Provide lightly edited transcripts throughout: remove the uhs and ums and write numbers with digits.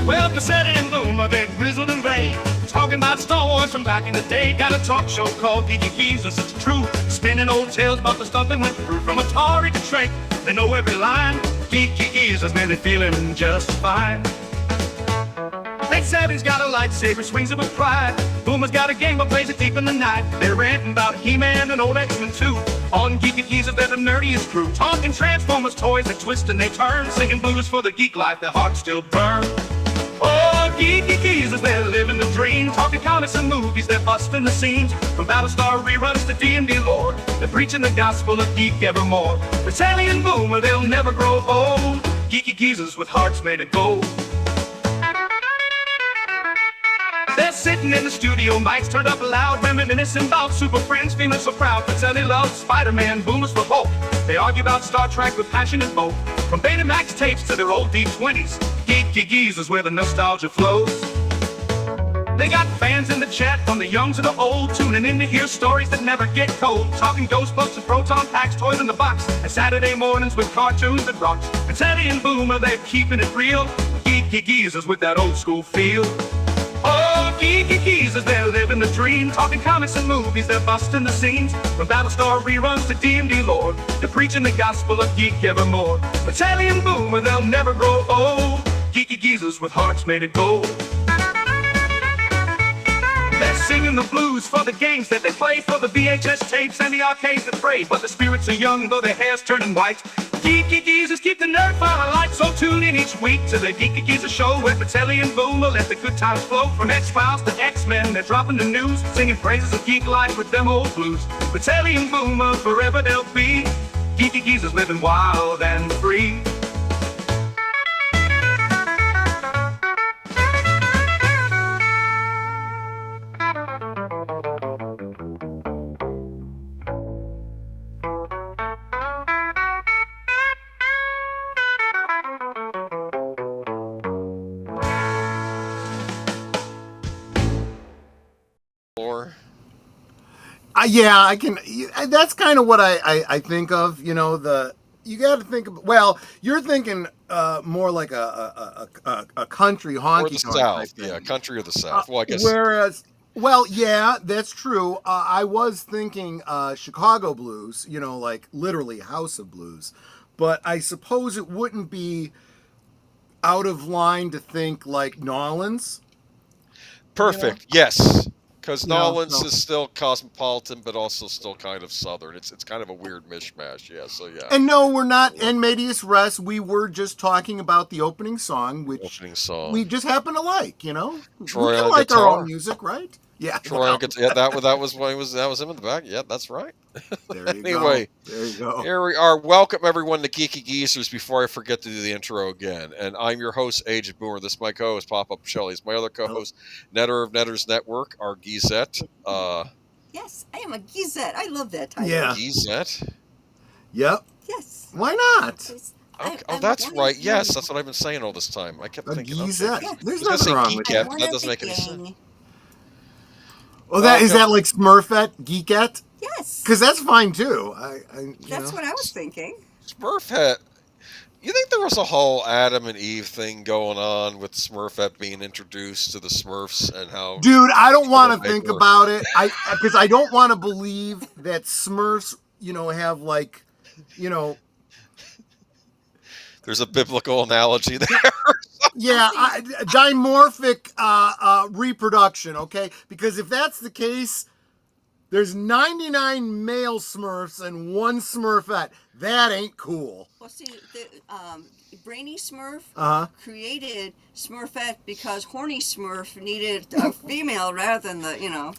Well, Pacelli and Bloom are they grizzled and gray, talking about Star Wars from back in the day. Got a talk show called Geeky Geezers, it's true, spinning old tales about the stuff they went through. From Atari to Trek, they know every line. Geeky Geezers, man, they feeling just fine. Late Savvy's got a lightsaber, swings it with pride. Boomer's got a game but plays it deep in the night. They're ranting about He-Man and old X-Men too. On Geeky Geezers, they're the nerdiest crew, talking Transformers toys that twist and they turn, singing blues for the geek life, their hearts still burn. Oh, Geeky Geezers, they're living the dream, talking comics and movies, they're busting the seams. From Battlestar reruns to D&D lore, they're preaching the gospel of geek evermore. Pacelli and Boomer, they'll never grow old. Geeky Geezers with hearts made of gold. They're sitting in the studio, mics turned up loud, reminiscing about Super Friends, feeling so proud. Pacelli loves Spider-Man, Boomer's for Hulk. They argue about Star Trek with passion and both. From Betamax tapes to their old D20s, Geeky Geezers where the nostalgia flows. They got fans in the chat from the young to the old, tuning in to hear stories that never get cold. Talking Ghostbusters, Proton Packs, toys in the box, and Saturday mornings with cartoons that rocks. Pacelli and Boomer, they're keeping it real. Geeky Geezers with that old school feel. Oh, Geeky Geezers, they're living the dream, talking comics and movies, they're busting the scenes. From Battlestar reruns to D&D lore, they're preaching the gospel of geek evermore. Pacelli and Boomer, they'll never grow old. Geeky Geezers with hearts made of gold. They're singing the blues for the games that they play, for the VHS tapes and the arcades that pray. But the spirits are young, though their hair's turning white. Geeky Geezers keep the nerd fire alight, so tune in each week to the Geeky Geezers show, where Pacelli and Boomer let the good times flow. From X-Files to X-Men, they're dropping the news, singing praises of geek life with them old blues. Pacelli and Boomer, forever they'll be. Geeky Geezers living wild and free. Yeah, I can. That's kind of what I think of. You know, you got to think of. Well, you're thinking more like a country honky. Or the South, yeah, country or the South. Well, I guess. Whereas, well, yeah, that's true. I was thinking Chicago blues. You know, like literally House of Blues. But I suppose it wouldn't be out of line to think like Nolans. Perfect. You know? Yes. Because Nolans is still cosmopolitan, but also still kind of southern. It's kind of a weird mishmash, yeah. So yeah. And no, we're not. And Medias Res, we were just talking about the opening song, which we just happen to like. You know, Troy we on like guitar. our own music, right? Yeah. Troy on guitar. Yeah, that was him in the back. Yeah, that's right. There you anyway, go. There you go. Here we are. Welcome everyone to Geeky Geezers. Before I forget to do the intro again, and I'm your host, Agent Boomer. This is my co-host, Papa Pacelli. Is my other co-host, Netter of Netters Network, our Geezette. Yes, I am a Geezette. I love that title. Yeah. Geezette. Yep. Yes. Why not? Okay. Oh, that's right. Yes, that's what I've been saying all this time. I kept thinking. Geezette. Yeah. There's nothing wrong with that. That doesn't make any sense. Well, is that like Smurfette, Geekette? Yes. Because that's fine too. That's what I was thinking. Smurfette. You think there was a whole Adam and Eve thing going on with Smurfette being introduced to the Smurfs and how? Dude, I don't want to think about it. Because I don't want to believe that Smurfs, have like, There's a biblical analogy there. Yeah, dimorphic reproduction, okay? Because if that's the case, there's 99 male Smurfs and one Smurfette. That ain't cool. Well, see, the Brainy Smurf created Smurfette because Horny Smurf needed a female rather than the.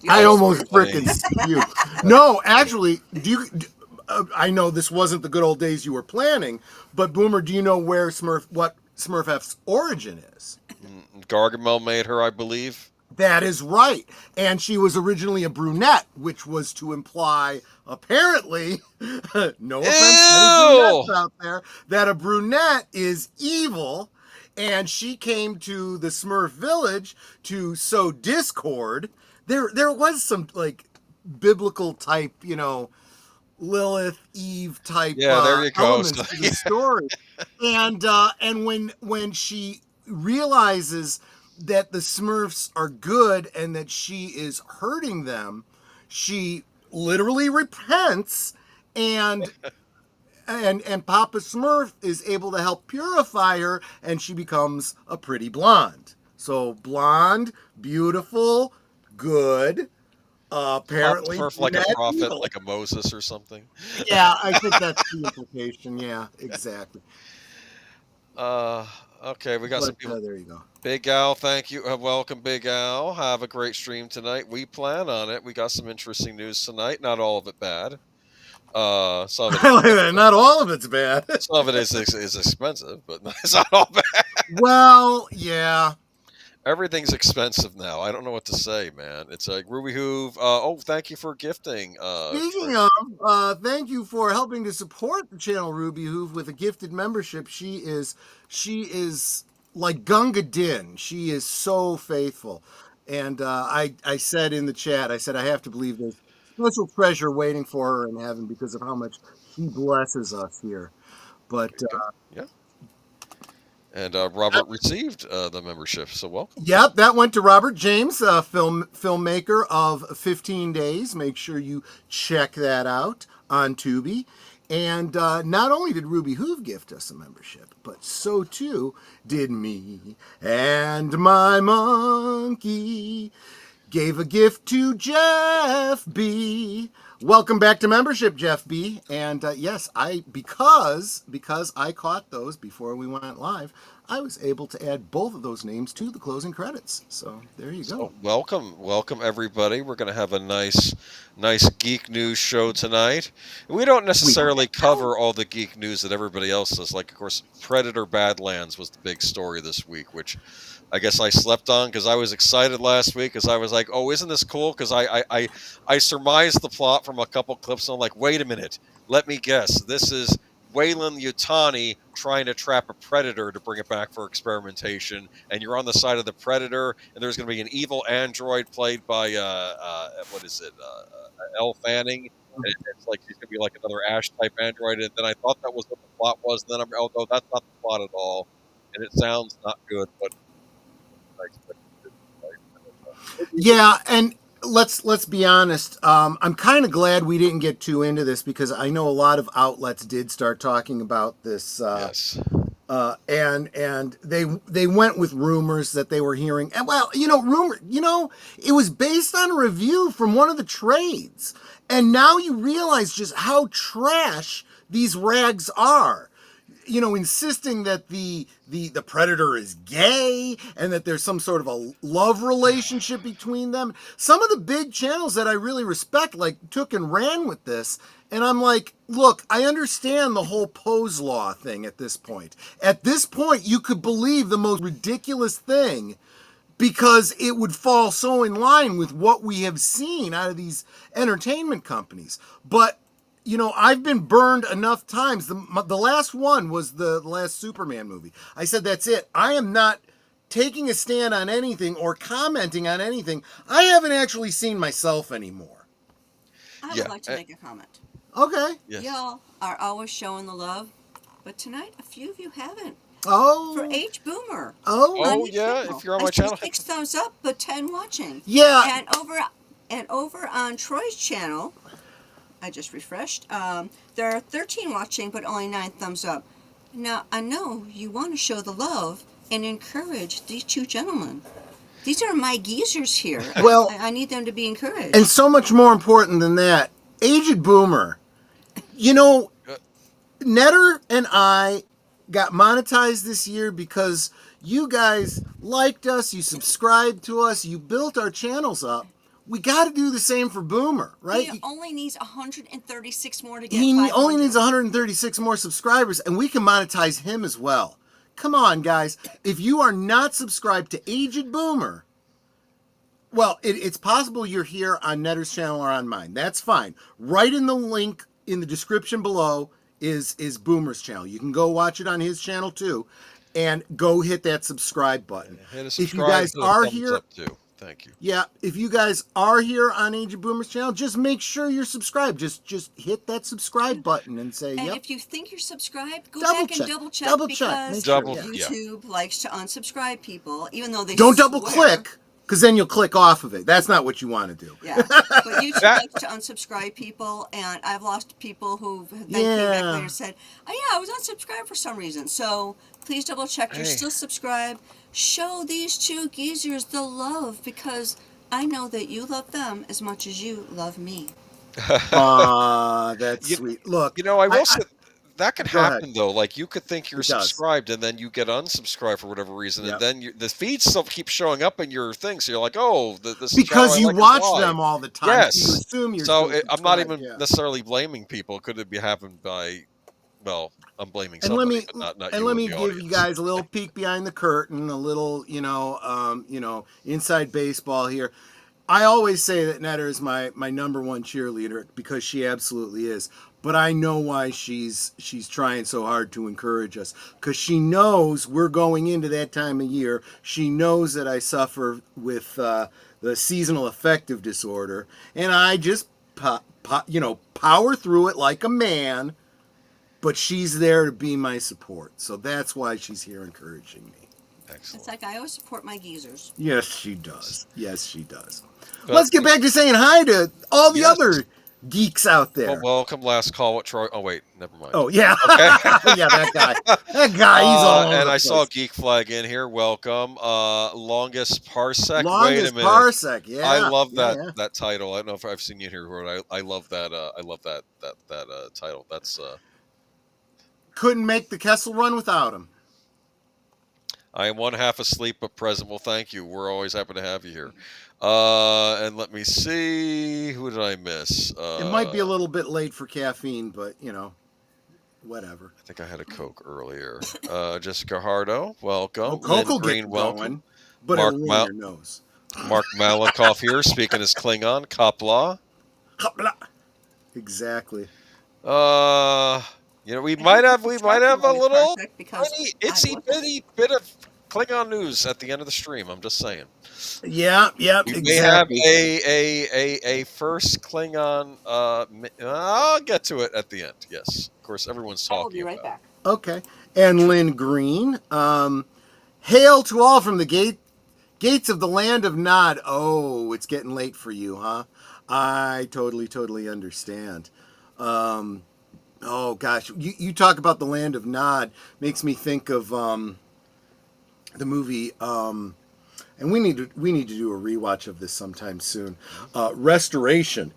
I almost frickin' you. No, actually, I know this wasn't the good old days you were planning, but Boomer, do you know where what Smurfette's origin is? Gargamel made her, I believe. That is right. And she was originally a brunette, which was to imply, apparently, no offense to any brunettes out there, that a brunette is evil. And she came to the Smurf village to sow discord. There was some, like, biblical type, Lilith, Eve type there you go. elements to the story. And when she realizes that the Smurfs are good and that she is hurting them, she literally repents, and Papa Smurf is able to help purify her, and she becomes a pretty blonde. So blonde, beautiful, good. Apparently, Papa Smurf like a prophet, evil. like a Moses or something. Yeah, I think that's the implication. Yeah, exactly. Okay, we got some people. There you go. Big Al, thank you. Welcome, Big Al. Have a great stream tonight. We plan on it. We got some interesting news tonight. Not all of it bad. Some of it, not all of it's bad. some of it is expensive, but it's not all bad. Well, yeah. Everything's expensive now. I don't know what to say, man. It's like Ruby Hoove. Thank you for gifting. Speaking of, thank you for helping to support the channel, Ruby Hoove, with a gifted membership. She is like Gunga Din. She is so faithful. And I said in the chat, I said I have to believe there's special treasure waiting for her in heaven because of how much she blesses us here. But yeah. And Robert received the membership, so welcome. Yep, that went to Robert James, filmmaker of 15 Days. Make sure you check that out on Tubi. And not only did Ruby Hoove gift us a membership, but so too did me and my monkey. Gave a gift to Jeff B. Welcome back to membership, Jeff B. And yes, because I caught those before we went live, I was able to add both of those names to the closing credits. So there you go. Welcome everybody. We're going to have a nice geek news show tonight. We don't necessarily cover all the geek news that everybody else does. Like, of course, Predator Badlands was the big story this week, which I guess I slept on because I was excited last week because I was like, oh, isn't this cool? Because I surmised the plot from a couple clips and I'm like, wait a minute, let me guess. This is Wayland Yutani trying to trap a predator to bring it back for experimentation, and you're on the side of the predator, and there's going to be an evil android played by Elle Fanning. And it's like she's going to be like another Ash type android, and then I thought that was what the plot was, and then no, that's not the plot at all, and it sounds not good, but yeah, and let's be honest. I'm kind of glad we didn't get too into this because I know a lot of outlets did start talking about this. Yes. And they went with rumors that they were hearing. And well, it was based on a review from one of the trades, and now you realize just how trash these rags are. Insisting that the predator is gay and that there's some sort of a love relationship between them. Some of the big channels that I really respect took and ran with this. And I'm like, look, I understand the whole pose law thing at this point. At this point, you could believe the most ridiculous thing because it would fall so in line with what we have seen out of these entertainment companies. But I've been burned enough times. The last one was the last Superman movie. I said, that's it. I am not taking a stand on anything or commenting on anything. I haven't actually seen myself anymore. I would like to make a comment. Okay. Yes. Y'all are always showing the love, but tonight a few of you haven't. Oh. For Age Boomer. Oh. Yeah. Channel. If you're on my channel. 6 thumbs up, but 10 watching. Yeah. And over on Troy's channel, I just refreshed. There are 13 watching, but only 9 thumbs up. Now, I know you want to show the love and encourage these two gentlemen. These are my geezers here. Well, I need them to be encouraged. And so much more important than that, Aged Boomer. Netter and I got monetized this year because you guys liked us, you subscribed to us, you built our channels up. We got to do the same for Boomer, right? He only needs 136 more to get He 500. only needs 136 more subscribers, and we can monetize him as well. Come on, guys. If you are not subscribed to Aged Boomer, well, it's possible you're here on Netter's channel or on mine. That's fine. Right in the link in the description below is Boomer's channel. You can go watch it on his channel too, and go hit that subscribe button. Hit a subscribe, if you guys are here, Thank you. Yeah, if you guys are here on Age of Boomers channel, just make sure you're subscribed. Just hit that subscribe button and say, And yep. if you think you're subscribed, go Double back check. and double check Double check. because Make sure, YouTube likes to unsubscribe people, even though they Don't swear. double click, because then you'll click off of it. That's not what you want to do. Yeah, but YouTube likes to unsubscribe people, and I've lost people who then came back later and said, "Oh yeah, I was unsubscribed for some reason." So please double check you're still subscribed. Show these two geezers the love because I know that you love them as much as you love me. That's sweet. Look, I will say that could happen ahead. though. Like you could think you're subscribed and then you get unsubscribed for whatever reason, and then the feeds still keep showing up in your thing. So you're like, oh, this because is you like watch them all the time. Yes, you assume you're so I'm not even yeah. necessarily blaming people. Could it be happened by? Well, I'm blaming and somebody, but not and you let me the give audience. you guys a little peek behind the curtain, a little, inside baseball here. I always say that Netta is my number one cheerleader because she absolutely is. But I know why she's trying so hard to encourage us because she knows we're going into that time of year. She knows that I suffer with the seasonal affective disorder, and I just power through it like a man. But she's there to be my support, so that's why she's here encouraging me. Excellent. It's like I always support my geezers. Yes, she does. Yes, she does. But let's get back to saying hi to all the other geeks out there. Well, welcome. Last call with Troy. Oh wait, never mind. Oh yeah, okay. Yeah, that guy. That guy. He's all over and the I place. saw Geek Flag in here. Welcome. Longest parsec. Longest Wait a minute. parsec. Yeah. I love that title. I don't know if I've seen you here, but I love that. I love that title. That's. Couldn't make the Kessel Run without him. I am one half asleep but present. Well, thank you. We're always happy to have you here. And let me see. Who did I miss? It might be a little bit late for caffeine, but whatever. I think I had a Coke earlier. Jessica Hardo, welcome. Oh, Coke will Lynn Green, get welcome. going, but Marc it'll ruin your nose. Marc Malnekoff here, speaking as Klingon. Kapla. Exactly. We might have a little tiny, itsy bitty bit of Klingon news at the end of the stream. I'm just saying. Yeah, exactly. We have a first Klingon. I'll get to it at the end. Yes, of course, everyone's talking. I'll be right back. Okay, and Lynn Green. Hail to all from the gates of the land of Nod. Oh, it's getting late for you, huh? I totally understand. Oh gosh, you talk about the land of Nod makes me think of the movie, and we need to do a rewatch of this sometime soon. Restoration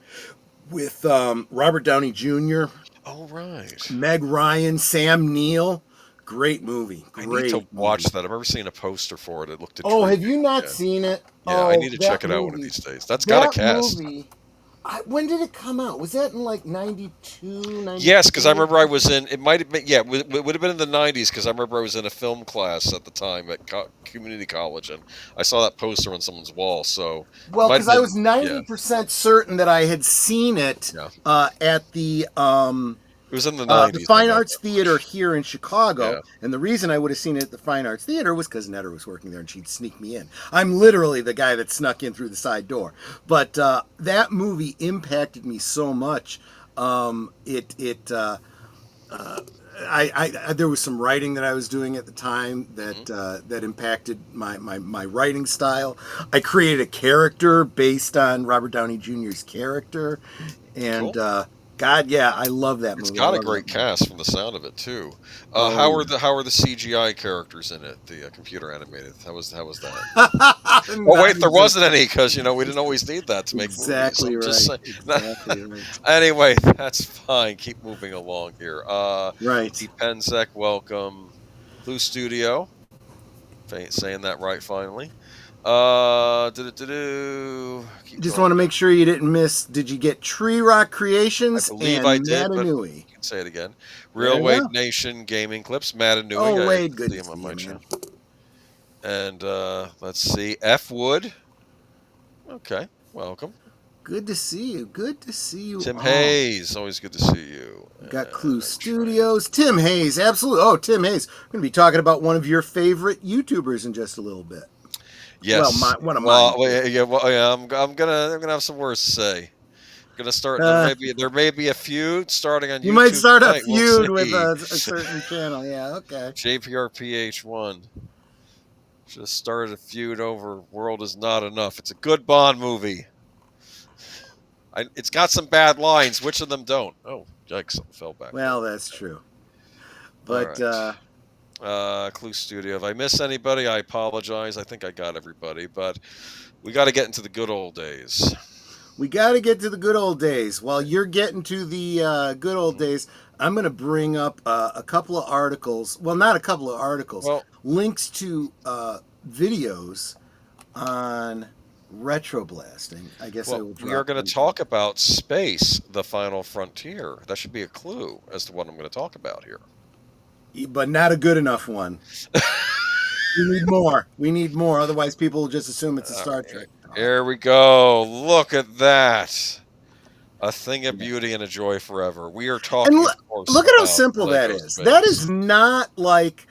with Robert Downey Jr. Oh right, Meg Ryan, Sam Neill. Great movie. I need to watch that. I've never seen a poster for it. It looked intriguing. Oh, have you not seen it? Yeah, I need to check it out one of these days. That's got a cast. Movie, when did it come out? Was that in like 92? Yes, because I remember I was in. It might have been. Yeah, it would have been in the 90s because I remember I was in a film class at the time at community college, and I saw that poster on someone's wall. So well, because I was 90% certain that I had seen it at the. It was in the 90s. The Fine Arts Theater here in Chicago. And the reason I would have seen it at the Fine Arts Theater was because Netta was working there and she'd sneak me in. I'm literally the guy that snuck in through the side door. But that movie impacted me so much. There was some writing that I was doing at the time that impacted my writing style. I created a character based on Robert Downey Jr.'s character. And... Cool. God, yeah, I love that movie. It's got a great cast from the sound of it too. How are the CGI characters in it? The computer animated. How was that? Oh wait, there wasn't any because we didn't always need that to make exactly movies. Right. Exactly right. Anyway, that's fine. Keep moving along here. Right. Pensec, welcome. CluuStudio, saying that right finally. Just want to make sure you didn't miss. Did you get Tree Rock Creations? I believe and I did. Matanui? You can say it again. Real Wade Nation Gaming Clips. Matanui. Oh, Wade, good to see him on see my you, channel. And let's see. F Wood. Okay, welcome. Good to see you. Good to see you. Tim Hayes. Always good to see you. Got CluuStudios. Tim Hayes. Absolutely. Oh, Tim Hayes. We're going to be talking about one of your favorite YouTubers in just a little bit. Yes. One of Well, mine. yeah. I'm gonna have some words to say. Gonna start. Uh, There may be a feud starting on you might YouTube start a tonight. We'll feud with see. a certain channel. Yeah, okay. JPRPH1 just started a feud over "World Is Not Enough." It's a good Bond movie. It's got some bad lines. Which of them don't? Oh, yikes! Something fell back. Well, that's true. All But right. CluuStudio. If I miss anybody, I apologize. I think I got everybody, but we got to get into the good old days. we got to get to the good old days. While you're getting to the good old days, I'm going to bring up a couple of articles. Well, not a couple of articles. Well, links to videos on retroblasting. I guess I will drop we are going them. to talk about space, the final frontier. That should be a clue as to what I'm going to talk about here. But not a good enough one. We need more. We need more. Otherwise, people will just assume it's a Star Trek. Here we go. Look at that. A thing of beauty and a joy forever. We are talking, And of course, look at how about simple that Lego is. space. That is not like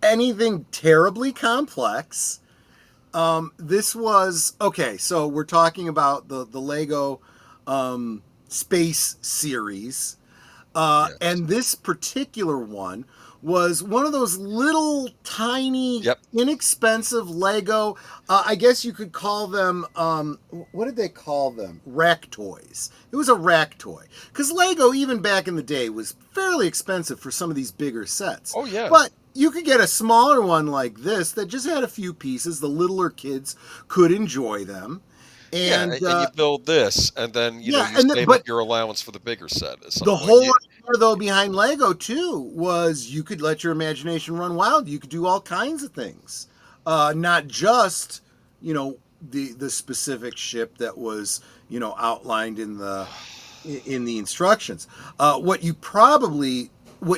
anything terribly complex. This was okay. So we're talking about the Lego space series, Yes. and this particular one was one of those little tiny, Yep. inexpensive Lego. I guess you could call them. What did they call them? Rack toys. It was a rack toy because Lego, even back in the day, was fairly expensive for some of these bigger sets. Oh, yeah. But you could get a smaller one like this that just had a few pieces. The littler kids could enjoy them. And, and you build this, and then you save up your allowance for the bigger set. The whole idea, though, behind Lego too was you could let your imagination run wild. You could do all kinds of things, not just the specific ship that was outlined in the instructions. What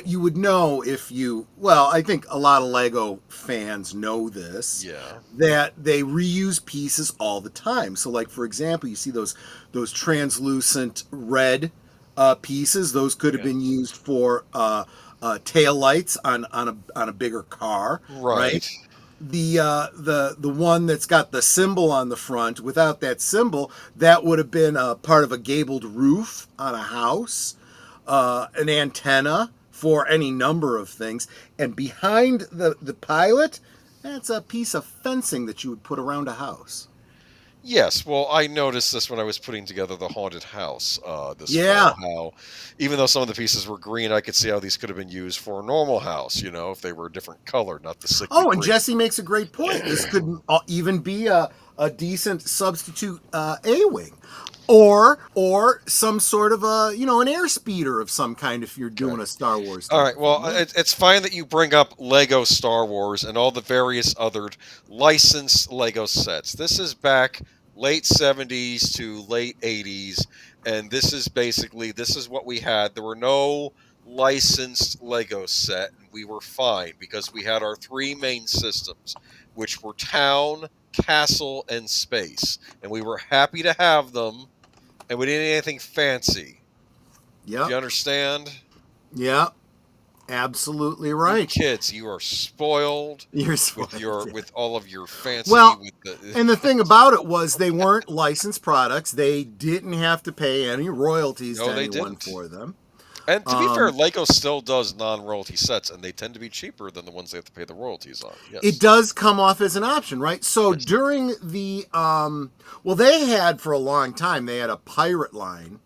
you would know if I think a lot of Lego fans know this. Yeah. That they reuse pieces all the time. So, like for example, you see those translucent red pieces. Those could have been used for tail lights on a bigger car. Right. The one that's got the symbol on the front, without that symbol, that would have been a part of a gabled roof on a house, an antenna for any number of things. And behind the pilot, that's a piece of fencing that you would put around a house. Yes, well, I noticed this when I was putting together the haunted house fall. How, even though some of the pieces were green, I could see how these could have been used for a normal house, if they were a different color, not the sickly green. And Jesse makes a great point. This could even be a decent substitute A-wing. Or some sort of an air speeder of some kind if you're doing a Star Wars. All right, well, it's fine that you bring up Lego Star Wars and all the various other licensed Lego sets. This is back late 70s to late 80s, and this is what we had. There were no licensed Lego set, and we were fine because we had our three main systems, which were town, castle, and space, and we were happy to have them. And we didn't need anything fancy. Yeah. Do you understand? Yeah. Absolutely right. You kids, you are spoiled. You're spoiled with all of your fancy. And the thing about it was they weren't licensed products. They didn't have to pay any royalties to anyone for them. And to be fair, Lego still does non-royalty sets, and they tend to be cheaper than the ones they have to pay the royalties on. Yes. It does come off as an option, right? So during the, they had for a long time, they had a pirate line,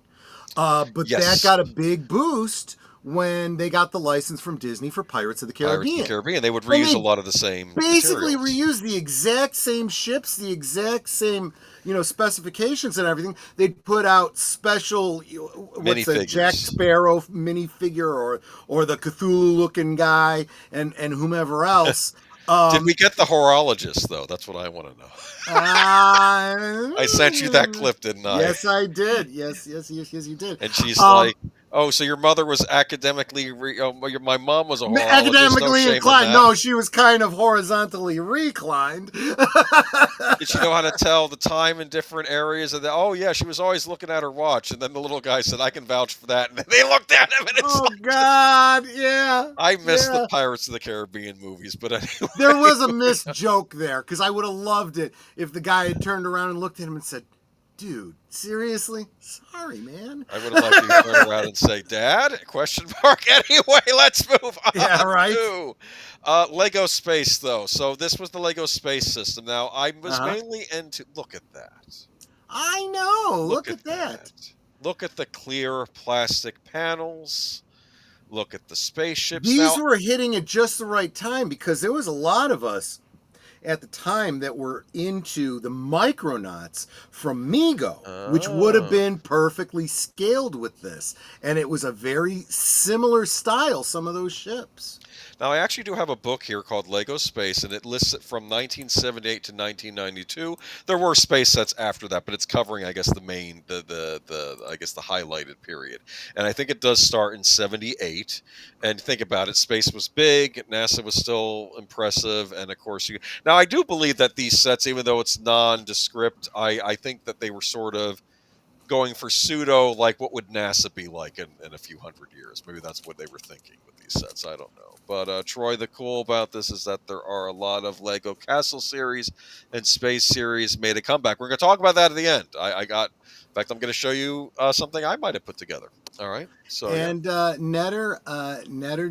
but that got a big boost when they got the license from Disney for Pirates of the Caribbean. They would reuse a lot of the same Basically materials. reuse the exact same ships, the exact same specifications and everything. They'd put out special Jack Sparrow minifigure or the Cthulhu looking guy and whomever else. Did we get the horologist though? That's what I want to know. I sent you that clip, didn't I? Yes, I did. Yes, you did. And she's like, Oh, so your mother was academically, my mom was a horologist. Academically no inclined. No, she was kind of horizontally reclined. Did she know how to tell the time in different areas? And oh yeah, she was always looking at her watch. And then the little guy said, "I can vouch for that." And they looked at him, and it's Oh God, yeah. I miss the Pirates of the Caribbean movies, but anyway. There was a missed joke there because I would have loved it if the guy had turned around and looked at him and said, "Dude, seriously? Sorry, man." I would have liked you to turn around and say, "Dad?" Question mark. Anyway, let's move on. Yeah, right. To Lego Space, though. So this was the Lego Space system. Now I was mainly into. Look at that. I know. Look at that. Look at the clear plastic panels. Look at the spaceships. These were hitting at just the right time because there was a lot of us at the time that were into the Micronauts from Mego, which would have been perfectly scaled with this. And it was a very similar style, some of those ships. Now, I actually do have a book here called Lego Space, and it lists it from 1978 to 1992. There were space sets after that, but it's covering, I guess, the main, I guess, the highlighted period. And I think it does start in 78. And think about it, space was big, NASA was still impressive, and of course, now I do believe that these sets, even though it's nondescript, I think that they were sort of going for pseudo, like what would NASA be like in a few hundred years? Maybe that's what they were thinking with these sets. I don't know. But Troy, the cool about this is that there are a lot of Lego Castle series and Space series made a comeback. We're going to talk about that at the end. In fact, I'm going to show you something I might have put together. All right. So Netter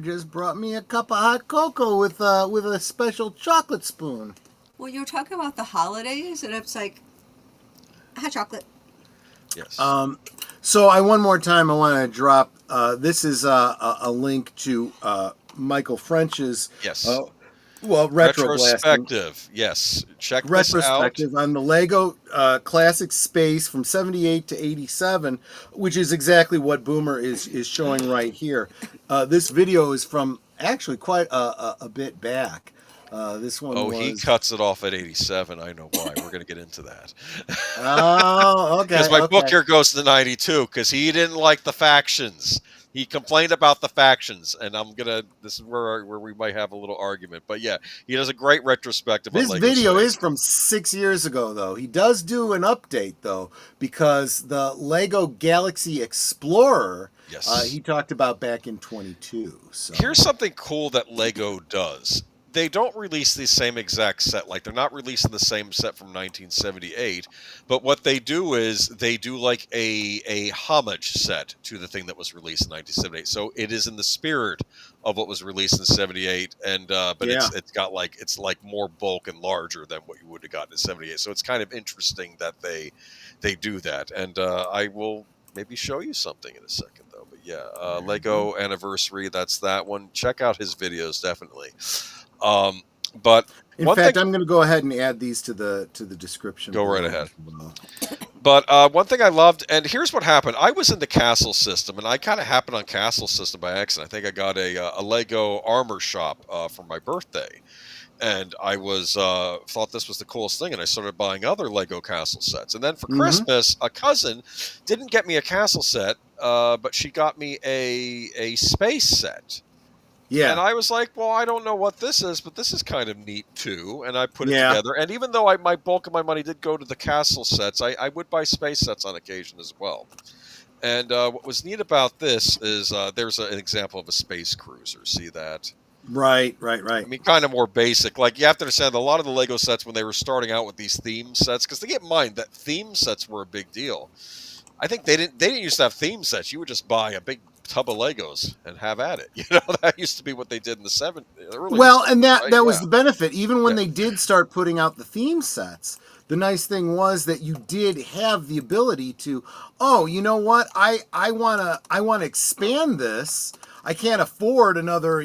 just brought me a cup of hot cocoa with a special chocolate spoon. Well, you're talking about the holidays, and it's like hot chocolate. Yes. So one more time I want to drop. This is a link to Michael French's retrospective. Yes, check this out. Retrospective on the Lego Classic Space from 78 to 87, which is exactly what Boomer is showing right here. This video is from actually quite a bit back. This one was... he cuts it off at 87. I know why. We're going to get into that. Oh, okay. Because my book here goes to 92 because he didn't like the factions. He complained about the factions, and this is where we might have a little argument. But yeah, he does a great retrospective. This video is from 6 years ago, though. He does do an update, though, because the Lego Galaxy Explorer, he talked about back in 22. So here's something cool that Lego does. They don't release the same exact set. Like, they're not releasing the same set from 1978. But what they do is they do like a homage set to the thing that was released in 1978. So it is in the spirit of what was released in 78. And it's like more bulk and larger than what you would have gotten in 78. So it's kind of interesting that they do that. And I will maybe show you something in a second, though. But yeah, Lego Anniversary, that's that one. Check out his videos, definitely. But in fact, I'm going to go ahead and add these to the description. Go right ahead. But one thing I loved, and here's what happened. I was in the Castle system, and I kind of happened on Castle system by accident. I think I got a Lego armor shop for my birthday, and I was thought this was the coolest thing, and I started buying other Lego Castle sets. And then for Christmas, a cousin didn't get me a Castle set, but she got me a space set. Yeah. And I was like, well, I don't know what this is, but this is kind of neat, too. And I put it together. And even though my bulk of my money did go to the Castle sets, I would buy space sets on occasion as well. And what was neat about this is there's an example of a space cruiser. See that? Right. I mean, kind of more basic. Like, you have to understand, a lot of the Lego sets, when they were starting out with these theme sets, because they get in mind that theme sets were a big deal. I think they didn't used to have theme sets. You would just buy a big tub of Legos and have at it. That used to be what they did in the 70s. Well, and that was the benefit. Even when they did start putting out the theme sets, the nice thing was that you did have the ability to, you know what? I want to expand this. I can't afford another,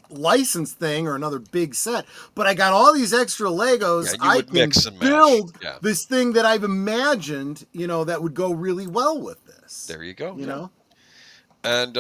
license thing or another big set, but I got all these extra Legos. I can build this thing that I've imagined, that would go really well with this. There you go. You know? And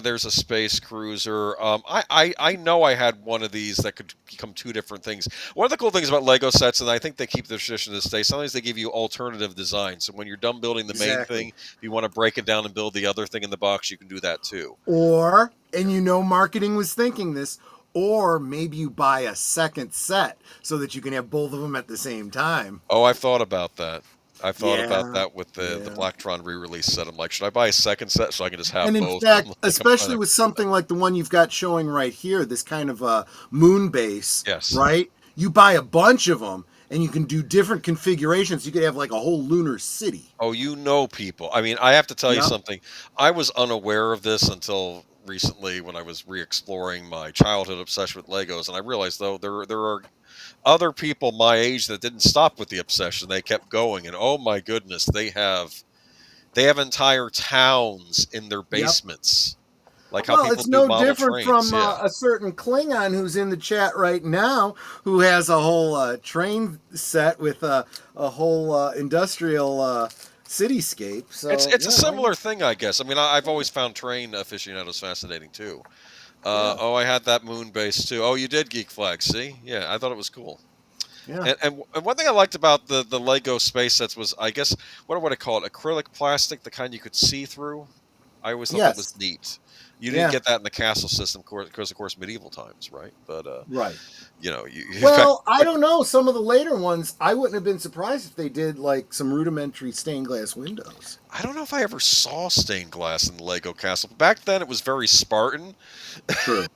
there's a space cruiser. I know I had one of these that could become two different things. One of the cool things about Lego sets, and I think they keep the tradition to this day, sometimes they give you alternative designs. So when you're done building the main Exactly. thing, if you want to break it down and build the other thing in the box, you can do that too. Or, and you know marketing was thinking this, or maybe you buy a second set so that you can have both of them at the same time. Oh, I've thought about that. I thought about Yeah, that with the yeah. Blacktron re-release set. I'm like, should I buy a second set so I can just have And in both? fact, I'm like, especially with something like the one you've got showing right here, this kind of moon base, yes, right? You buy a bunch of them and you can do different configurations. You could have like a whole lunar city. oh, you know people. I mean, I have to tell you Yep. something. I was unaware of this until recently when I was re-exploring my childhood obsession with Legos, and I realized though there are other people my age that didn't stop with the obsession. They kept going, and oh my goodness, they have entire towns in their Yep. basements, like how Well, people it's do no model different trains. from Yeah. a certain Klingon who's in the chat right now, who has a whole train set with a whole industrial cityscape. So It's a yeah, similar thing, I guess. I mean, I've always found train aficionados fascinating too. Yeah. Oh, I had that moon base too. Oh, you did Geek Flag. See, yeah, I thought it was cool. Yeah. And one thing I liked about the Lego space sets was, I guess, what would I call it? Acrylic plastic, the kind you could see through. I always thought that was Yes. neat. You Yeah. didn't get that in the castle system, because of course medieval times, right? But Right. you know, Well, I don't know. Some of the later ones, I wouldn't have been surprised if they did like some rudimentary stained glass windows. I don't know if I ever saw stained glass in the Lego castle. Back then, it was very Spartan. True.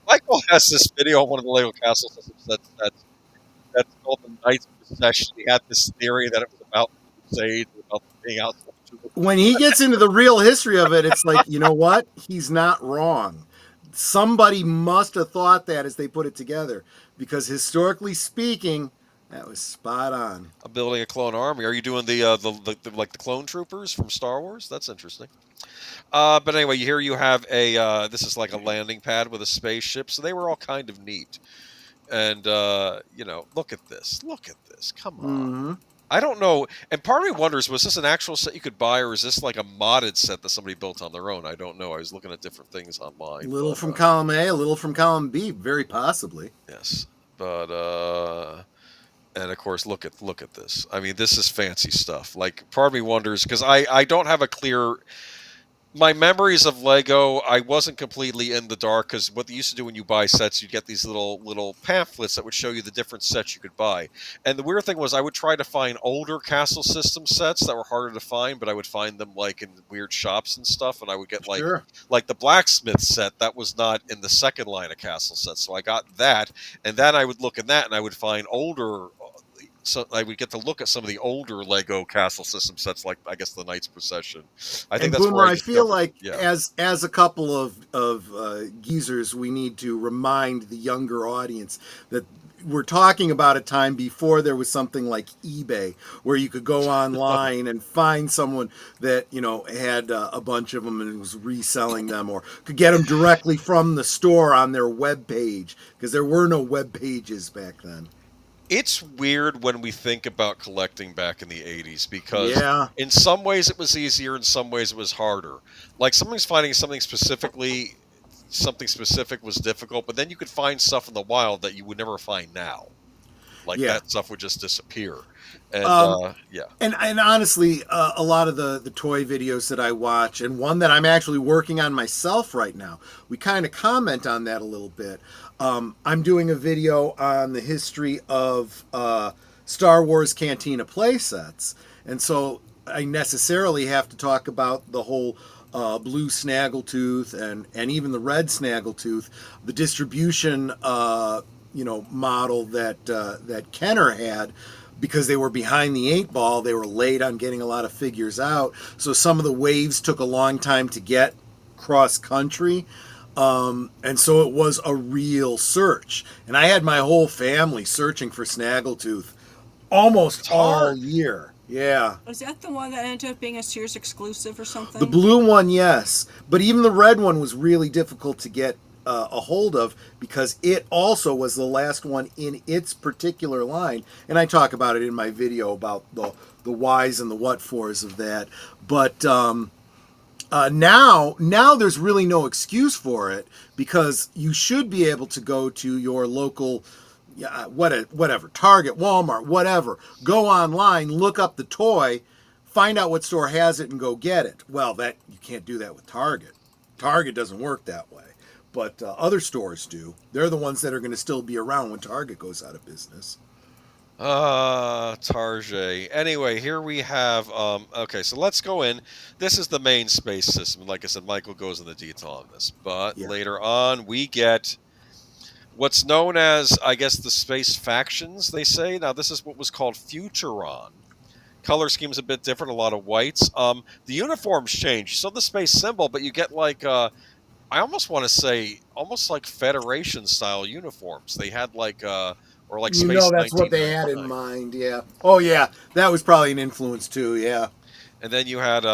Michael has this video on one of the Lego castle systems that's called the Knight's Procession. He had this theory that it was about the Crusades, about being out. When he gets into the real history of it, it's like, you know what? He's not wrong. Somebody must have thought that as they put it together, because historically speaking, that was spot on. Building a clone army. Are you doing the like the clone troopers from Star Wars? That's interesting. But anyway, here you have a this is like a landing pad with a spaceship. So they were all kind of neat. And you know, look at this. Look at this. Come on. Mm-hmm. I don't know. And part of me wonders, was this an actual set you could buy, or is this like a modded set that somebody built on their own? I don't know. I was looking at different things online. A little from column A, a little from column B, very possibly. Yes. But and of course, look at this. I mean, this is fancy stuff. Like, part of me wonders, because I don't have a clear. My memories of Lego, I wasn't completely in the dark, because what they used to do when you buy sets, you'd get these little pamphlets that would show you the different sets you could buy. And the weird thing was, I would try to find older castle system sets that were harder to find, but I would find them like in weird shops and stuff, and I would get Sure. like the blacksmith set that was not in the second line of castle sets. So I got that, and then I would look in that, and I would find older. So I would get to look at some of the older Lego castle system sets, like I guess the Knight's Procession. I think And that's Boomer, where I feel like yeah. as a couple of geezers, we need to remind the younger audience that we're talking about a time before there was something like eBay, where you could go online and find someone that, you know, had a bunch of them and was reselling them, or could get them directly from the store on their web page, because there were no web pages back then. It's weird when we think about collecting back in the 80s, because Yeah. in some ways it was easier, in some ways it was harder. Like, somebody's finding something specific was difficult, but then you could find stuff in the wild that you would never find now. Like, Yeah. that stuff would just disappear. And yeah. And honestly, a lot of the toy videos that I watch, and one that I'm actually working on myself right now, we kind of comment on that a little bit. I'm doing a video on the history of Star Wars Cantina playsets, and so I necessarily have to talk about the whole blue snaggletooth and even the red snaggletooth, the distribution model that Kenner had. Because they were behind the 8 ball, they were late on getting a lot of figures out. So some of the waves took a long time to get cross country. And so it was a real search. And I had my whole family searching for Snaggletooth almost all year. Yeah. Was that the one that ended up being a Sears exclusive or something? The blue one, yes. But even the red one was really difficult to get a hold of, because it also was the last one in its particular line, and I talk about it in my video about the whys and the what fors of that. But Now there's really no excuse for it, because you should be able to go to your local, whatever, Target, Walmart, whatever. Go online, look up the toy, find out what store has it, and go get it. Well, that you can't do that with Target. Target doesn't work that way, but other stores do. They're the ones that are going to still be around when Target goes out of business. Target. Anyway, here we have, okay, so let's go in. This is the main space system. Like I said, Michael goes into detail on this. But later on, we get what's known as, I guess, the space factions, they say. Now, this is what was called Futuron. Color scheme's a bit different, a lot of whites. The uniforms change. So the space symbol, but you get like, I almost want to say, almost like Federation-style uniforms. They had like... or like Space that's what they had in mind, yeah. Oh, yeah, that was probably an influence too, yeah. And then you had,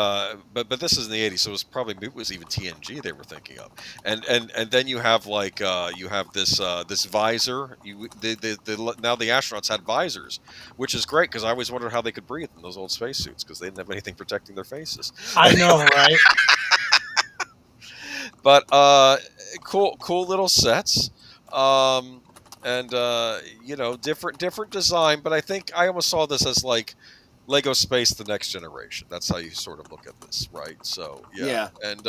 but this is in the '80s, so it was even TNG they were thinking of. And then you have like you have this this visor. Now the astronauts had visors, which is great because I always wondered how they could breathe in those old spacesuits because they didn't have anything protecting their faces. I know, right? But cool little sets. And different design, but I think I almost saw this as like Lego Space the Next Generation. That's how you sort of look at this, right? So yeah. And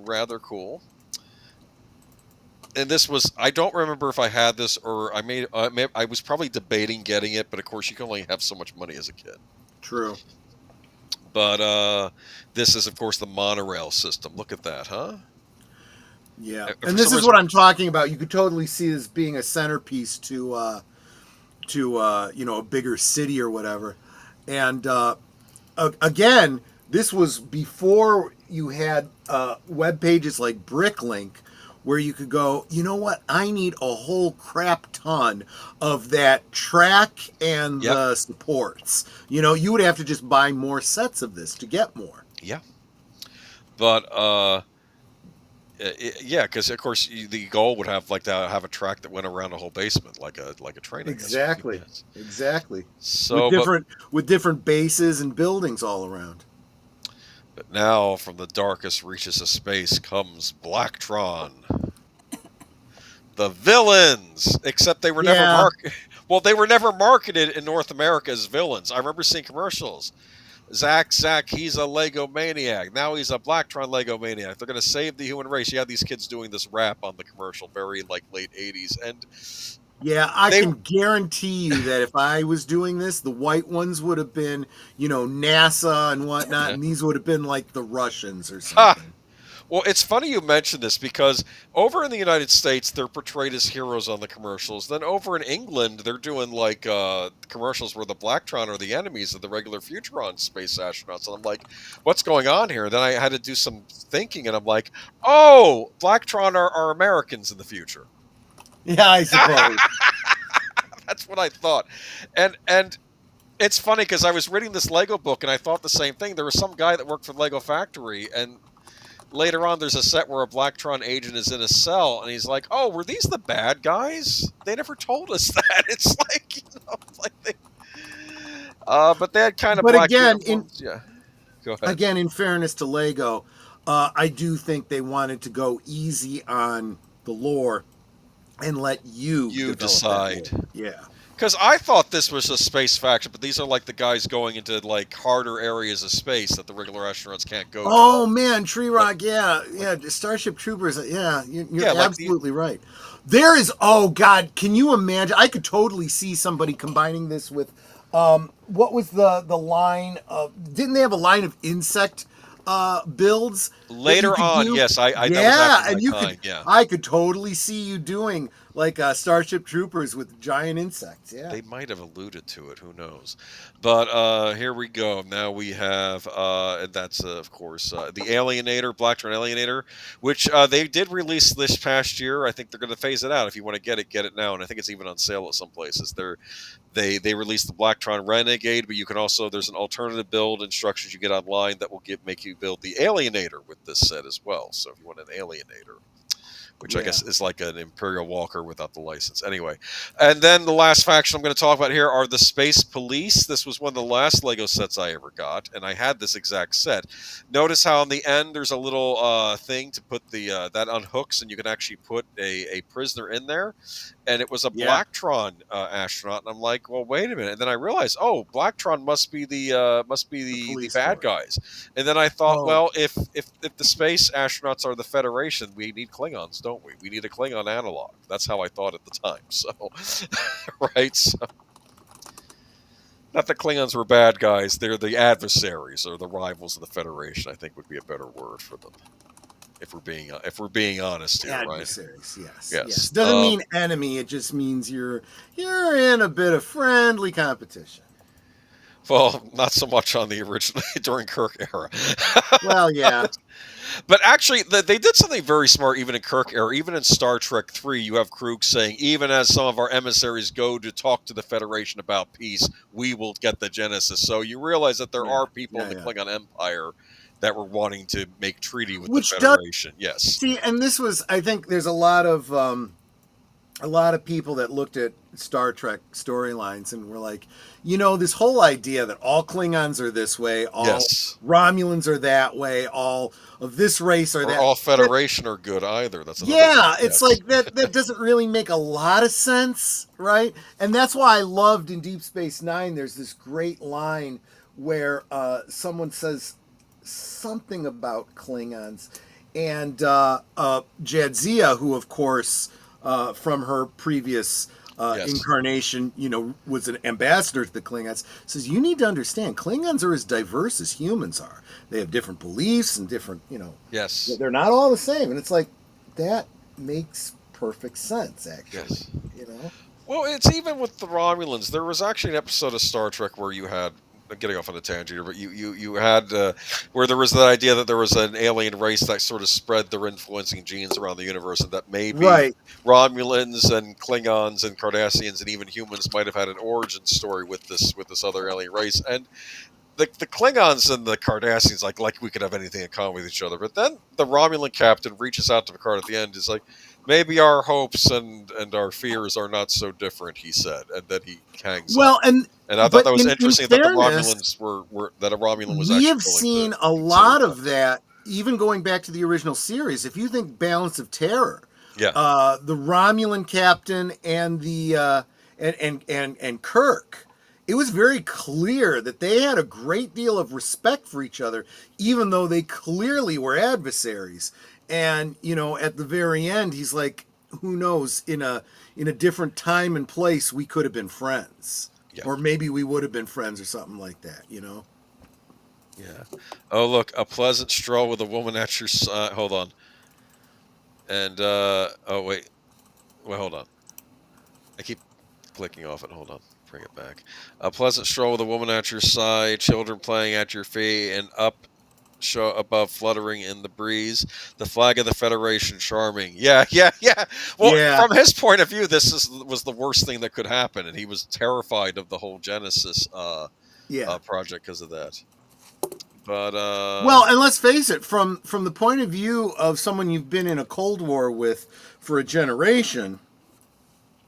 rather cool. And this was, I don't remember if I had this or I was probably debating getting it, but of course you can only have so much money as a kid. True. But this is of course the monorail system. Look at that, huh? Yeah, and this is what I'm talking about. You could totally see this being a centerpiece to a bigger city or whatever. And again, this was before you had web pages like Bricklink, where you could go, you know what? I need a whole crap ton of that track and the supports. You would have to just buy more sets of this to get more. Yeah, but. Yeah, because of course the goal would have have a track that went around the whole basement, like a train. Exactly. So with different bases and buildings all around. But now, from the darkest reaches of space comes Blacktron. The villains, except they were never they were never marketed in North America as villains. I remember seeing commercials. Zach, he's a Lego maniac. Now he's a Blacktron Lego maniac. They're going to save the human race. You have these kids doing this rap on the commercial, very like late 80s. And yeah, I can guarantee you that if I was doing this, the white ones would have been, NASA and whatnot, and these would have been like the Russians or something. Well, it's funny you mention this because over in the United States, they're portrayed as heroes on the commercials. Then over in England, they're doing like commercials where the Blacktron are the enemies of the regular Futuron space astronauts. And I'm like, what's going on here? Then I had to do some thinking, and I'm like, oh, Blacktron are Americans in the future. Yeah, I suppose. That's what I thought. And it's funny because I was reading this Lego book, and I thought the same thing. There was some guy that worked for the Lego Factory, and later on, there's a set where a Blacktron agent is in a cell, and he's like, "Oh, were these the bad guys? They never told us that." It's like, but they had kind of. But black again, go ahead. Again, in fairness to Lego, I do think they wanted to go easy on the lore and let you decide. Yeah. Because I thought this was a space faction, but these are like the guys going into like harder areas of space that the regular astronauts can't go to. Oh man, Tree Rock, yeah, Starship Troopers, yeah, you're absolutely right. There is, oh god, can you imagine? I could totally see somebody combining this with, what was the line of? Didn't they have a line of insect builds later on? Yes, I I could totally see you doing like Starship Troopers with giant insects. Yeah, they might have alluded to it. Who knows? But here we go. Now we have, and that's of course the Alienator, Blacktron Alienator, which they did release this past year. I think they're going to phase it out. If you want to get it now. And I think it's even on sale at some places. They released the Blacktron Renegade, but you can also, there's an alternative build instructions you get online that will make you build the Alienator with this set as well. So if you want an Alienator, which I guess is like an Imperial Walker without the license. Anyway, and then the last faction I'm going to talk about here are the Space Police. This was one of the last Lego sets I ever got, and I had this exact set. Notice how on the end there's a little thing to put the that unhooks, and you can actually put a prisoner in there. And it was a Blacktron astronaut, and I'm like, well, wait a minute. And then I realized, oh, Blacktron must be the bad guys. And then I thought, well, if the space astronauts are the Federation, we need Klingons, don't we? We need a Klingon analog. That's how I thought at the time. So, right? So, not that Klingons were bad guys; they're the adversaries or the rivals of the Federation. I think would be a better word for them. If we're being honest here, adversaries, right? Yes. Doesn't mean enemy. It just means you're in a bit of friendly competition. Well, not so much on the original during Kirk era. Well, yeah. But actually, they did something very smart even in Kirk era. Even in Star Trek 3, you have Krug saying, even as some of our emissaries go to talk to the Federation about peace, we will get the Genesis. So you realize that there are people in the Klingon Empire that were wanting to make treaty with the Federation. Yes. See, and this was, I think there's a lot of people that looked at Star Trek storylines and were like, this whole idea that all Klingons are this way, all Romulans are that way, all of this race are that. All Federation are good either. That's it's like that doesn't really make a lot of sense, right? And that's why I loved in Deep Space Nine, there's this great line where someone says something about Klingons, and Jadzia, who of course from her previous incarnation, was an ambassador to the Klingons, says you need to understand Klingons are as diverse as humans are. They have different beliefs and different, they're not all the same. And it's like, that makes perfect sense, actually. Well, it's even with the Romulans. There was actually an episode of Star Trek where you had, getting off on a tangent here, but you had where there was that idea that there was an alien race that sort of spread their influencing genes around the universe, and that maybe Romulans and Klingons and Cardassians and even humans might have had an origin story with this other alien race. And the Klingons and the Cardassians like we could have anything in common with each other. But then the Romulan captain reaches out to Picard at the end. Is like, maybe our hopes and our fears are not so different, he said, and then he hangs up. And I thought that was interesting that the Romulans were that a Romulan was. We have seen a lot of that, even going back to the original series. If you think Balance of Terror, the Romulan captain and the and Kirk, it was very clear that they had a great deal of respect for each other, even though they clearly were adversaries. And at the very end, he's like, "Who knows? In a different time and place, we could have been friends." Or maybe we would have been friends or something like that, Yeah. Oh, look, a pleasant stroll with a woman at your side. Hold on. And, wait. Well, hold on. I keep clicking off it. Hold on. Bring it back. A pleasant stroll with a woman at your side, children playing at your feet, and up show above fluttering in the breeze, the flag of the Federation charming. Well, from his point of view, this was the worst thing that could happen, and he was terrified of the whole Genesis project because of that. But well, and let's face it, from the point of view of someone you've been in a Cold War with for a generation,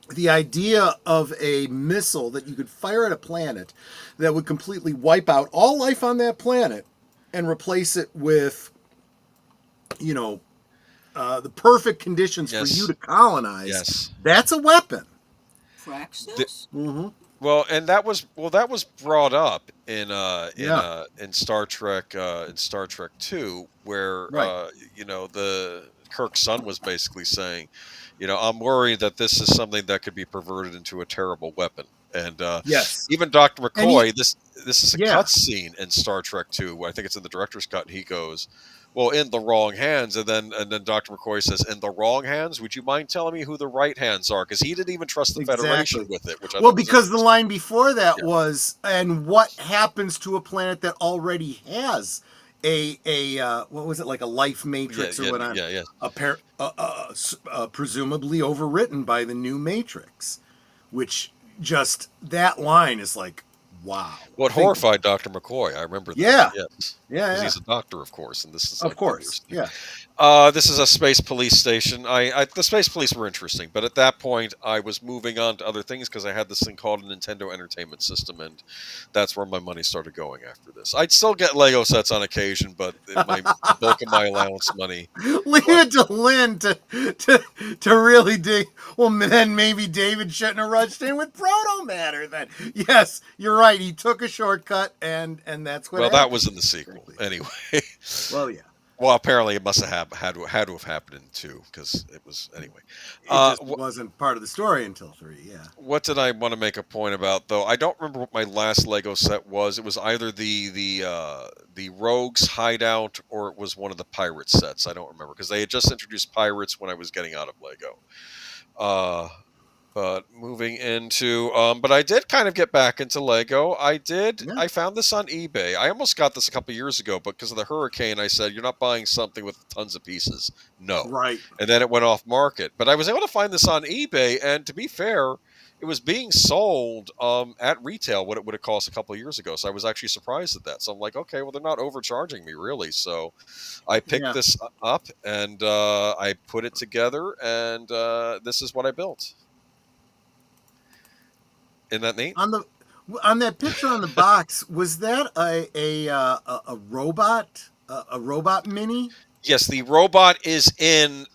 the idea of a missile that you could fire at a planet that would completely wipe out all life on that planet and replace it with, the perfect conditions for you to colonize. That's a weapon. Praxis? Well, and that was brought up in Star Trek 2, where the Kirk's son was basically saying, I'm worried that this is something that could be perverted into a terrible weapon. And even Dr. McCoy, this is a cutscene in Star Trek 2. I think it's in the director's cut. And he goes, "Well, in the wrong hands." And then Dr. McCoy says, "In the wrong hands? Would you mind telling me who the right hands are?" Because he didn't even trust the Federation with it. Which because the line before that was, "And what happens to a planet that already has a what was it, like a life matrix or whatever? Presumably overwritten by the new Matrix," which. Just that line is like, wow. Well, it horrified Dr. McCoy. I remember that. Yeah. Yes. Yeah. He's a doctor, of course, and this is of course. Yeah. This is a space police station. The space police were interesting, but at that point, I was moving on to other things because I had this thing called a Nintendo Entertainment System, and that's where my money started going after this. I'd still get Lego sets on occasion, but the bulk of my allowance money. Leave it to Lynn to really dig. Well, then maybe David shouldn't have rushed in with Proto Matter. Then, yes, you're right. He took a shortcut, and that's what. Well, happened. that was in the sequel, anyway. Well, yeah. Well, apparently it must have had to have happened in 2 because it was anyway. It just wasn't part of the story until 3. Yeah. What did I want to make a point about though? I don't remember what my last Lego set was. It was either the Rogues Hideout or it was one of the Pirate sets. I don't remember because they had just introduced Pirates when I was getting out of Lego. But moving into, but I did kind of get back into Lego. Yeah. I found this on eBay. I almost got this a couple years ago, but because of the hurricane, I said, you're not buying something with tons of pieces. No. Right. And then it went off market. But I was able to find this on eBay, and to be fair, it was being sold at retail what it would have cost a couple of years ago. So I was actually surprised at that. So I'm like, okay, well, they're not overcharging me really. So I picked this up, and I put it together, and this is what I built. Isn't that neat? On that picture on the box, was that a robot, a robot mini? Yes, the robot is in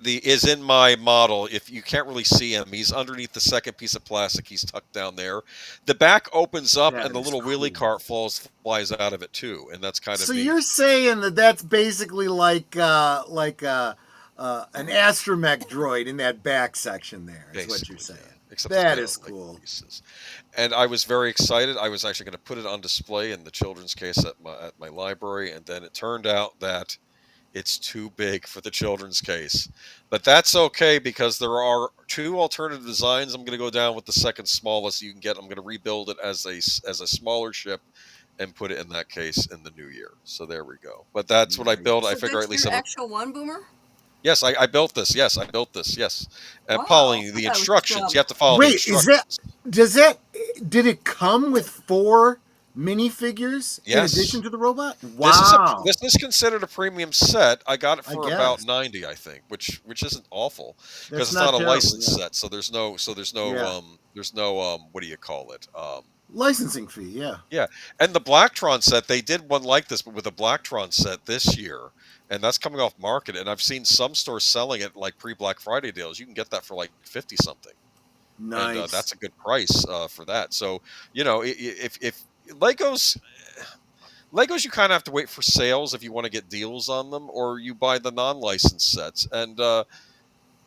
my model. If you can't really see him, he's underneath the second piece of plastic. He's tucked down there. The back opens up, and the little wheelie cart flies out of it too, and that's kind of. So neat. you're saying that's basically like an astromech droid in that back section there. Is what you're saying. Yeah. Except that is cool. Pieces. And I was very excited. I was actually going to put it on display in the children's case at my library, and then it turned out that it's too big for the children's case. But that's okay because there are 2 alternative designs. I'm going to go down with the second smallest you can get. I'm going to rebuild it as a smaller ship and put it in that case in the new year. So there we go. But that's what I built. So I figure that's at least your actual one, Boomer? Yes, I built this. Yes, I built this. Yes. And Wow, Pauline, the instructions, you have to follow the instructions. Did it come with 4 minifigures in addition to the robot? Wow. This is considered a premium set. I got it for about 90, I think, which isn't awful because it's not a licensed set. So there's no what do you call it? Licensing fee, yeah. Yeah. And the Blacktron set, they did one like this, but with a Blacktron set this year. And that's coming off market. And I've seen some stores selling it like pre-Black Friday deals. You can get that for like 50 something. Nice. And that's a good price for that. So, if Legos, you kind of have to wait for sales if you want to get deals on them, or you buy the non-licensed sets. And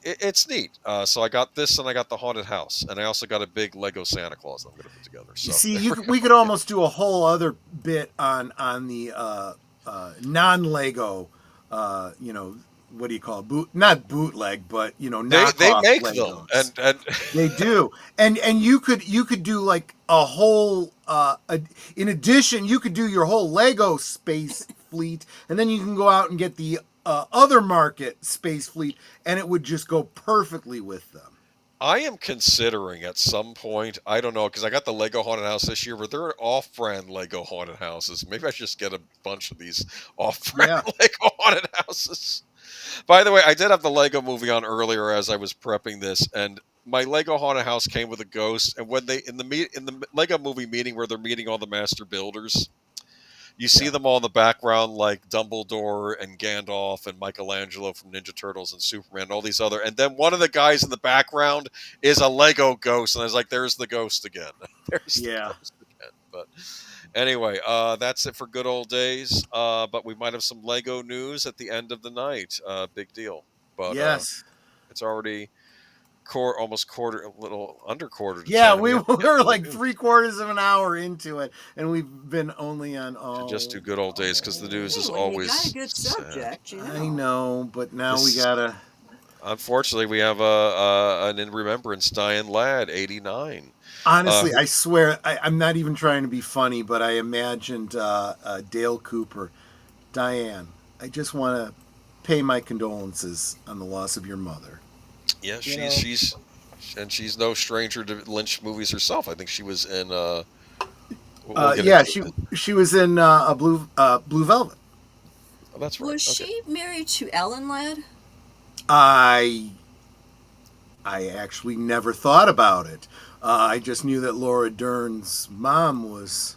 it's neat. So I got this, and I got the Haunted House. And I also got a big Lego Santa Claus that I'm going to put together. So see, we could almost do a whole other bit on the non-Lego, what do you call it? Not bootleg, but they make Legos. them, and they do, and you could do like a whole. In addition, you could do your whole Lego space fleet, and then you can go out and get the other market space fleet, and it would just go perfectly with them. I am considering at some point, I don't know, because I got the Lego Haunted House this year, but there are off-brand Lego Haunted Houses. Maybe I should just get a bunch of these off-brand Lego Haunted Houses. By the way, I did have the Lego movie on earlier as I was prepping this, and my Lego Haunted House came with a ghost. And when they in the Lego movie meeting where they're meeting all the master builders, you see them all in the background like Dumbledore and Gandalf and Michelangelo from Ninja Turtles and Superman and all these other. And then one of the guys in the background is a Lego ghost, and I was like, "There's the ghost again." There's the ghost again. But anyway, that's it for good old days. But we might have some Lego news at the end of the night. Big deal. But yes, it's already almost a little under quarter. Yeah, we were like 3/4 of an hour into it, and we've been only on just do good old days because the news is always. You got a good subject, you know. I know, but now we gotta. Unfortunately, we have an in remembrance Diane Ladd, 89. Honestly, I swear, I'm not even trying to be funny, but I imagined Dale Cooper, Diane. I just want to pay my condolences on the loss of your mother. Yeah, she's no stranger to Lynch movies herself. I think she was in. She was in a Blue Velvet. Oh, that's right. Was Okay. she married to Ellen Ladd? I actually never thought about it. I just knew that Laura Dern's mom was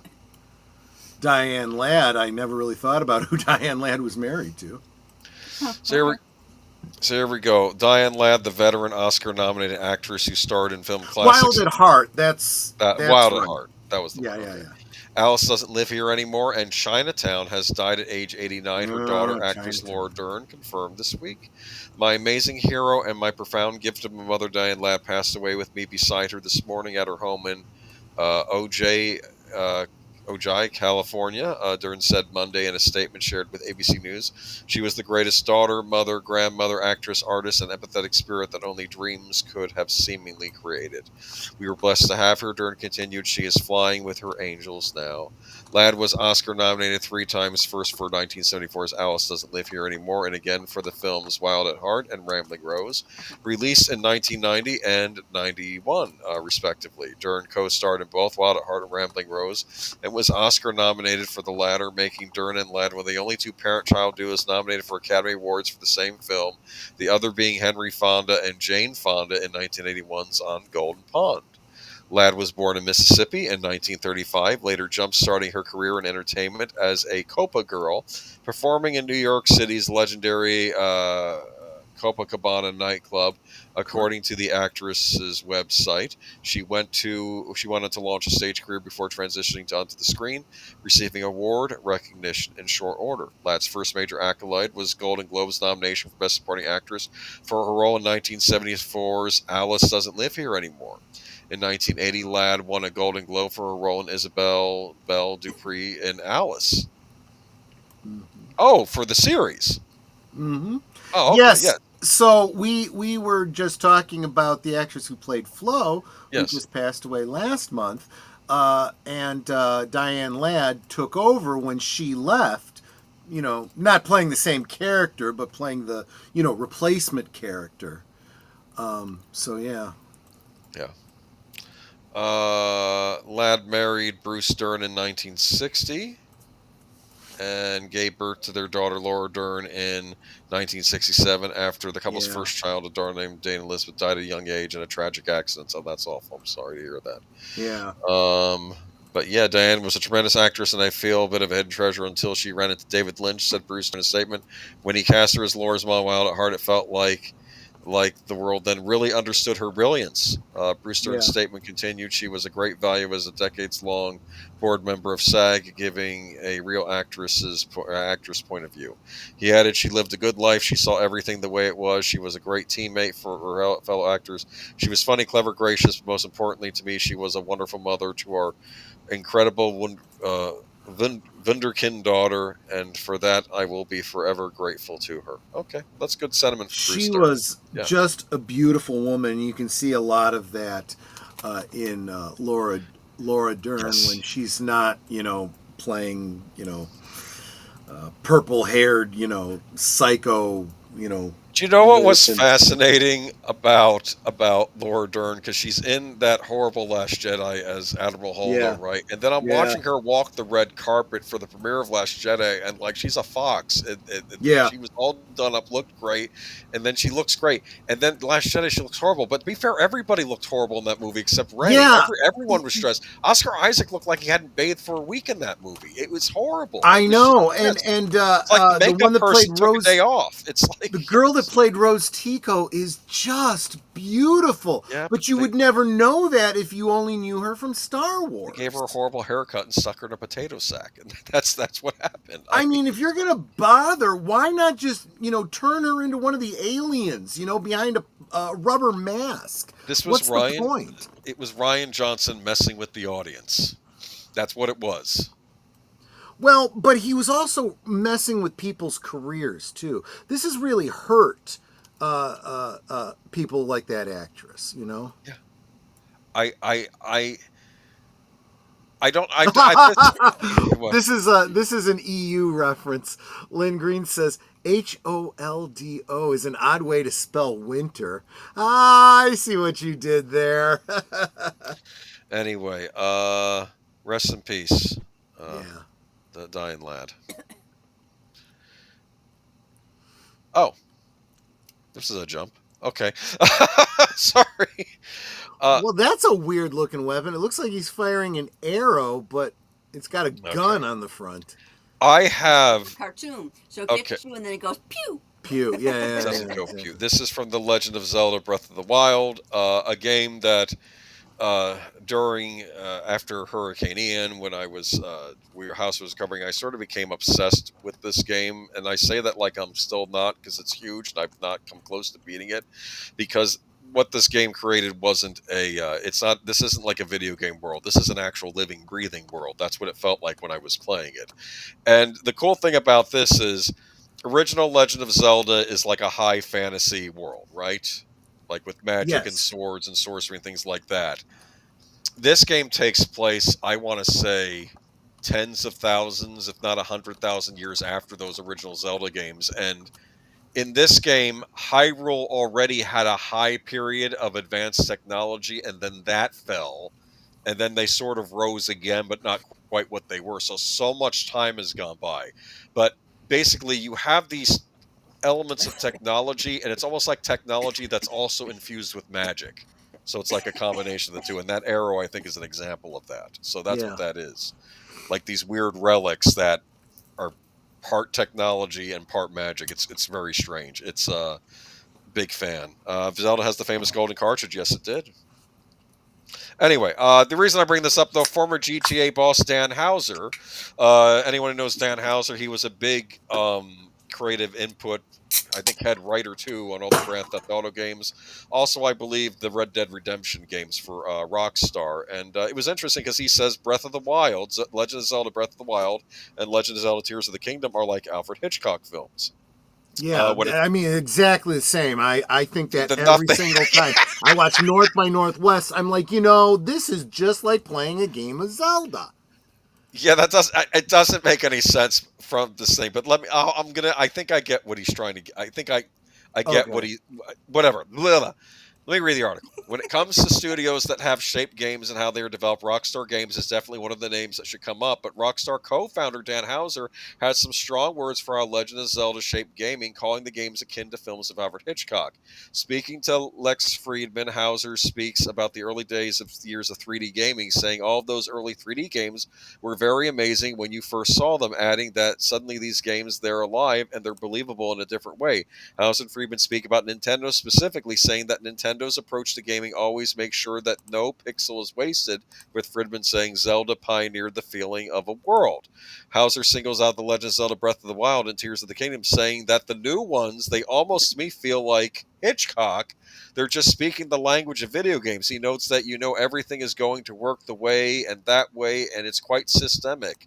Diane Ladd. I never really thought about who Diane Ladd was married to. So here we go. Diane Ladd, the veteran Oscar-nominated actress who starred in film classics. Wild at Heart. That's Wild at right. Heart. That was the Yeah, one. yeah, Okay. yeah. Alice doesn't live here anymore, and Chinatown has died at age 89. Her daughter, actress Chinatown. Laura Dern, confirmed this week. My amazing hero and my profound gift of my mother, Diane Ladd, passed away with me beside her this morning at her home in Ojai, California. Dern said Monday in a statement shared with ABC News. She was the greatest daughter, mother, grandmother, actress, artist, and empathetic spirit that only dreams could have seemingly created. We were blessed to have her. Dern continued. She is flying with her angels now. Ladd was Oscar nominated 3 times, first for 1974's Alice Doesn't Live Here Anymore, and again for the films Wild at Heart and Rambling Rose, released in 1990 and 91, respectively. Dern co-starred in both Wild at Heart and Rambling Rose, and was Oscar nominated for the latter, making Dern and Ladd one of the only 2 parent-child duos nominated for Academy Awards for the same film, the other being Henry Fonda and Jane Fonda in 1981's On Golden Pond. Ladd was born in Mississippi in 1935, later jump-starting her career in entertainment as a Copa girl, performing in New York City's legendary Copacabana nightclub. According to the actress's website, she went on to launch a stage career before transitioning onto the screen, receiving award recognition in short order. Ladd's first major accolade was Golden Globes nomination for Best Supporting Actress for her role in 1974's Alice Doesn't Live Here Anymore. In 1980, Ladd won a Golden Globe for her role in Isabel Belle Dupree in Alice. Mm-hmm. Oh, for the series. Mm-hmm. Oh, okay, yes. yeah. So we were just talking about the actress who played Flo, who Yes. just passed away last month, and Diane Ladd took over when she left. You know, not playing the same character, but playing the replacement character. So yeah. Yeah. Ladd married Bruce Dern in 1960 and gave birth to their daughter Laura Dern in 1967 after the couple's first child, a daughter named Dana Elizabeth, died at a young age in a tragic accident. So that's awful. I'm sorry to hear that. Yeah. But yeah, Diane was a tremendous actress, and I feel a bit of a hidden treasure until she ran into David Lynch, said Bruce in a statement. When he cast her as Laura's mom, Wild at Heart, it felt like the world then really understood her brilliance. Bruce Dern's statement continued, she was a great value as a decades-long board member of SAG, giving a real actress point of view. He added, she lived a good life. She saw everything the way it was. She was a great teammate for her fellow actors. She was funny, clever, gracious, but most importantly to me, she was a wonderful mother to our incredible Wunderkind daughter, and for that I will be forever grateful to her. Okay, that's good sentiment for Bruce She Dern. was just a beautiful woman. You can see a lot of that in Laura Dern when she's not, playing, purple-haired, psycho, Do you know what was fascinating about Laura Dern? Because she's in that horrible Last Jedi as Admiral Holdo, right? And then I'm watching her walk the red carpet for the premiere of Last Jedi, and she's a fox. She was all done up, looked great, and then she looks great. And then Last Jedi, she looks horrible. But to be fair, everybody looked horrible in that movie except Rey. Yeah. Everyone was stressed. Oscar Isaac looked like he hadn't bathed for a week in that movie. It was horrible. I know, and it's like the one that played Rose, took a day off. It's like the girl that played Rose Tico is just beautiful. Yeah, but you would never know that if you only knew her from Star Wars. They gave her a horrible haircut and stuck her in a potato sack, and that's what happened. I mean, if you're gonna bother, why not just turn her into one of the aliens? Behind a rubber mask. This was What's the point? It was Rian Johnson messing with the audience. That's what it was. Well, but he was also messing with people's careers too. This has really hurt people like that actress, Yeah. This is an EU reference. Lynn Green says HOLDO is an odd way to spell winter. I see what you did there. Anyway, rest in peace. The dying lad. Oh, this is a jump. Okay. Sorry. Well, that's a weird looking weapon. It looks like he's firing an arrow, but it's got a Okay. gun on the front. I It's have. a cartoon, so it Okay. gets you and then it goes pew. Pew. Yeah, It yeah, doesn't yeah, go exactly. pew. This is from The Legend of Zelda: Breath of the Wild, a game that during after Hurricane Ian, when I was your house was covering, I sort of became obsessed with this game, and I say that like I'm still not, because it's huge and I've not come close to beating it, because what this game created wasn't a it's not, this isn't like a video game world. This is an actual living, breathing world. That's what it felt like when I was playing it. And the cool thing about this is, original Legend of Zelda is like a high fantasy world, right? Like with magic and Yes. swords and sorcery and things like that. This game takes place, I want to say, tens of thousands, if not 100,000 years after those original Zelda games. And in this game, Hyrule already had a high period of advanced technology, and then that fell. And then they sort of rose again, but not quite what they were. So much time has gone by. But basically, you have these elements of technology, and it's almost like technology that's also infused with magic. So it's like a combination of the two. And that arrow, I think, is an example of that. So that's what Yeah. that is. Like these weird relics that are part technology and part magic. It's very strange. It's a big fan. Zelda has the famous golden cartridge. Yes, it did. Anyway, the reason I bring this up, though, former GTA boss Dan Houser. Anyone who knows Dan Houser, he was a big creative input. I think head writer too on all the Grand Theft Auto games. Also, I believe the Red Dead Redemption games for Rockstar. And it was interesting because he says Breath of the Wild, Legend of Zelda: Breath of the Wild, and Legend of Zelda: Tears of the Kingdom are like Alfred Hitchcock films. Yeah, What it, I mean, exactly the same. I think that the every nothing. single time I watch North by Northwest, I'm like, this is just like playing a game of Zelda. Yeah, that does. It doesn't make any sense from this thing. But let me. I'm gonna. I think I get what he's trying to. I think I get what Okay. he. Whatever. Blah, blah. Let me read the article. When it comes to studios that have shaped games and how they are developed, Rockstar Games is definitely one of the names that should come up. But Rockstar co-founder Dan Houser has some strong words for how Legend of Zelda shaped gaming, calling the games akin to films of Alfred Hitchcock. Speaking to Lex Friedman, Houser speaks about the early days of years of 3D gaming, saying all of those early 3D games were very amazing when you first saw them, adding that suddenly these games, they're alive and they're believable in a different way. House and Friedman speak about Nintendo specifically, saying that Nintendo's approach to gaming always makes sure that no pixel is wasted, with Friedman saying Zelda pioneered the feeling of a world. Houser singles out The Legend of Zelda: Breath of the Wild and Tears of the Kingdom, saying that the new ones, they almost to me feel like Hitchcock. They're just speaking the language of video games. He notes that everything is going to work the way and that way, and it's quite systemic.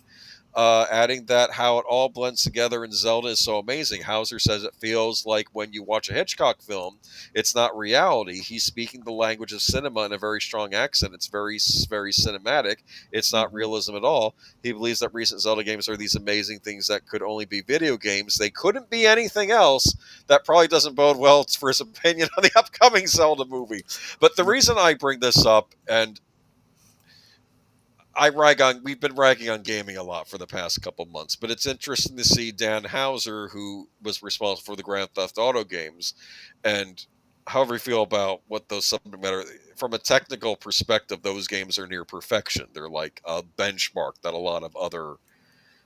Adding that how it all blends together in Zelda is so amazing. Houser says it feels like when you watch a Hitchcock film, it's not reality. He's speaking the language of cinema in a very strong accent. It's very, very cinematic. It's not realism at all. He believes that recent Zelda games are these amazing things that could only be video games. They couldn't be anything else. That probably doesn't bode well for his opinion on the upcoming Zelda movie. But the reason I bring this up, and we've been ragging on gaming a lot for the past couple months, but it's interesting to see Dan Houser, who was responsible for the Grand Theft Auto games, and however you feel about what those subject matter, from a technical perspective, those games are near perfection. They're like a benchmark that a lot of other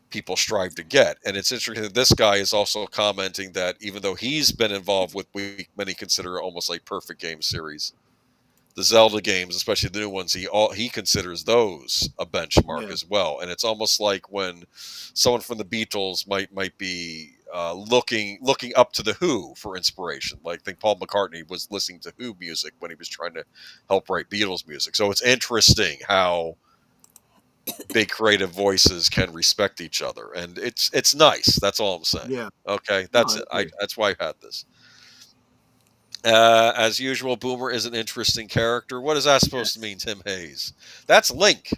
people strive to get. And it's interesting that this guy is also commenting that even though he's been involved with what many consider almost like perfect game series, the Zelda games, especially the new ones, he considers those a benchmark Yeah. as well. And it's almost like when someone from the Beatles might be looking up to the Who for inspiration. Like I think Paul McCartney was listening to Who music when he was trying to help write Beatles music. So it's interesting how big creative voices can respect each other, and it's nice. That's all I'm saying. Yeah. Okay, No, that's I it. agree. That's why I had this. As usual, Boomer is an interesting character. What is that supposed to mean, Tim Hayes? That's Link.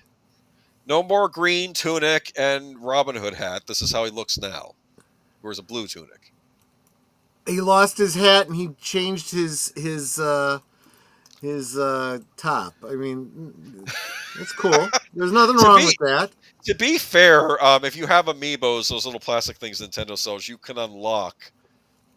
No more green tunic and Robin Hood hat. This is how he looks now. He wears a blue tunic. He lost his hat and he changed his top. I mean, it's cool. There's nothing To wrong be with that. to be fair, if you have amiibos, those little plastic things Nintendo sells, you can unlock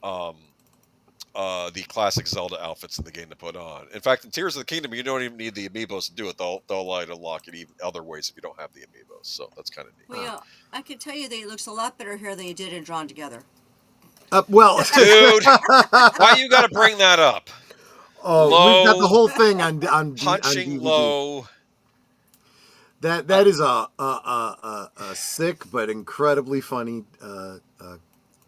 the classic Zelda outfits in the game to put on. In fact, in Tears of the Kingdom, you don't even need the amiibos to do it. They'll allow you to unlock it even other ways if you don't have the amiibos. So that's kind of neat. Well, I can tell you that it looks a lot better here than it did in Drawn Together. Well, Dude, why you got to bring that up? We've got the whole thing on Punching DVD. low. That is a sick but incredibly funny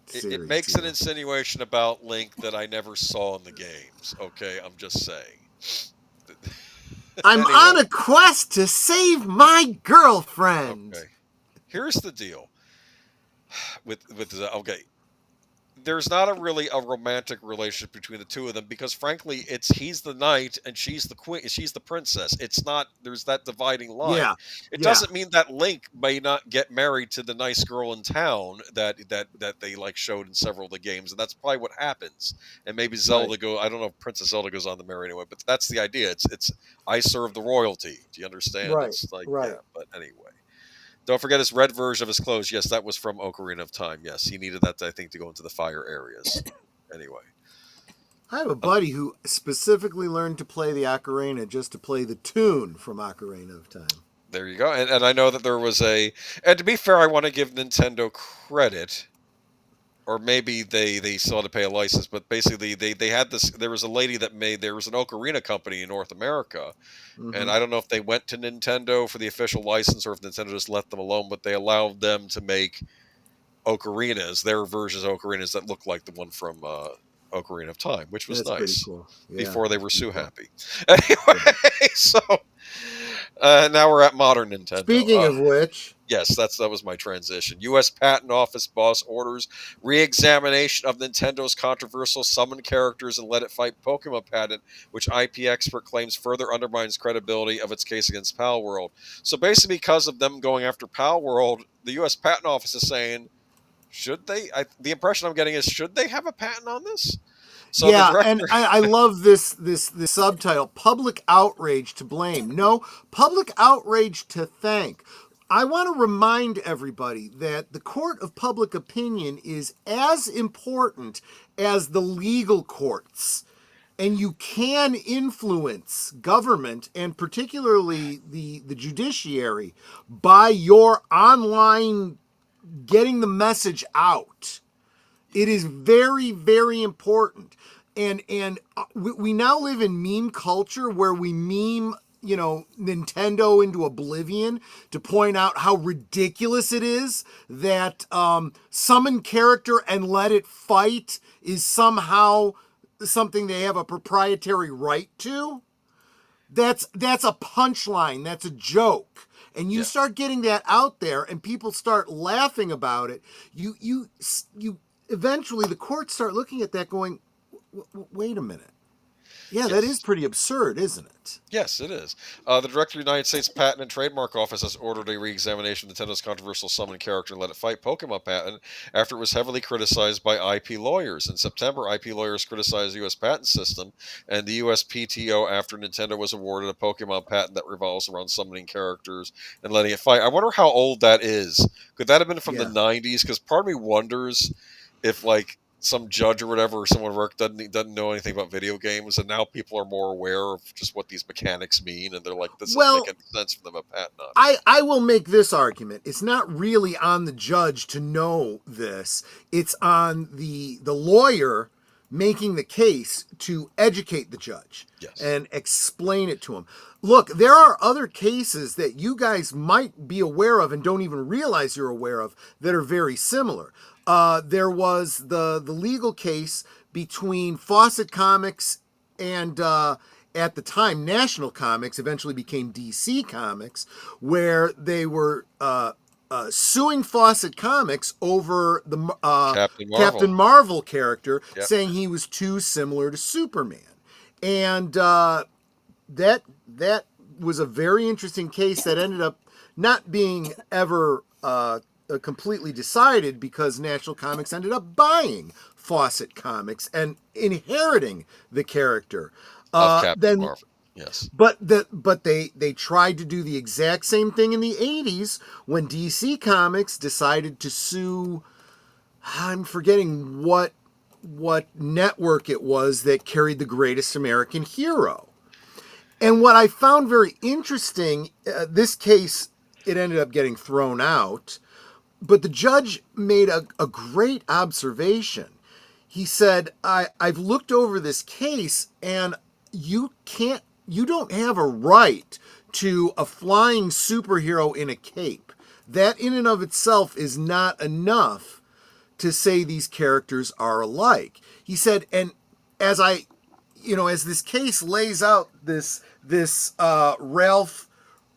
series. It makes an insinuation about Link that I never saw in the games. Okay, I'm just saying. I'm Anyway. on a quest to save my girlfriend. Okay. Here's the deal. Okay. There's not a romantic relationship between the two of them because frankly he's the knight and she's the queen, she's the princess. It's not, there's that dividing line. Yeah. It doesn't mean that Link may not get married to the nice girl in town that they like showed in several of the games, and that's probably what happens. And maybe Zelda I don't know if Princess Zelda goes on to marry anyway, but that's the idea. It's I serve the royalty. Do you understand? Right. It's like right. Yeah, but anyway. Don't forget his red version of his clothes. Yes, that was from Ocarina of Time. Yes, he needed that, I think, to go into the fire areas. Anyway. I have a buddy who specifically learned to play the ocarina just to play the tune from Ocarina of Time. There you go. And I know that there was and to be fair, I want to give Nintendo credit, or maybe they still had to pay a license, but basically they had this, there was a lady that there was an ocarina company in North America, and I don't know if they went to Nintendo for the official license or if Nintendo just let them alone, but they allowed them to make ocarinas, their versions of ocarinas that looked like the one from Ocarina of Time, which was That's nice. pretty cool. Yeah, before they were so happy. Anyway, so now we're at modern Nintendo. Speaking of which, yes, that was my transition. U.S. Patent Office boss orders re-examination of Nintendo's controversial summon characters and let it fight Pokemon patent, which IP expert claims further undermines credibility of its case against Palworld. So basically, because of them going after Palworld, the U.S. Patent Office is saying, should they? The impression I'm getting is, should they have a patent on this? So yeah, and I love this subtitle: public outrage to blame. No, public outrage to thank. I want to remind everybody that the court of public opinion is as important as the legal courts. And you can influence government, and particularly the judiciary, by your online getting the message out. It is very, very important. And we now live in meme culture where we meme, Nintendo into oblivion to point out how ridiculous it is that summon character and let it fight is somehow something they have a proprietary right to. That's a punchline. That's a joke. And you start getting that out there and people start laughing about it. You eventually the courts start looking at that going, wait a minute. Yeah, that is pretty absurd, isn't it? Yes, it is. The Director of the United States Patent and Trademark Office has ordered a re-examination of Nintendo's controversial summon character and let it fight Pokemon patent after it was heavily criticized by IP lawyers. In September, IP lawyers criticized the U.S. patent system and the USPTO after Nintendo was awarded a Pokemon patent that revolves around summoning characters and letting it fight. I wonder how old that is. Could that have been from the 90s? Because part of me wonders if, some judge or whatever, or someone work doesn't know anything about video games, and now people are more aware of just what these mechanics mean, and they're like, this doesn't make any sense for them a patent on it. I will make this argument. It's not really on the judge to know this. It's on the lawyer making the case to educate the judge and explain it to him. Look, there are other cases that you guys might be aware of and don't even realize you're aware of that are very similar. There was the legal case between Fawcett Comics and at the time National Comics, eventually became DC Comics, where they were suing Fawcett Comics over the Captain Marvel character, saying he was too similar to Superman. And that was a very interesting case that ended up not being ever completely decided because National Comics ended up buying Fawcett Comics and inheriting the character. Of Captain Marvel. Yes. But they tried to do the exact same thing in the 80s when DC Comics decided to sue, I'm forgetting what network it was that carried the greatest American hero. And what I found very interesting, this case, it ended up getting thrown out, but the judge made a great observation. He said, I've looked over this case, and you don't have a right to a flying superhero in a cape. That in and of itself is not enough to say these characters are alike. He said, and as this case lays out this Ralph,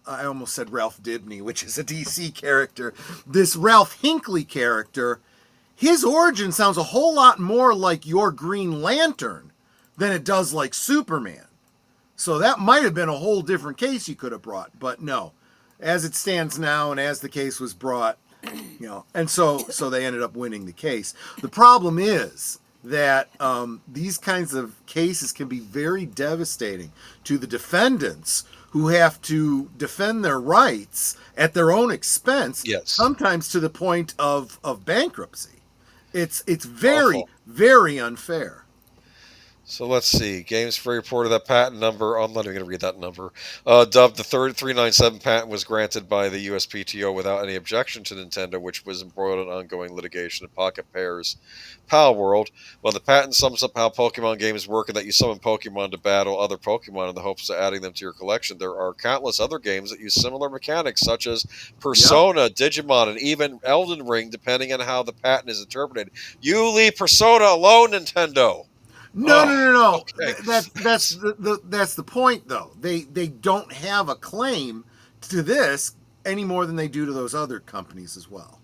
I almost said Ralph Dibny, which is a DC character, this Ralph Hinckley character, his origin sounds a whole lot more like your Green Lantern than it does like Superman. So that might have been a whole different case you could have brought, but no. As it stands now, and as the case was brought, and so they ended up winning the case. The problem is that these kinds of cases can be very devastating to the defendants who have to defend their rights at their own expense, Yes. sometimes to the point of bankruptcy. It's very, Awful. very unfair. So let's see. Games Free reported that patent number. I'm not even going to read that number. Dubbed the third 397 patent was granted by the USPTO without any objection to Nintendo, which was embroiled in ongoing litigation in Pocket Pair's Pal World. Well, the patent sums up how Pokemon games work and that you summon Pokemon to battle other Pokemon in the hopes of adding them to your collection. There are countless other games that use similar mechanics, such as Persona, Digimon, and even Elden Ring, depending on how the patent is interpreted. You leave Persona alone, Nintendo. No. Okay. That's the point, though. They don't have a claim to this any more than they do to those other companies as well.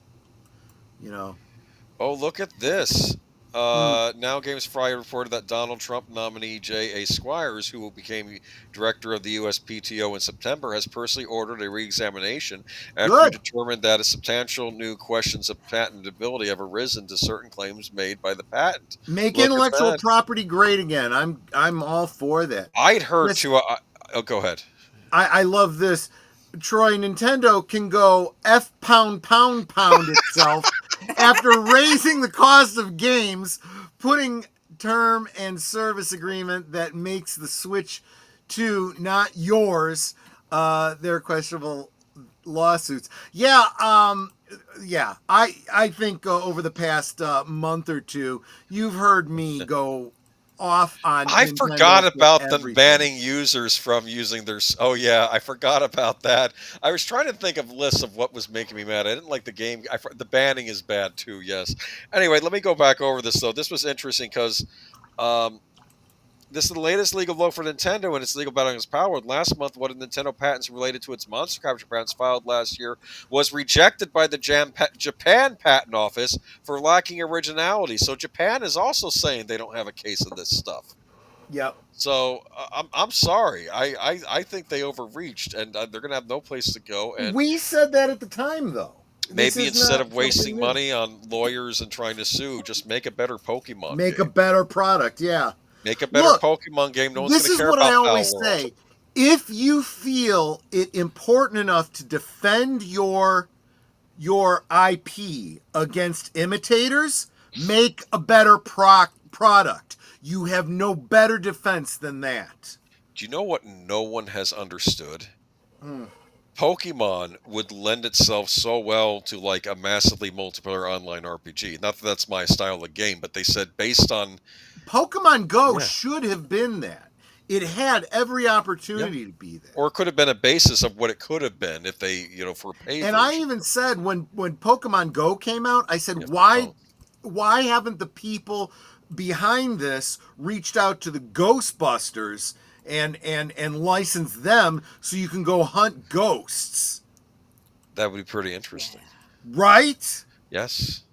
Oh, look at this. Now Games Friday reported that Donald Trump nominee J.A. Squires, who became director of the USPTO in September, has personally ordered a re-examination after he determined that a substantial new questions of patentability have arisen to certain claims made by the patent. Make intellectual property great again. I'm all for that. I'd heard go ahead. I love this. Troy, Nintendo can go pound itself after raising the cost of games, putting term and service agreement that makes the Switch 2 not yours. They're questionable lawsuits. I think over the past month or two, you've heard me go off on I Nintendo forgot about them everything. banning users from using their... Oh, yeah, I forgot about that. I was trying to think of lists of what was making me mad. I didn't like the game. The banning is bad, too, yes. Anyway, let me go back over this, though. This was interesting because this is the latest legal blow for Nintendo and its legal battle against Power. Last month, one of Nintendo patents related to its monster capture patents filed last year was rejected by the Japan Patent Office for lacking originality. So Japan is also saying they don't have a case of this stuff. Yep. So I'm sorry. I think they overreached, and they're going to have no place to go. And we said that at the time, though. maybe instead of wasting money on lawyers and trying to sue, just make a better Pokemon Make game. a better product, yeah. Make a better Pokemon game. No one's This going is to care what about I always Power say. World. If you feel it important enough to defend your IP against imitators, make a better product. You have no better defense than that. Do you know what no one has understood? Pokemon would lend itself so well to like a massively multiplayer online RPG. Not that that's my style of game, but they said based on Pokemon Go should have been that. It had every opportunity to be there. Or it could have been a basis of what it could have been if they, for pay. And I even said when Pokemon Go came out, I said, why haven't the people behind this reached out to the Ghostbusters and license them so you can go hunt ghosts? That would be pretty interesting. Right? Yes.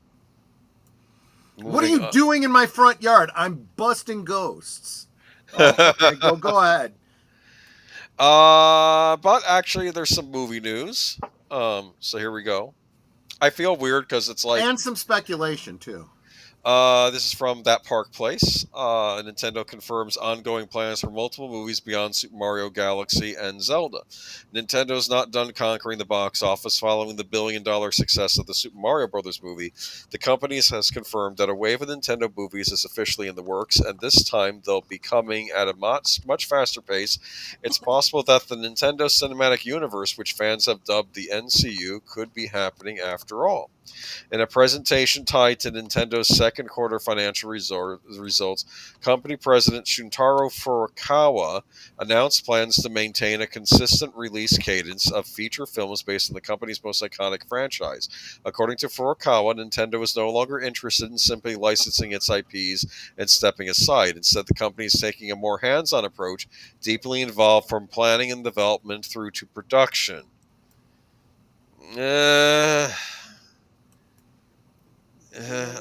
What are you doing in my front yard? I'm busting ghosts. Okay, go ahead. But actually, there's some movie news. So here we go. I feel weird because it's like... And some speculation, too. This is from That Park Place. Nintendo confirms ongoing plans for multiple movies beyond Super Mario Galaxy and Zelda. Nintendo's not done conquering the box office following the billion-dollar success of the Super Mario Bros. Movie. The company has confirmed that a wave of Nintendo movies is officially in the works, and this time they'll be coming at a much faster pace. It's possible that the Nintendo Cinematic Universe, which fans have dubbed the NCU, could be happening after all. In a presentation tied to Nintendo's second quarter financial results, company president Shuntaro Furukawa announced plans to maintain a consistent release cadence of feature films based on the company's most iconic franchise. According to Furukawa, Nintendo is no longer interested in simply licensing its IPs and stepping aside. Instead, the company is taking a more hands-on approach, deeply involved from planning and development through to production.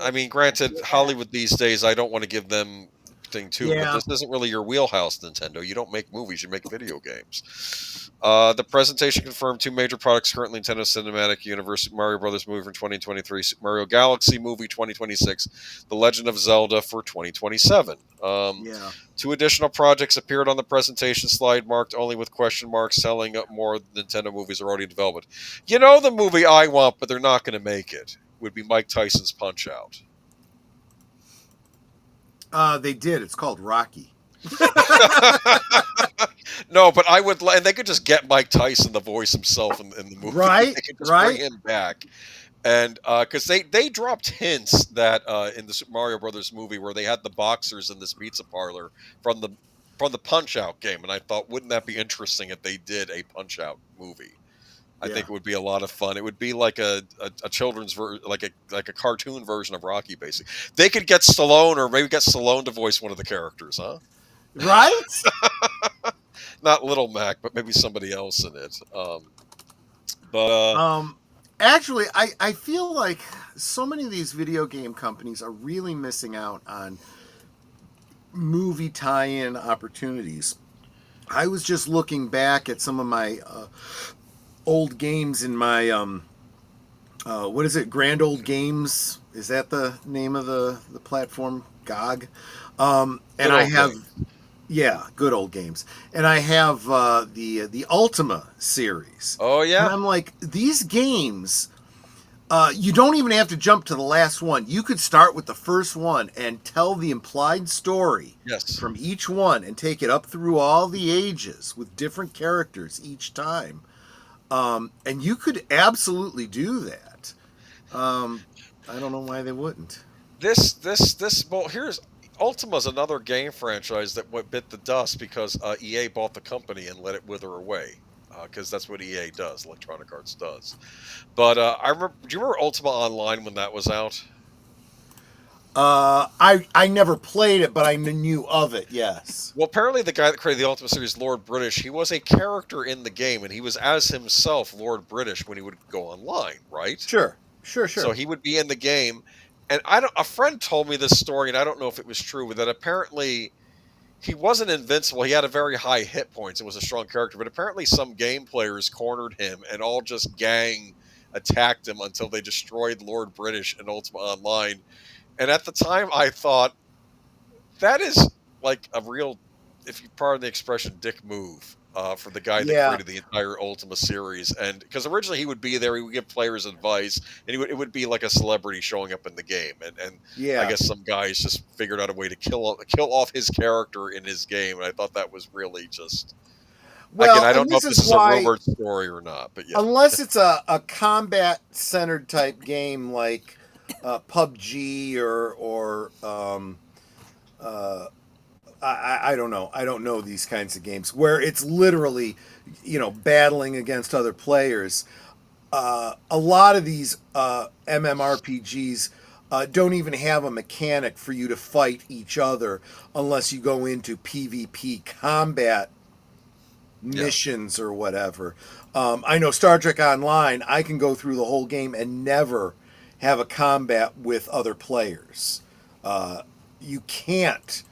I mean, granted, Hollywood these days, I don't want to give them thing too, but this isn't really your wheelhouse, Nintendo. You don't make movies, you make video games. The presentation confirmed two major products currently in Nintendo Cinematic Universe: Super Mario Bros. Movie for 2023, Super Mario Galaxy Movie 2026, The Legend of Zelda for 2027. Two additional projects appeared on the presentation slide, marked only with question marks, telling more Nintendo movies are already in development. You know the movie I want, but they're not going to make it, would be Mike Tyson's Punch-Out. They did. It's called Rocky. No, but I would, and they could just get Mike Tyson to voice himself in the movie. Right, they could just bring him back. And because they dropped hints that in the Super Mario Brothers movie where they had the boxers in this pizza parlor from the Punch-Out game, and I thought, wouldn't that be interesting if they did a Punch-Out movie? I think it would be a lot of fun. It would be like a children's like a cartoon version of Rocky, basically. They could get Stallone, or maybe get Stallone to voice one of the characters, huh? Right? Not Little Mac, but maybe somebody else in it. Actually, I feel like so many of these video game companies are really missing out on movie tie-in opportunities. I was just looking back at some of my old games in my what is it, Grand Old Games, is that the name of the platform? GOG. And I have good old games, and I have the Ultima series. Oh yeah. And I'm like, these games, you don't even have to jump to the last one. You could start with the first one and tell the implied story from each one and take it up through all the ages with different characters each time. And you could absolutely do that. I don't know why they wouldn't. Well, here's Ultima's another game franchise that bit the dust because EA bought the company and let it wither away. Because that's what EA does, Electronic Arts does. But I remember. Do you remember Ultima Online when that was out? I never played it, but I knew of it, yes. Well, apparently the guy that created the Ultima series, Lord British, he was a character in the game, and he was as himself Lord British when he would go online, right? Sure. So he would be in the game, and a friend told me this story, and I don't know if it was true, but that apparently he wasn't invincible. He had a very high hit points and was a strong character, but apparently some game players cornered him and all just gang attacked him until they destroyed Lord British in Ultima Online. And at the time, I thought, that is like a real, if you pardon the expression, dick move for the guy that created the entire Ultima series. And because originally he would be there, he would give players advice, and it would be like a celebrity showing up in the game. And I guess some guys just figured out a way to kill off his character in his game. And I thought that was really just... Well, again, I don't know if this is a rumored story or not, but yeah. Unless it's a combat-centered type game like PUBG or I don't know. I don't know these kinds of games where it's literally, battling against other players. A lot of these MMORPGs don't even have a mechanic for you to fight each other unless you go into PvP combat missions or whatever. I know Star Trek Online, I can go through the whole game and never have a combat with other players. You can't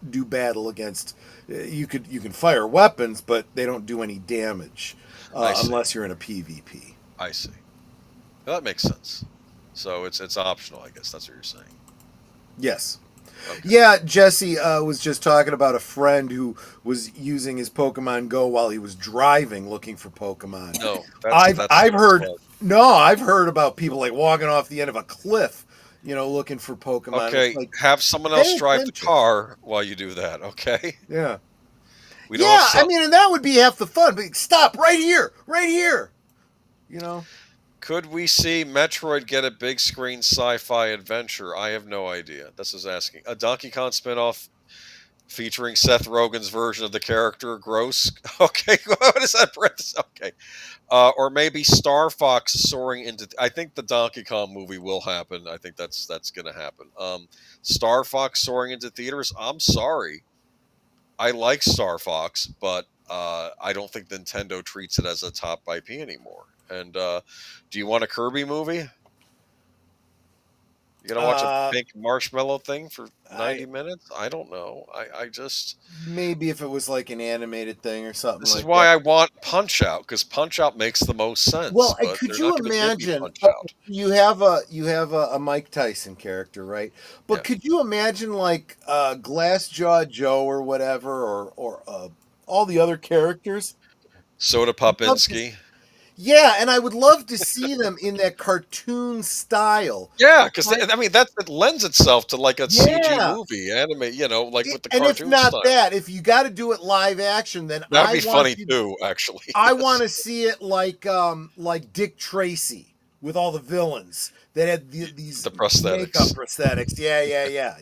do battle against. You can fire weapons, but they don't do any damage unless you're in a PvP. I see. Well, that makes sense. So it's optional, I guess. That's what you're saying. Yes. Okay. Yeah, Jesse was just talking about a friend who was using his Pokemon Go while he was driving, looking for Pokemon. No, that's I've heard fun. no, I've heard about people like walking off the end of a cliff, looking for Pokemon. It's Okay, like, have someone else pay drive the attention. car while you do that. Okay. Yeah. We don't have Yeah, I some. mean, and that would be half the fun. But stop right here, right here. You know. Could we see Metroid get a big screen sci-fi adventure? I have no idea. This is asking a Donkey Kong spinoff featuring Seth Rogen's version of the character. Gross. Okay, what is that? Okay, or maybe Star Fox soaring into. I think the Donkey Kong movie will happen. I think that's going to happen. Star Fox soaring into theaters. I'm sorry. I like Star Fox, but I don't think Nintendo treats it as a top IP anymore. And do you want a Kirby movie? You gonna watch a Uh, pink marshmallow thing for I 90 minutes? I don't know. I just maybe if it was like an animated thing or something this is like why that. I want Punch Out because Punch Out makes the most sense, Well, but could they're you not going to give me imagine? Punch Out. You have a Mike Tyson character, right? But Yeah, could you imagine like Glassjaw Joe or whatever, or all the other characters? Soda I'd love to, Popinski. yeah, and I would love to see them in that cartoon style. Yeah, because Right? I mean that it lends itself to like a CG Yeah. movie, anime, like with the And if cartoon not style. that, if you got to do it live action, then That'd be funny too, actually. I Yes. want to see it like Dick Tracy with all the villains that had these The makeup prosthetics. prosthetics. Yeah.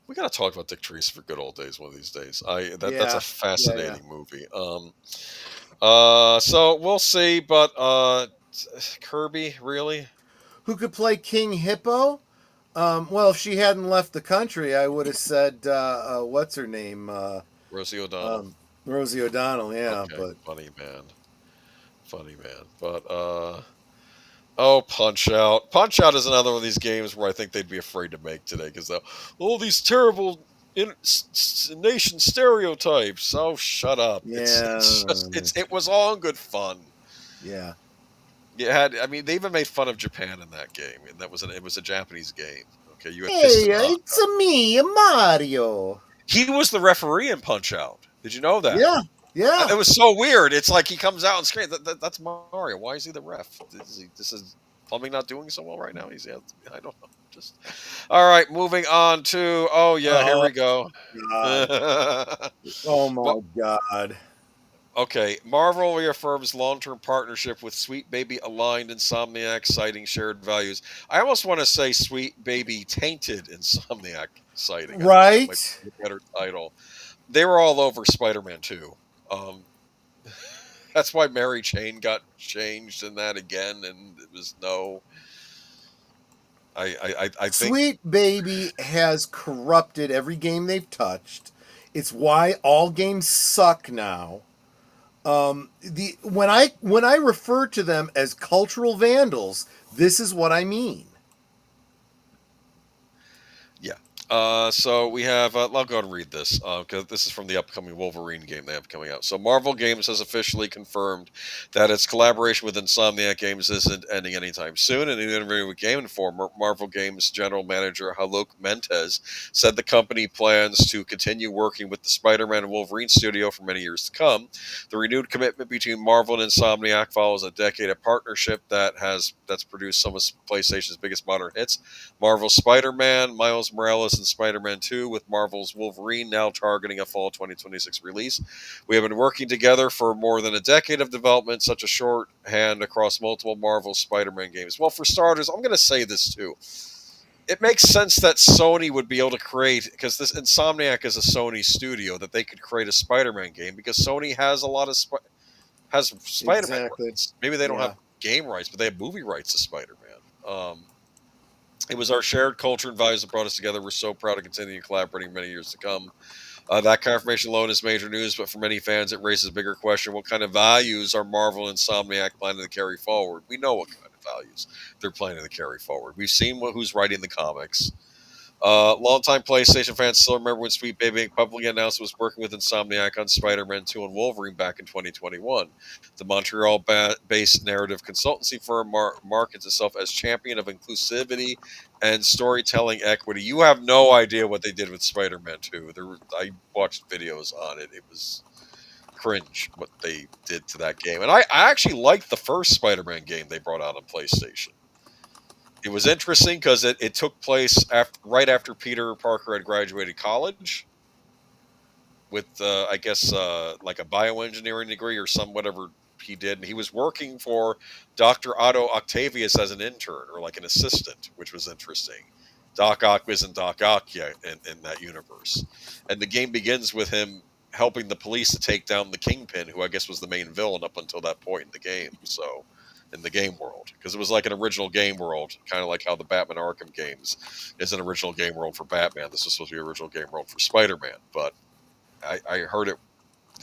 We got to talk about Dick Tracy for good old days one of these days. That's a Yeah. fascinating movie. So we'll see, but Kirby, really? Who could play King Hippo? Well, if she hadn't left the country, I would have said what's her name? Rosie O'Donnell. Um, Rosie O'Donnell. Yeah, Okay, but funny man. Funny man. But oh, Punch Out. Punch Out is another one of these games where I think they'd be afraid to make today because all these terrible nation stereotypes. Oh, shut up! It was all in good fun. yeah. I mean, they even made fun of Japan in that game, and it was a Japanese game. Okay, you had Hey, Kistanaka. it's me, Mario. He was the referee in Punch Out. Did you know that? Yeah, yeah. It was so weird. It's like he comes out and screams, "That's Mario. Why is he the ref? This is plumbing not doing so well right now." I don't know. Just all right. Moving on to here Oh we go. God. Oh Well, my God. okay, Marvel reaffirms long-term partnership with Sweet Baby Aligned Insomniac, citing shared values. I almost want to say Sweet Baby Tainted Insomniac, citing. I think that might Right? be a better title. They were all over Spider-Man 2. Um, that's why Mary Jane got changed in that again, and it was no. I think Sweet Baby has corrupted every game they've touched. It's why all games suck now. The when I refer to them as cultural vandals, this is what I mean. yeah. So we have. I'll go ahead and read this because this is from the upcoming Wolverine game they have coming out. So Marvel Games has officially confirmed that its collaboration with Insomniac Games isn't ending anytime soon. In an interview with Game Informer, Marvel Games general manager Haluk Mendez said the company plans to continue working with the Spider-Man and Wolverine studio for many years to come. The renewed commitment between Marvel and Insomniac follows a decade of partnership that's produced some of PlayStation's biggest modern hits. Marvel's Spider-Man, Miles Morales, and Spider-Man 2, with Marvel's Wolverine now targeting a fall 2026 release. We have been working together for more than a decade of development, such a shorthand across multiple Marvel Spider-Man games. Well, for starters, I'm going to say this too. It makes sense that Sony would be able to create, because this Insomniac is a Sony studio, that they could create a Spider-Man game, because Sony has a lot of has Spider-Man Exactly. rights. Maybe they don't Yeah. have game rights, but they have movie rights to Spider-Man. It was our shared culture and values that brought us together. We're so proud to continue collaborating many years to come. That confirmation alone is major news, but for many fans, it raises a bigger question. What kind of values are Marvel and Insomniac planning to carry forward? We know what kind of values they're planning to carry forward. We've seen who's writing the comics. Longtime PlayStation fans still remember when Sweet Baby Inc. publicly announced it was working with Insomniac on Spider-Man 2 and Wolverine back in 2021. The Montreal-based narrative consultancy firm markets itself as champion of inclusivity and storytelling equity. You have no idea what they did with Spider-Man 2. I watched videos on it. It was cringe what they did to that game. And I actually liked the first Spider-Man game they brought out on PlayStation. It was interesting because it took place right after Peter Parker had graduated college with, I guess, like a bioengineering degree or some whatever he did. And he was working for Dr. Otto Octavius as an intern or like an assistant, which was interesting. Doc Ock isn't Doc Ock yet in that universe. And the game begins with him helping the police to take down the Kingpin, who I guess was the main villain up until that point in the game. So, in the game world, because it was like an original game world, kind of like how the Batman Arkham games is an original game world for Batman. This is supposed to be an original game world for Spider-Man, but I heard it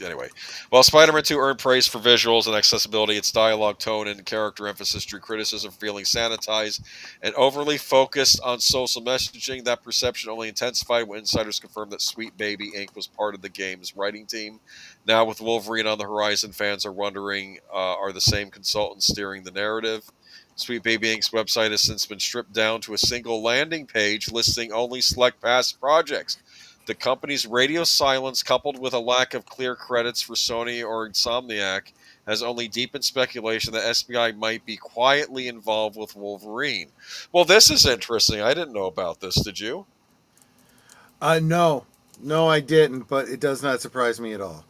anyway. While Spider-Man 2 earned praise for visuals and accessibility, its dialogue, tone, and character emphasis drew criticism for feeling sanitized and overly focused on social messaging. That perception only intensified when insiders confirmed that Sweet Baby Inc. was part of the game's writing team. Now, with Wolverine on the horizon, fans are wondering, are the same consultants steering the narrative? Sweet Baby Inc.'s website has since been stripped down to a single landing page listing only select past projects. The company's radio silence, coupled with a lack of clear credits for Sony or Insomniac, has only deepened speculation that SBI might be quietly involved with Wolverine. Well, this is interesting. I didn't know about this. Did you? No, I didn't. But it does not surprise me at all.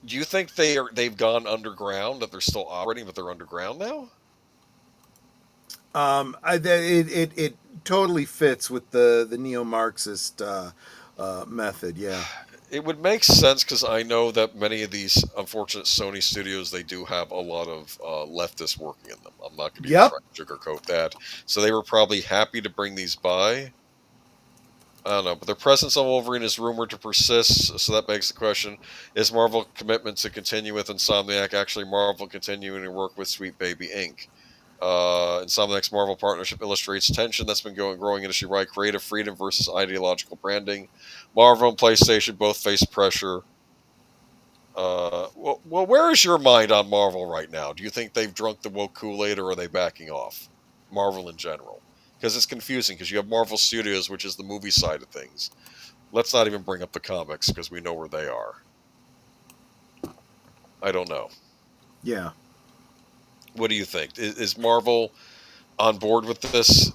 Do you think they've gone underground? That they're still operating, but they're underground now? It totally fits with the neo-Marxist method. Yeah. It would make sense because I know that many of these unfortunate Sony studios, they do have a lot of leftists working in them. I'm not going to try to sugarcoat that. So they were probably happy to bring these by. I don't know, but their presence on Wolverine is rumored to persist, so that begs the question, is Marvel commitment to continue with Insomniac actually Marvel continuing to work with Sweet Baby Inc.? Insomniac's Marvel partnership illustrates tension that's been growing industry-wide: creative freedom versus ideological branding. Marvel and PlayStation both face pressure. Well, where is your mind on Marvel right now? Do you think they've drunk the woke Kool-Aid, or are they backing off? Marvel in general. Because it's confusing, because you have Marvel Studios, which is the movie side of things. Let's not even bring up the comics, because we know where they are. I don't know. Yeah. What do you think? Is Marvel on board with this?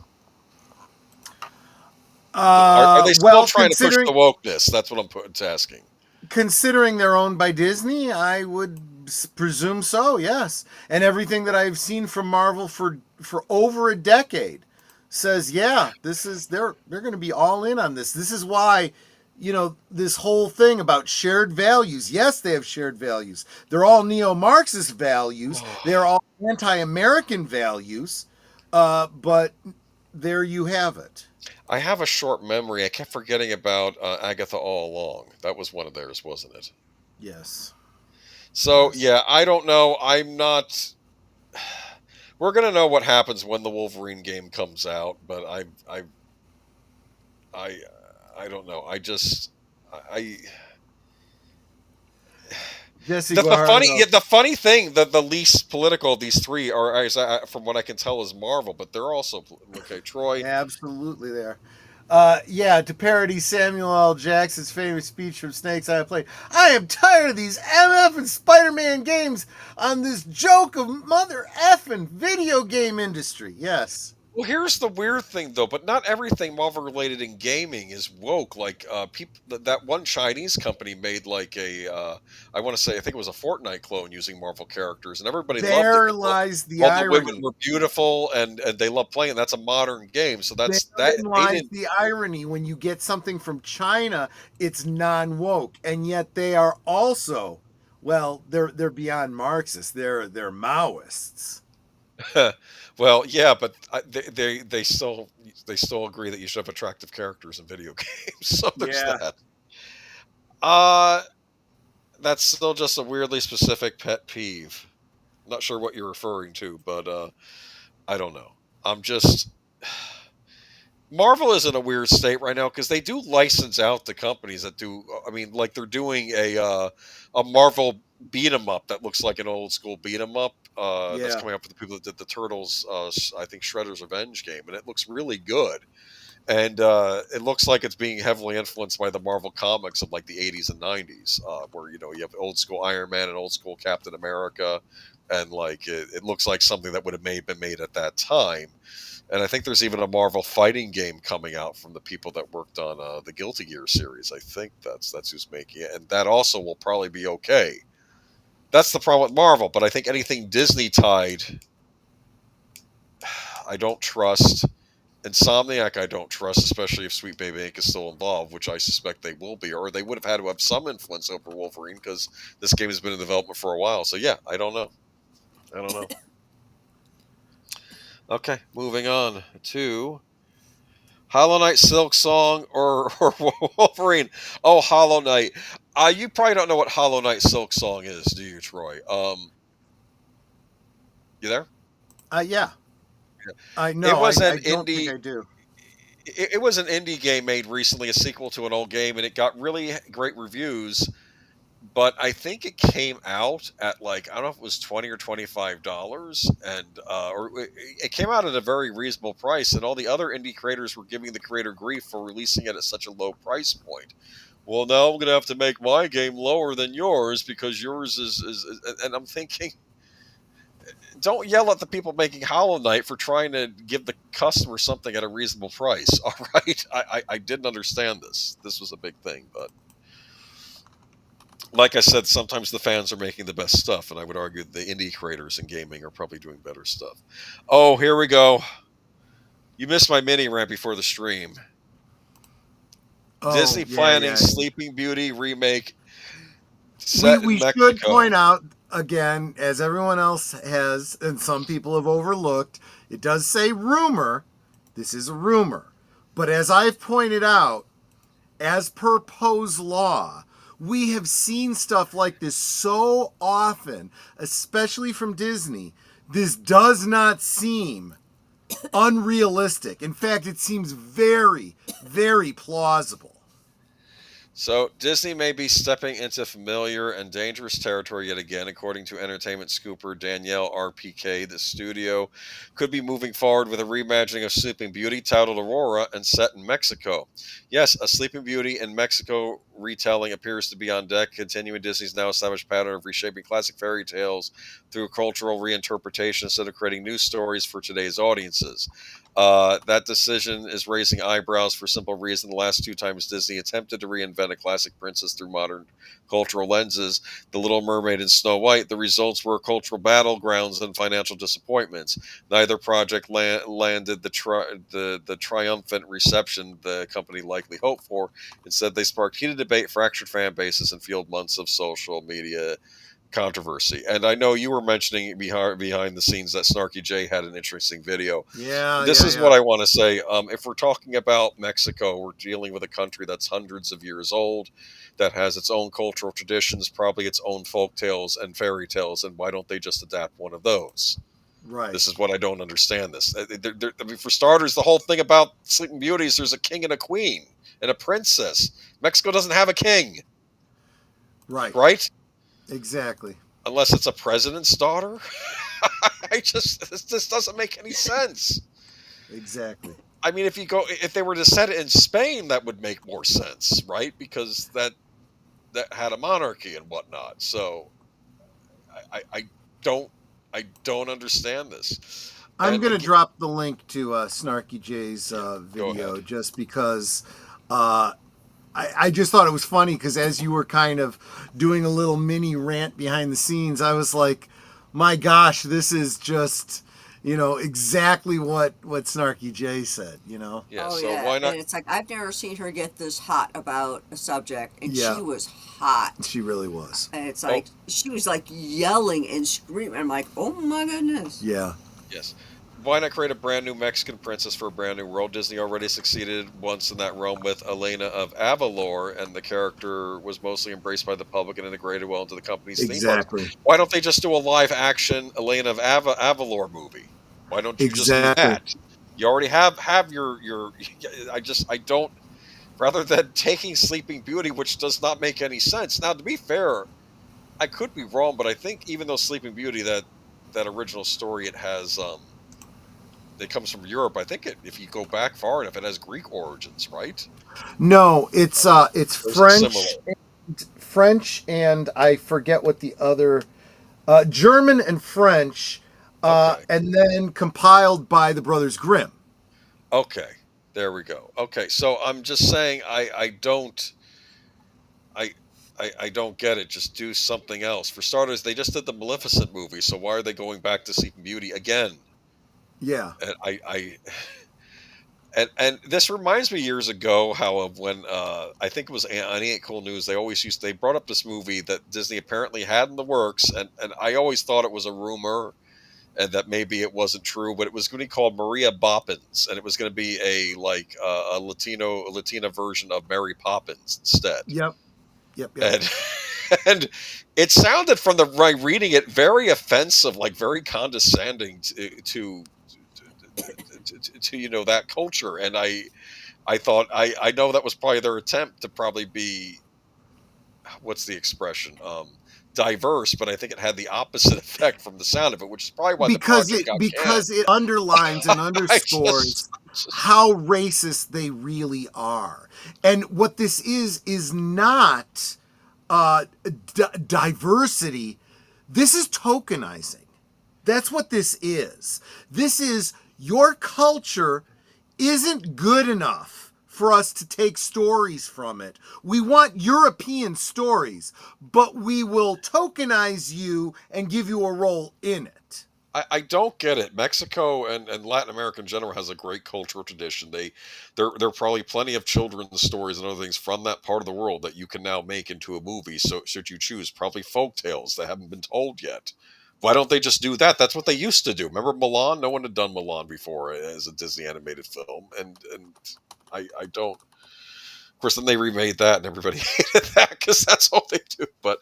Are they still trying to push the wokeness? That's what I'm asking. Considering they're owned by Disney, I would presume so, yes. And everything that I've seen from Marvel for over a decade says, yeah, they're going to be all in on this. This is why, this whole thing about shared values. Yes, they have shared values. They're all neo-Marxist values. They're all anti-American values. But there you have it. I have a short memory. I kept forgetting about Agatha all along. That was one of theirs, wasn't it? Yes. So, yeah, I don't know. I'm not... We're going to know what happens when the Wolverine game comes out, but I don't know. Jesse, the funny thing, the least political of these three are, from what I can tell, is Marvel, but they're also okay. Troy, absolutely there. To parody Samuel L. Jackson's famous speech from Snake's Eye Play, I am tired of these MF and Spider-Man games on this joke of mother effing video game industry. Yes. Well, here's the weird thing, though, but not everything Marvel-related in gaming is woke. Like, that one Chinese company made, like, I want to say, I think it was a Fortnite clone using Marvel characters, and everybody loved it. There lies the irony. All the women were beautiful, and they love playing. That's a modern game, so that's... Therein lies the irony. When you get something from China, it's non-woke, and yet they are also, well, they're beyond Marxist. They're Maoists. Well, yeah, but they still agree that you should have attractive characters in video games. So there's that. That's still just a weirdly specific pet peeve. I'm not sure what you're referring to, but I don't know. I'm just Marvel is in a weird state right now because they do license out to companies that do. I mean, like they're doing a Marvel beat 'em up that looks like an old school beat 'em up. That's Yeah. coming up for the people that did the Turtles. I think Shredder's Revenge game, and it looks really good. And it looks like it's being heavily influenced by the Marvel comics of like the 80s and 90s, where you have old school Iron Man and old school Captain America, and like it looks like something that would have been made at that time. And I think there's even a Marvel fighting game coming out from the people that worked on the Guilty Gear series. I think that's who's making it, and that also will probably be okay. That's the problem with Marvel, but I think anything Disney tied, I don't trust. Insomniac, I don't trust, especially if Sweet Baby Inc. is still involved, which I suspect they will be, or they would have had to have some influence over Wolverine because this game has been in development for a while. So yeah, I don't know. Okay, moving on to Hollow Knight Silk Song or Wolverine. Oh, Hollow Knight. You probably don't know what Hollow Knight Silk Song is, do you, Troy? You there? Yeah. I know. It was I an don't indie. think I do. It was an indie game made recently, a sequel to an old game, and it got really great reviews. But I think it came out at like, I don't know if it was $20 or $25, and or it came out at a very reasonable price, and all the other indie creators were giving the creator grief for releasing it at such a low price point. Well, now I'm going to have to make my game lower than yours because yours is and I'm thinking, don't yell at the people making Hollow Knight for trying to give the customer something at a reasonable price. All right, I didn't understand this. This was a big thing, but like I said, sometimes the fans are making the best stuff, and I would argue the indie creators in gaming are probably doing better stuff. Oh, here we go. You missed my mini rant before the stream. Disney planning Sleeping Beauty remake set in Mexico. We should point out, again, as everyone else has, and some people have overlooked, it does say rumor. This is a rumor. But as I've pointed out, as per Poe's law, we have seen stuff like this so often, especially from Disney. This does not seem unrealistic. In fact, it seems very, very plausible. So Disney may be stepping into familiar and dangerous territory yet again, according to entertainment scooper Danielle RPK. The studio could be moving forward with a reimagining of Sleeping Beauty titled Aurora and set in Mexico. Yes, a Sleeping Beauty in Mexico retelling appears to be on deck, continuing Disney's now established pattern of reshaping classic fairy tales through cultural reinterpretation instead of creating new stories for today's audiences. That decision is raising eyebrows for simple reason. The last two times Disney attempted to reinvent a classic princess through modern cultural lenses, The Little Mermaid and Snow White, the results were cultural battlegrounds and financial disappointments. Neither project landed the triumphant reception the company likely hoped for. Instead, they sparked heated debate, fractured fan bases, and fueled months of social media controversy. And I know you were mentioning behind the scenes that Snarky J had an interesting video. This is what I want to say. If we're talking about Mexico, we're dealing with a country that's hundreds of years old, that has its own cultural traditions, probably its own folk tales and fairy tales, and why don't they just adapt one of those? Right. This is what I don't understand this. I mean, for starters, the whole thing about Sleeping Beauty is there's a king and a queen and a princess. Mexico doesn't have a king. Right. Right? Exactly. Unless it's a president's daughter. This doesn't make any sense. Exactly. I mean, if they were to set it in Spain, that would make more sense, right? Because that had a monarchy and whatnot. So I don't understand this. I'm going to drop the link to Snarky J's video just because I just thought it was funny because as you were kind of doing a little mini rant behind the scenes, I was like, my gosh, this is just, exactly what Snarky J said, Yeah, oh, so yeah. why not? And it's like, I've never seen her get this hot about a subject, and Yeah. she was hot. She really was. And it's like, she was like yelling and screaming. I'm like, oh my goodness. Yeah. Yes. Why not create a brand new Mexican princess for a brand new world? Disney already succeeded once in that realm with Elena of Avalor, and the character was mostly embraced by the public and integrated well into the company's theme park. Why don't they just do a live action Elena of Avalor movie? Why don't you just do that? You already have your. I don't. Rather than taking Sleeping Beauty, which does not make any sense. Now, to be fair, I could be wrong, but I think even though Sleeping Beauty, that original story, it comes from Europe. I think if you go back far enough, it has Greek origins, right? No, it's Or is it similar? French, and I forget what the other, German and French, Okay. and then compiled by the Brothers Grimm. Okay. There we go. Okay. So I'm just saying I I don't get it. Just do something else. For starters, they just did the Maleficent movie, so why are they going back to Sleeping Beauty again? Yeah. And and this reminds me years ago how of when I think it was on Ain't Cool News, they brought up this movie that Disney apparently had in the works, and I always thought it was a rumor and that maybe it wasn't true, but it was going to be called Maria Boppins, and it was going to be a Latina version of Mary Poppins instead. Yep. Yep. And and it sounded from the right reading it very offensive, like very condescending to that culture. And I thought I know that was probably their attempt to probably be, what's the expression, diverse, but I think it had the opposite effect from the sound of it, which is probably why the project got canned. Because it underlines and I underscores how racist they really are. And what this is not diversity. This is tokenizing. That's what this is. This is your culture isn't good enough for us to take stories from it. We want European stories, but we will tokenize you and give you a role in it. I don't get it. Mexico and Latin America in general has a great cultural tradition. There are probably plenty of children's stories and other things from that part of the world that you can now make into a movie. So should you choose, probably folk tales that haven't been told yet. Why don't they just do that? That's what they used to do. Remember Milan? No one had done Milan before as a Disney animated film, and I don't. Of course, then they remade that, and everybody hated that because that's all they do. But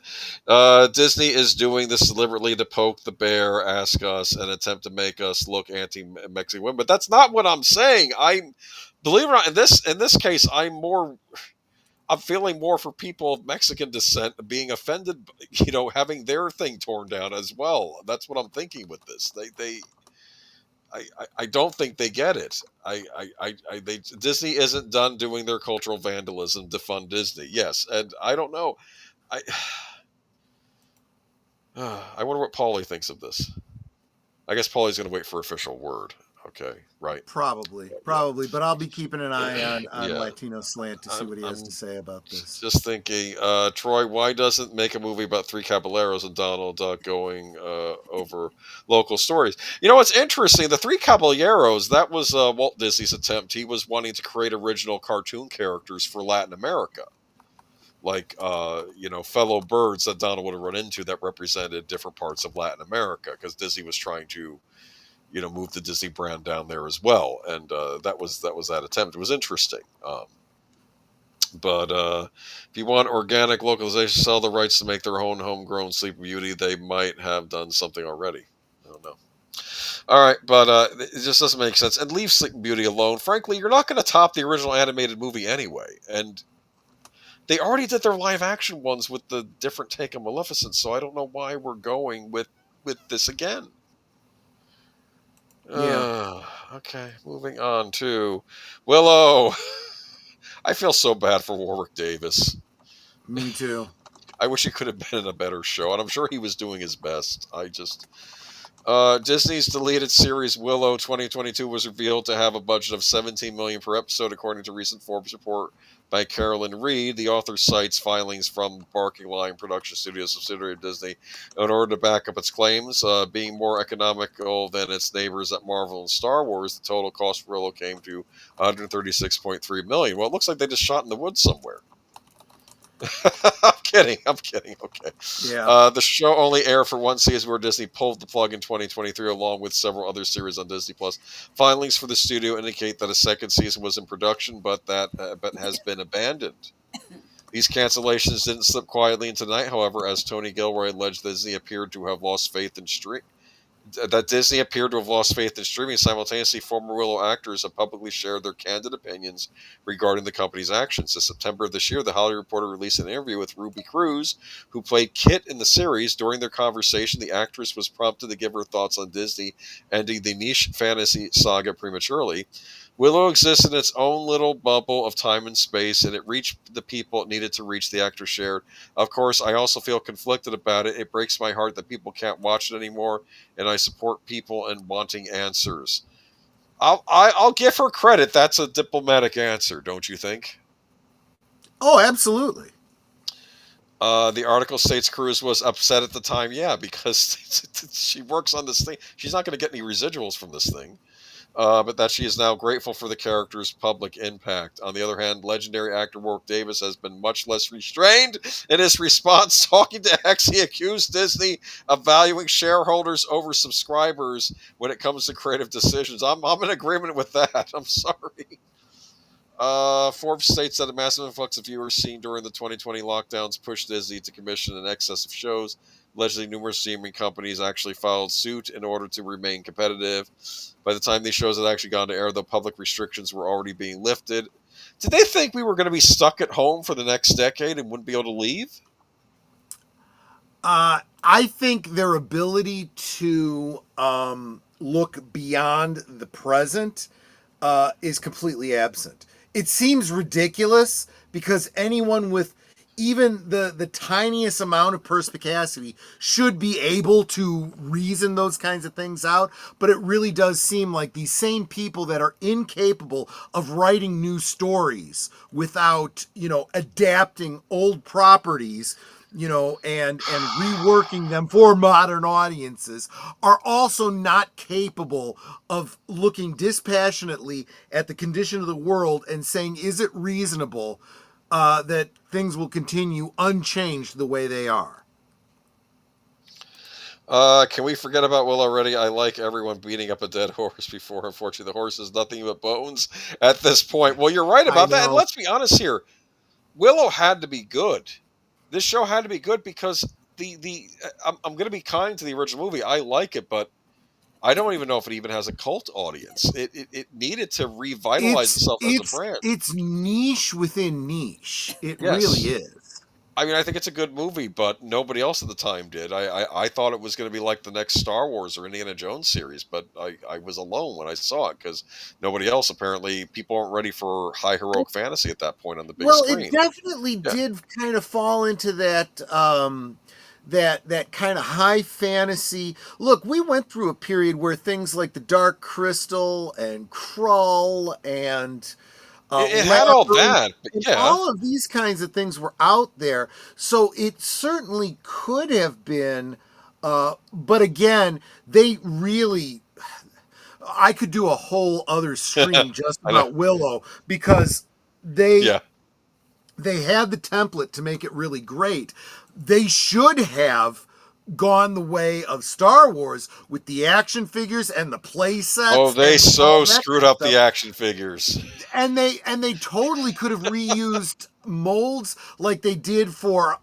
Disney is doing this deliberately to poke the bear, ask us, and attempt to make us look anti-Mexican women. But that's not what I'm saying. Believe it or not, in this case, I'm feeling more for people of Mexican descent being offended, having their thing torn down as well. That's what I'm thinking with this. I don't think they get it. Disney isn't done doing their cultural vandalism to fund Disney. Yes, and I don't know. I I wonder what Paulie thinks of this. I guess Paulie's going to wait for official word. Okay, right. Probably, but I'll be keeping an eye on Latino Slant to see what he has to say about this. Just thinking, Troy, why doesn't make a movie about three caballeros and Donald Duck going over local stories? You know, what's interesting, the three caballeros, that was Walt Disney's attempt. He was wanting to create original cartoon characters for Latin America. Like, fellow birds that Donald would have run into that represented different parts of Latin America, because Disney was trying to move the Disney brand down there as well, and that was that attempt. It was interesting, but if you want organic localization, sell the rights to make their own homegrown Sleeping Beauty. They might have done something already. I don't know. All right, but it just doesn't make sense. And leave Sleeping Beauty alone. Frankly, you're not going to top the original animated movie anyway, and they already did their live action ones with the different take on Maleficent. So I don't know why we're going with this again. Yeah. Okay, moving on to Willow. I feel so bad for Warwick Davis. Me too. I wish he could have been in a better show, and I'm sure he was doing his best. Disney's deleted series Willow 2022 was revealed to have a budget of $17 million per episode, according to a recent Forbes report by Carolyn Reed. The author cites filings from Barking Lion Production Studio, subsidiary of Disney, in order to back up its claims. Being more economical than its neighbors at Marvel and Star Wars, the total cost for Willow came to $136.3 million. Well, it looks like they just shot in the woods somewhere. I'm kidding. Okay. Yeah. The show only aired for one season, where Disney pulled the plug in 2023, along with several other series on Disney Plus. Filings for the studio indicate that a second season was in production, but has been abandoned. These cancellations didn't slip quietly into the night, however, as Tony Gilroy alleged Disney appeared to have lost faith in that Disney appeared to have lost faith in streaming. Simultaneously, former Willow actors have publicly shared their candid opinions regarding the company's actions. In September of this year, The Hollywood Reporter released an interview with Ruby Cruz, who played Kit in the series. During their conversation, the actress was prompted to give her thoughts on Disney ending the niche fantasy saga prematurely. Willow exists in its own little bubble of time and space, and it reached the people it needed to reach, the actor shared. Of course, I also feel conflicted about it. It breaks my heart that people can't watch it anymore, and I support people and wanting answers. I'll give her credit. That's a diplomatic answer, don't you think? Oh, absolutely. The article states Cruz was upset at the time, yeah, because she works on this thing. She's not going to get any residuals from this thing. But that she is now grateful for the character's public impact. On the other hand, legendary actor Warwick Davis has been much less restrained in his response. Talking to X, he accused Disney of valuing shareholders over subscribers when it comes to creative decisions. I'm in agreement with that. I'm sorry. Forbes states that a massive influx of viewers seen during the 2020 lockdowns pushed Disney to commission an excess of shows. Allegedly, numerous streaming companies actually filed suit in order to remain competitive. By the time these shows had actually gone to air, the public restrictions were already being lifted. Did they think we were going to be stuck at home for the next decade and wouldn't be able to leave? I think their ability to look beyond the present is completely absent. It seems ridiculous because anyone with even the tiniest amount of perspicacity should be able to reason those kinds of things out, but it really does seem like these same people that are incapable of writing new stories without, adapting old properties, and reworking them for modern audiences are also not capable of looking dispassionately at the condition of the world and saying, is it reasonable that things will continue unchanged the way they are? Can we forget about Will already? I like everyone beating up a dead horse before. Unfortunately, the horse is nothing but bones at this point. Well, you're right about that. And let's be honest here. Willow had to be good. This show had to be good because I'm going to be kind to the original movie. I like it, but I don't even know if it even has a cult audience. It needed to revitalize itself as a brand. It's niche within niche. It Yes. really is. I mean, I think it's a good movie, but nobody else at the time did. I thought it was going to be like the next Star Wars or Indiana Jones series, but I was alone when I saw it because nobody else, apparently, people aren't ready for high heroic fantasy at that point on the big screen. Well, it definitely did kind of fall into that that kind of high fantasy. Look, we went through a period where things like the Dark Crystal and Krull and it had all that, but yeah. All of these kinds of things were out there, so it certainly could have been. But again, they really. I could do a whole other stream just about Willow because they had the template to make it really great. They should have gone the way of Star Wars with the action figures and the play sets. Oh, they so screwed up the action figures. And they totally could have reused molds like they did for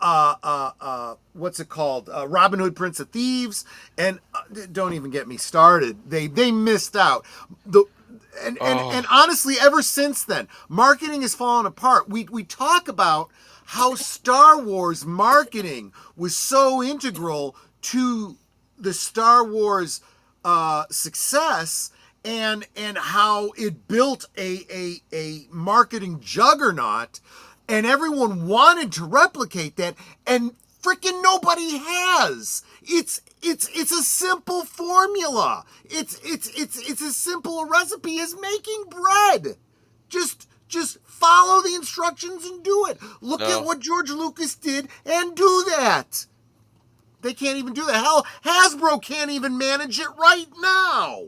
what's it called? Robin Hood, Prince of Thieves, and don't even get me started. They missed out. And honestly, ever since then, marketing has fallen apart. We talk about how Star Wars marketing was so integral to the Star Wars success, and how it built a marketing juggernaut, and everyone wanted to replicate that, and freaking nobody has. It's a simple formula. It's as simple a recipe as making bread. Just follow the instructions and do it. Look at what George Lucas did and do that. They can't even do that. Hell, Hasbro can't even manage it right now.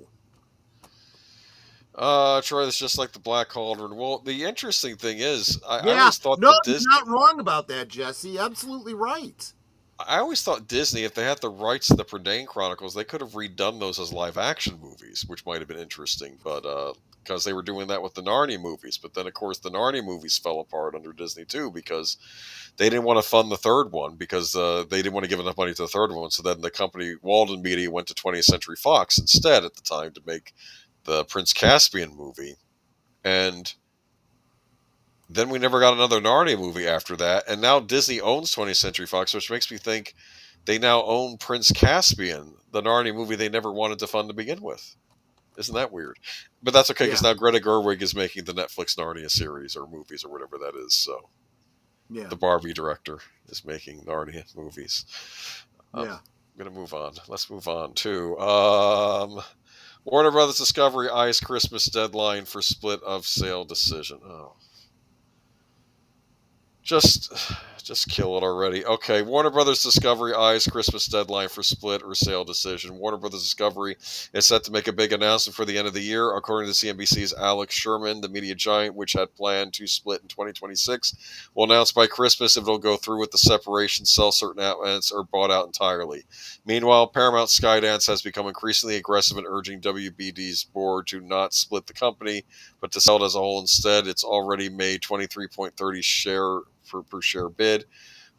Troy, that's just like the Black Cauldron. Well, the interesting thing is, I Yeah, always thought no, that you're Disney, not wrong about that, Jesse. Absolutely right. I always thought Disney, if they had the rights to the Prydain Chronicles, they could have redone those as live action movies, which might have been interesting. But because they were doing that with the Narnia movies. But then, of course, the Narnia movies fell apart under Disney too, because they didn't want to fund the third one, because they didn't want to give enough money to the third one. So then the company, Walden Media, went to 20th Century Fox instead at the time to make the Prince Caspian movie. And then we never got another Narnia movie after that. And now Disney owns 20th Century Fox, which makes me think they now own Prince Caspian, the Narnia movie they never wanted to fund to begin with. Isn't that weird? But that's okay, because now Greta Gerwig is making the Netflix Narnia series or movies or whatever that is. So the Barbie director is making Narnia movies. I'm going to move on. Let's move on to Warner Brothers Discovery eyes Christmas deadline for split of sale decision. Oh. Just kill it already. Okay, Warner Brothers Discovery eyes Christmas deadline for split or sale decision. Warner Brothers Discovery is set to make a big announcement for the end of the year, according to CNBC's Alex Sherman. The media giant, which had planned to split in 2026, will announce by Christmas if it'll go through with the separation, sell certain outlets, or bought out entirely. Meanwhile, Paramount Skydance has become increasingly aggressive in urging WBD's board to not split the company, but to sell it as a whole instead. It's already made 23.30 per share bid,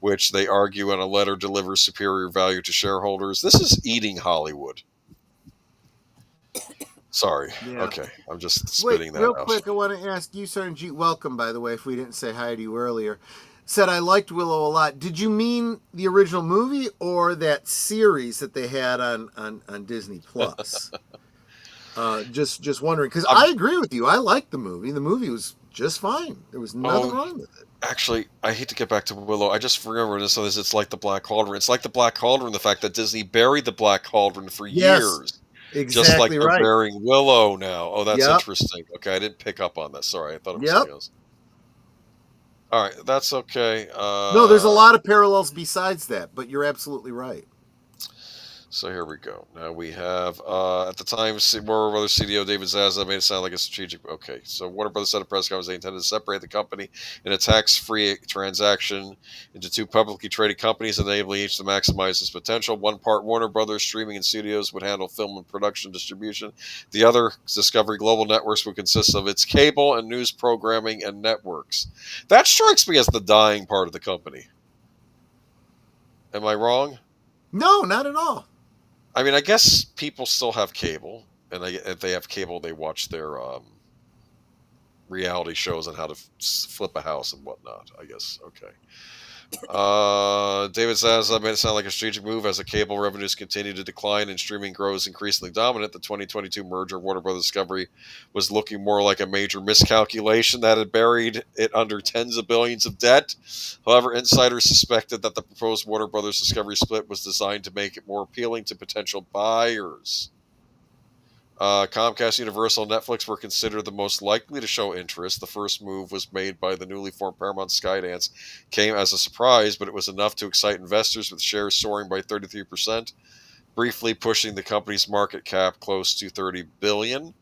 which they argue in a letter delivers superior value to shareholders. This is eating Hollywood. Sorry. Okay. I'm just spitting that real out. Quick, I want to ask you, Sergeant G. Welcome, by the way, if we didn't say hi to you earlier. Said I liked Willow a lot. Did you mean the original movie or that series that they had on Disney Plus? Just wondering, because I agree with you. I liked the movie. The movie was just fine. There was nothing wrong with it. Actually, I hate to get back to Willow. I just remember this. So it's like the Black Cauldron. It's like the Black Cauldron. The fact that Disney buried the Black Cauldron for years, exactly, just like they're right. burying Willow now. Oh, that's interesting. Okay, I didn't pick up on that. Sorry, I thought it was something else. All right, that's okay. No, there's a lot of parallels besides that, but you're absolutely right. So here we go. Now we have, at the time, Warner Brothers CDO David Zaslav made it sound like a strategic... Okay, so Warner Brothers said at a press conference they intended to separate the company in a tax-free transaction into two publicly traded companies, enabling each to maximize its potential. One part, Warner Brothers Streaming and Studios, would handle film and production distribution. The other, Discovery Global Networks, would consist of its cable and news programming and networks. That strikes me as the dying part of the company. Am I wrong? No, not at all. I mean, I guess people still have cable, and if they have cable, they watch their reality shows on how to flip a house and whatnot, I guess. Okay. David says, made it sound like a strategic move as the cable revenues continue to decline and streaming grows increasingly dominant. The 2022 merger of Warner Brothers Discovery was looking more like a major miscalculation that had buried it under tens of billions of debt. However, insiders suspected that the proposed Warner Brothers Discovery split was designed to make it more appealing to potential buyers. Comcast, Universal, and Netflix were considered the most likely to show interest. The first move was made by the newly formed Paramount Skydance. Came as a surprise, but it was enough to excite investors, with shares soaring by 33%, briefly pushing the company's market cap close to $30 billion.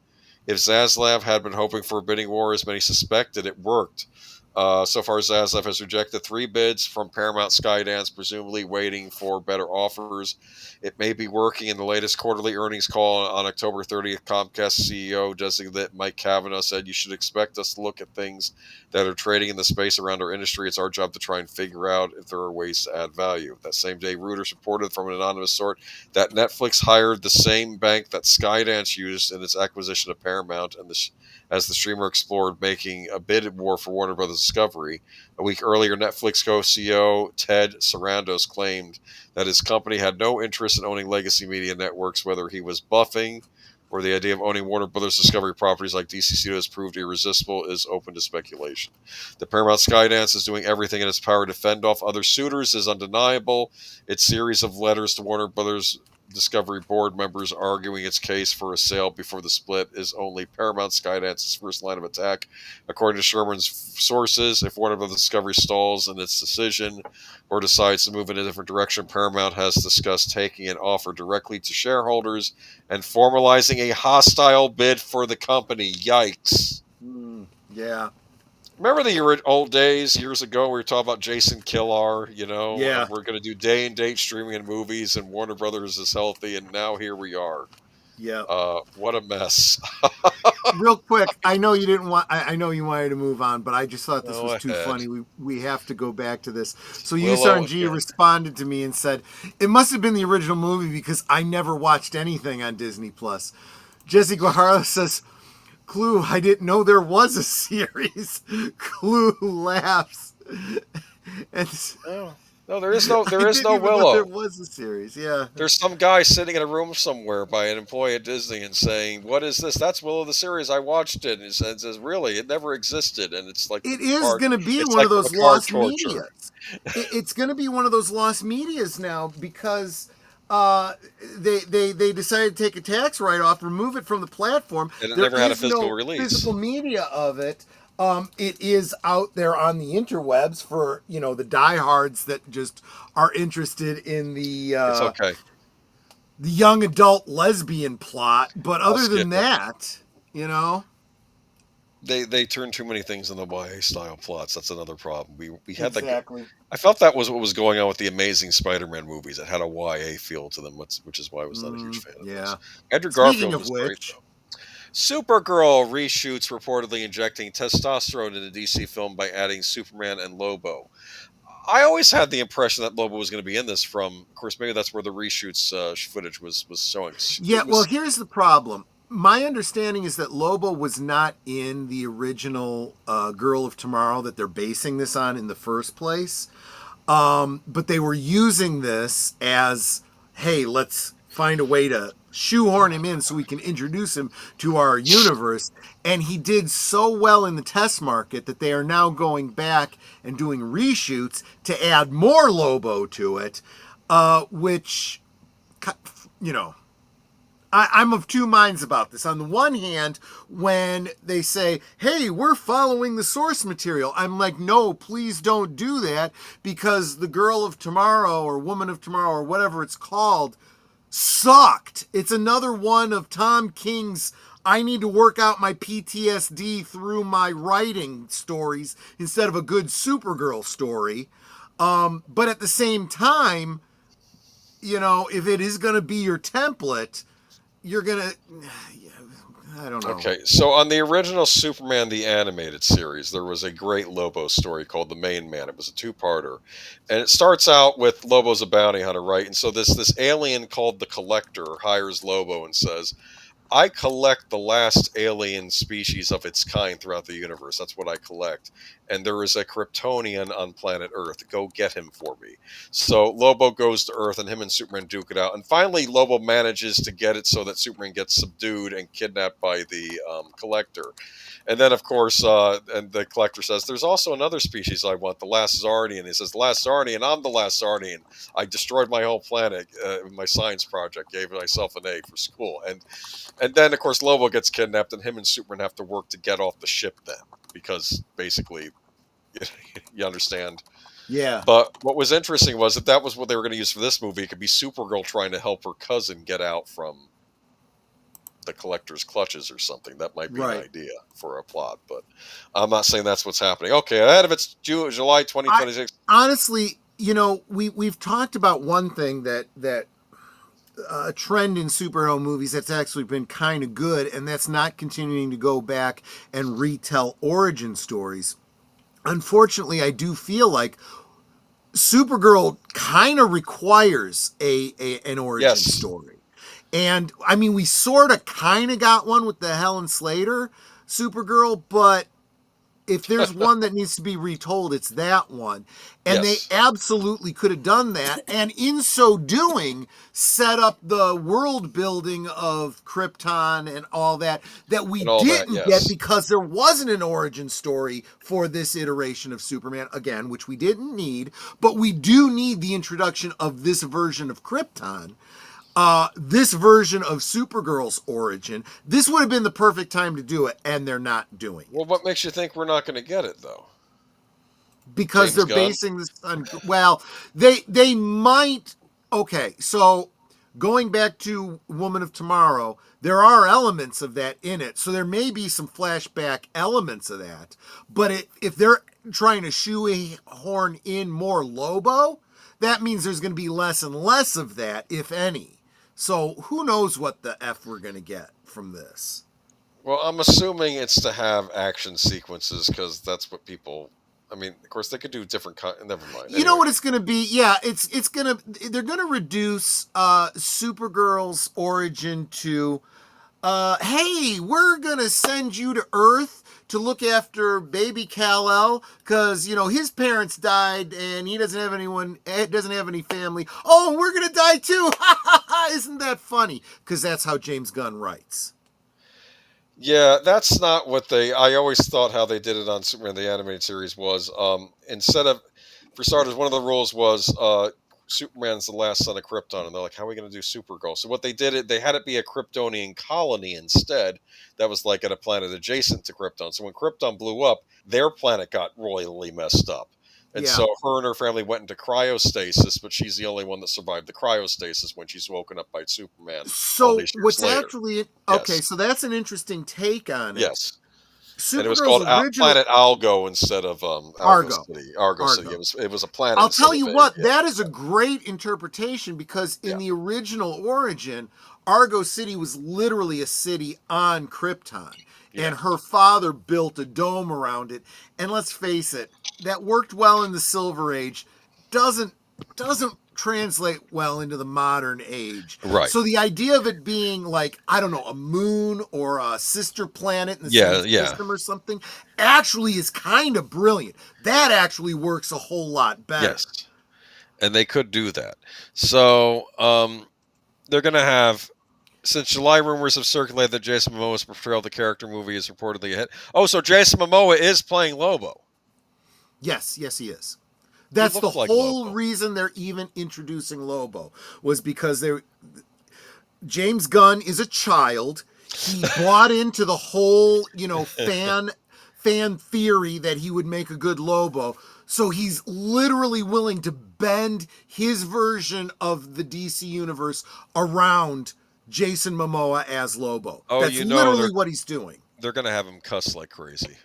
If Zaslav had been hoping for a bidding war, as many suspected, it worked. So far, Zaslav has rejected 3 bids from Paramount Skydance, presumably waiting for better offers. It may be working. In the latest quarterly earnings call on October 30th, Comcast CEO designate Mike Cavanaugh said, "You should expect us to look at things that are trading in the space around our industry. It's our job to try and figure out if there are ways to add value." That same day, Reuters reported from an anonymous source that Netflix hired the same bank that Skydance used in its acquisition of Paramount, and as the streamer explored making a bid war for Warner Brothers Discovery. A week earlier, Netflix co-CEO Ted Sarandos claimed that his company had no interest in owning legacy media networks. Whether he was bluffing or the idea of owning Warner Brothers Discovery properties like DC Studios proved irresistible is open to speculation. The Paramount Skydance is doing everything in its power to fend off other suitors is undeniable. Its series of letters to Warner Brothers Discovery board members arguing its case for a sale before the split is only Paramount Skydance's first line of attack. According to Sherman's sources, if Warner Brothers Discovery stalls in its decision or decides to move in a different direction, Paramount has discussed taking an offer directly to shareholders and formalizing a hostile bid for the company. Yikes. Yeah. Remember the old days, years ago, we were talking about Jason Killar, Yeah. We're going to do day and date streaming and movies, and Warner Brothers is healthy, and now here we are. Yeah. What a mess. real quick, I know you didn't want. I know you wanted to move on, but I just thought this Go was too ahead. funny. We have to go back to this. So Willow USRNG again. responded to me and said it must have been the original movie because I never watched anything on Disney Plus. Jesse Guajara says, "Clue, I didn't know there was a series." Clue laughs. And No, there is no I didn't even know Willow. there was a series. Yeah. There's some guy sitting in a room somewhere by an employee at Disney and saying, "What is this? That's Willow the series. I watched it." And he says, "Really? It never existed." And it's like It is Picard- going to be it's one like of the those Picard lost torture. medias. It's going to be one of those lost medias now because they decided to take a tax write-off, remove it from the platform. And it There never had a is physical no release. physical media of it. It is out there on the interwebs for the diehards that just are interested in It's the okay. young adult lesbian plot. But I'll other skip than it. that, They turn too many things into YA style plots. That's another problem. We had exactly. I felt that was what was going on with the Amazing Spider-Man movies. It had a YA feel to them, which is why I was not a huge fan of Yeah. those. Andrew Speaking Garfield of was great which. though. Supergirl reshoots reportedly injecting testosterone into DC film by adding Superman and Lobo. I always had the impression that Lobo was going to be in this. From, of course, maybe that's where the reshoots footage was showing. Yeah, well, here's the problem. My understanding is that Lobo was not in the original Girl of Tomorrow that they're basing this on in the first place. But they were using this as, hey, let's find a way to shoehorn him in so we can introduce him to our universe. And he did so well in the test market that they are now going back and doing reshoots to add more Lobo to it, which, I'm of two minds about this. On the one hand, when they say, hey, we're following the source material, I'm like, no, please don't do that, because the Girl of Tomorrow or Woman of Tomorrow or whatever it's called sucked. It's another one of Tom King's I need to work out my PTSD through my writing stories instead of a good Supergirl story. But at the same time, if it is going to be your template, you're gonna, I don't know. Okay, so on the original Superman the Animated Series, there was a great Lobo story called The Main Man. It was a two-parter, and it starts out with Lobo's a bounty hunter, right? And so this alien called the Collector hires Lobo and says, I collect the last alien species of its kind throughout the universe. That's what I collect. And there is a Kryptonian on planet Earth. Go get him for me. So Lobo goes to Earth and him and Superman duke it out. And finally, Lobo manages to get it so that Superman gets subdued and kidnapped by the Collector. And then, of course, and the Collector says, there's also another species I want, the last Zardian. He says, the last Zardian, I'm the last Zardian. I destroyed my whole planet in my science project, gave myself an A for school. And then, of course, Lobo gets kidnapped, and him and Superman have to work to get off the ship then, because basically, you understand. Yeah. But what was interesting was that was what they were going to use for this movie. It could be Supergirl trying to help her cousin get out from the Collector's clutches or something. That might be an idea for a plot, but I'm not saying that's what's happening. Okay, ahead of it's July 2026. Honestly, we've talked about one thing that a trend in superhero movies that's actually been kind of good, and that's not continuing to go back and retell origin stories. Unfortunately, I do feel like Supergirl kind of requires an origin story. And I mean, we sort of kind of got one with the Helen Slater Supergirl, but if there's one that needs to be retold, it's that one. And they absolutely could have done that. And in so doing, set up the world building of Krypton and all that we didn't get because there wasn't an origin story for this iteration of Superman, again, which we didn't need. But we do need the introduction of this version of Krypton. This version of Supergirl's origin. This would have been the perfect time to do it, and they're not doing it. Well, what makes you think we're not going to get it, though? Because they're basing this on... Well, they might... Okay, so going back to Woman of Tomorrow, there are elements of that in it, so there may be some flashback elements of that. But if they're trying to shoehorn in more Lobo, that means there's going to be less and less of that, if any. So who knows what the F we're going to get from this. Well, I'm assuming it's to have action sequences because that's what people. I mean, of course, they could do different. Never mind. You know Anyway, what it's gonna be? Yeah, they're gonna reduce Supergirl's origin to hey, we're gonna send you to Earth to look after baby Kal-El because his parents died and he doesn't have any family. Oh, we're gonna die too! Isn't that funny? Because that's how James Gunn writes. yeah, that's not what they. I always thought how they did it on Superman the animated series was instead of, for starters, one of the rules was Superman's the last son of Krypton, and they're like, how are we going to do Supergirl? So what they did they had it be a Kryptonian colony instead. That was like at a planet adjacent to Krypton. So when Krypton blew up, their planet got royally messed up. And Yeah. so her and her family went into cryostasis, but she's the only one that survived the cryostasis when she's woken up by Superman all So these years what's later. actually okay? Yes. So that's an interesting take on it. Yes. And it was Supergirl's called original Planet Algo instead of Argo Argo. City. Argo City. Argo. It was a planet. I'll instead tell of you a- what, yeah, that is a great interpretation because in the original origin, Argo City was literally a city on Krypton. Yeah. And her father built a dome around it. And let's face it, that worked well in the Silver Age, doesn't translate well into the modern age. Right. So the idea of it being like, I don't know, a moon or a sister planet in the same system or something actually is kind of brilliant. That actually works a whole lot better. Yes. And they could do that. So they're going to have, since July rumors have circulated that Jason Momoa's portrayal of the character movie is reportedly a hit. Oh, so Jason Momoa is playing Lobo. Yes, he is. That's the like whole Lobo. reason they're even introducing Lobo, was because James Gunn is a child. He bought into the whole, fan theory that he would make a good Lobo. So he's literally willing to bend his version of the DC universe around Jason Momoa as Lobo. Oh, That's literally what he's doing. They're going to have him cuss like crazy.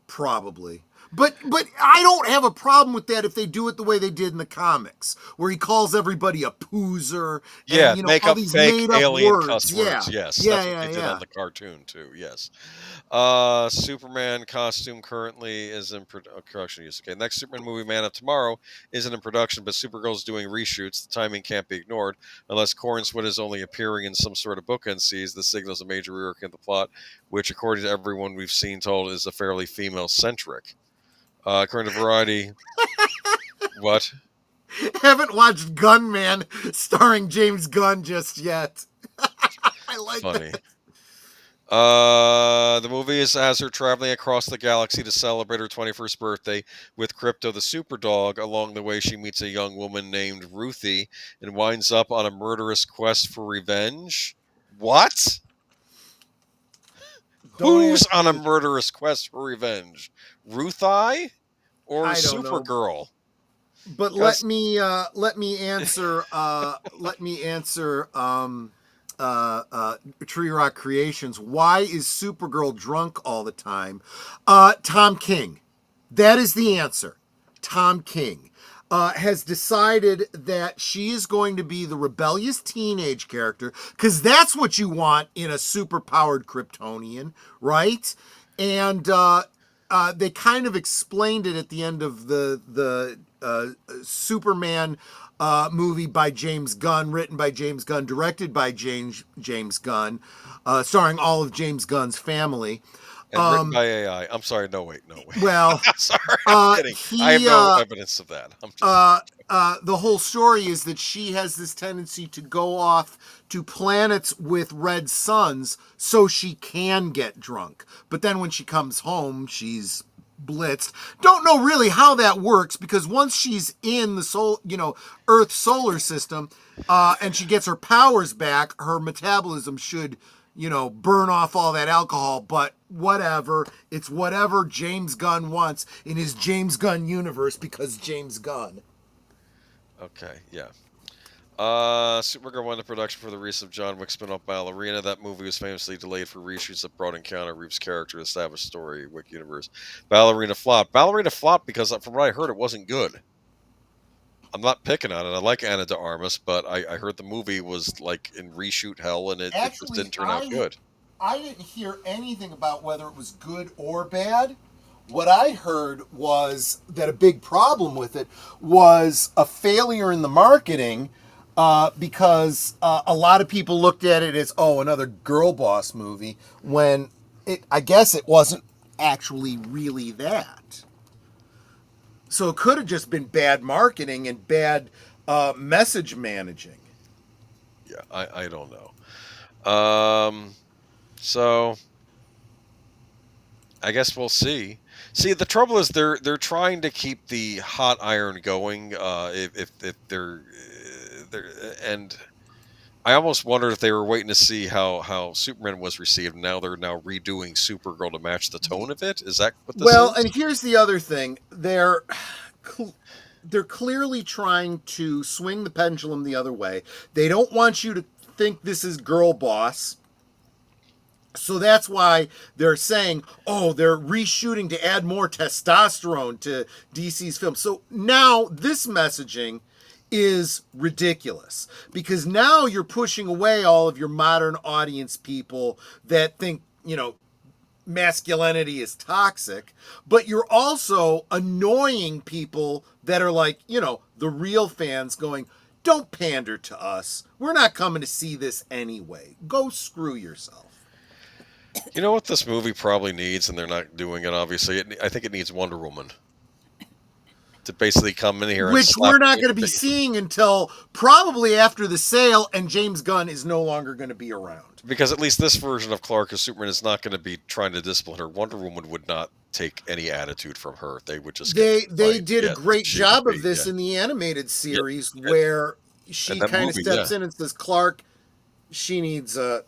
Probably. But I don't have a problem with that if they do it the way they did in the comics, where he calls everybody a poozer. Yeah, and, make all up these fake made-up alien words. cuss words. Yes, that's what they did on the cartoon too. Yes. Superman costume currently is in production. Okay, next Superman movie, Man of Tomorrow, isn't in production, but Supergirl's doing reshoots. The timing can't be ignored unless Cornswood is only appearing in some sort of bookend sees. This signals a major rework in the plot, which, according to everyone we've seen told, is a fairly female-centric. According to Variety, what? Haven't watched Gunman starring James Gunn just yet. I like Funny. that. The movie has her traveling across the galaxy to celebrate her 21st birthday with Crypto the Superdog. Along the way, she meets a young woman named Ruthie and winds up on a murderous quest for revenge. What? Who's on a murderous quest for revenge? Ruthie or Supergirl? But let me answer Tree Rock Creations. Why is Supergirl drunk all the time? Tom King. That is the answer. Tom King has decided that she is going to be the rebellious teenage character, because that's what you want in a superpowered Kryptonian, right? And they kind of explained it at the end of the Superman movie by James Gunn, written by James Gunn, directed by James Gunn, starring all of James Gunn's family. And written by AI. I'm sorry. No, wait. Well, sorry, I'm kidding. I have no evidence of that. The whole story is that she has this tendency to go off to planets with red suns so she can get drunk. But then when she comes home, she's blitzed. Don't know really how that works, because once she's in the Earth's solar system, and she gets her powers back, her metabolism should burn off all that alcohol. But whatever, it's whatever James Gunn wants in his James Gunn universe, because James Gunn. Okay, yeah. Supergirl went into production for the release of John Wick spin-off Ballerina. That movie was famously delayed for reshoots that brought in Keanu Reeves' character to establish story, Wick universe. Ballerina flopped. Ballerina flopped because, from what I heard, it wasn't good. I'm not picking on it. I like Ana de Armas, but I heard the movie was like in reshoot hell, and it just didn't turn out good. I didn't hear anything about whether it was good or bad. What I heard was that a big problem with it was a failure in the marketing, because a lot of people looked at it as, oh, another girl boss movie, when I guess it wasn't actually really that. So it could have just been bad marketing and bad message managing. Yeah, I don't know. So I guess we'll see. See, the trouble is they're trying to keep the hot iron going. If they're and I almost wondered if they were waiting to see how Superman was received. Now they're redoing Supergirl to match the tone of it. Is that what this Well, is? and here's the other thing. They're clearly trying to swing the pendulum the other way. They don't want you to think this is girl boss. So that's why they're saying, oh, they're reshooting to add more testosterone to DC's film. So now this messaging is ridiculous, because now you're pushing away all of your modern audience people that think, masculinity is toxic, but you're also annoying people that are like, the real fans going, don't pander to us. We're not coming to see this anyway. Go screw yourself. You know what this movie probably needs, and they're not doing it, obviously? I think it needs Wonder Woman to basically come in here and Which slap we're not me going to in the be face. seeing until probably after the sale, and James Gunn is no longer going to be around. Because at least this version of Clark as Superman is not going to be trying to discipline her. Wonder Woman would not take any attitude from her. They would just They fight. did Yeah, a great she job would of be, this yeah. in the animated series, Yeah. where she that kind of movie, steps yeah. in and says, Clark, she needs a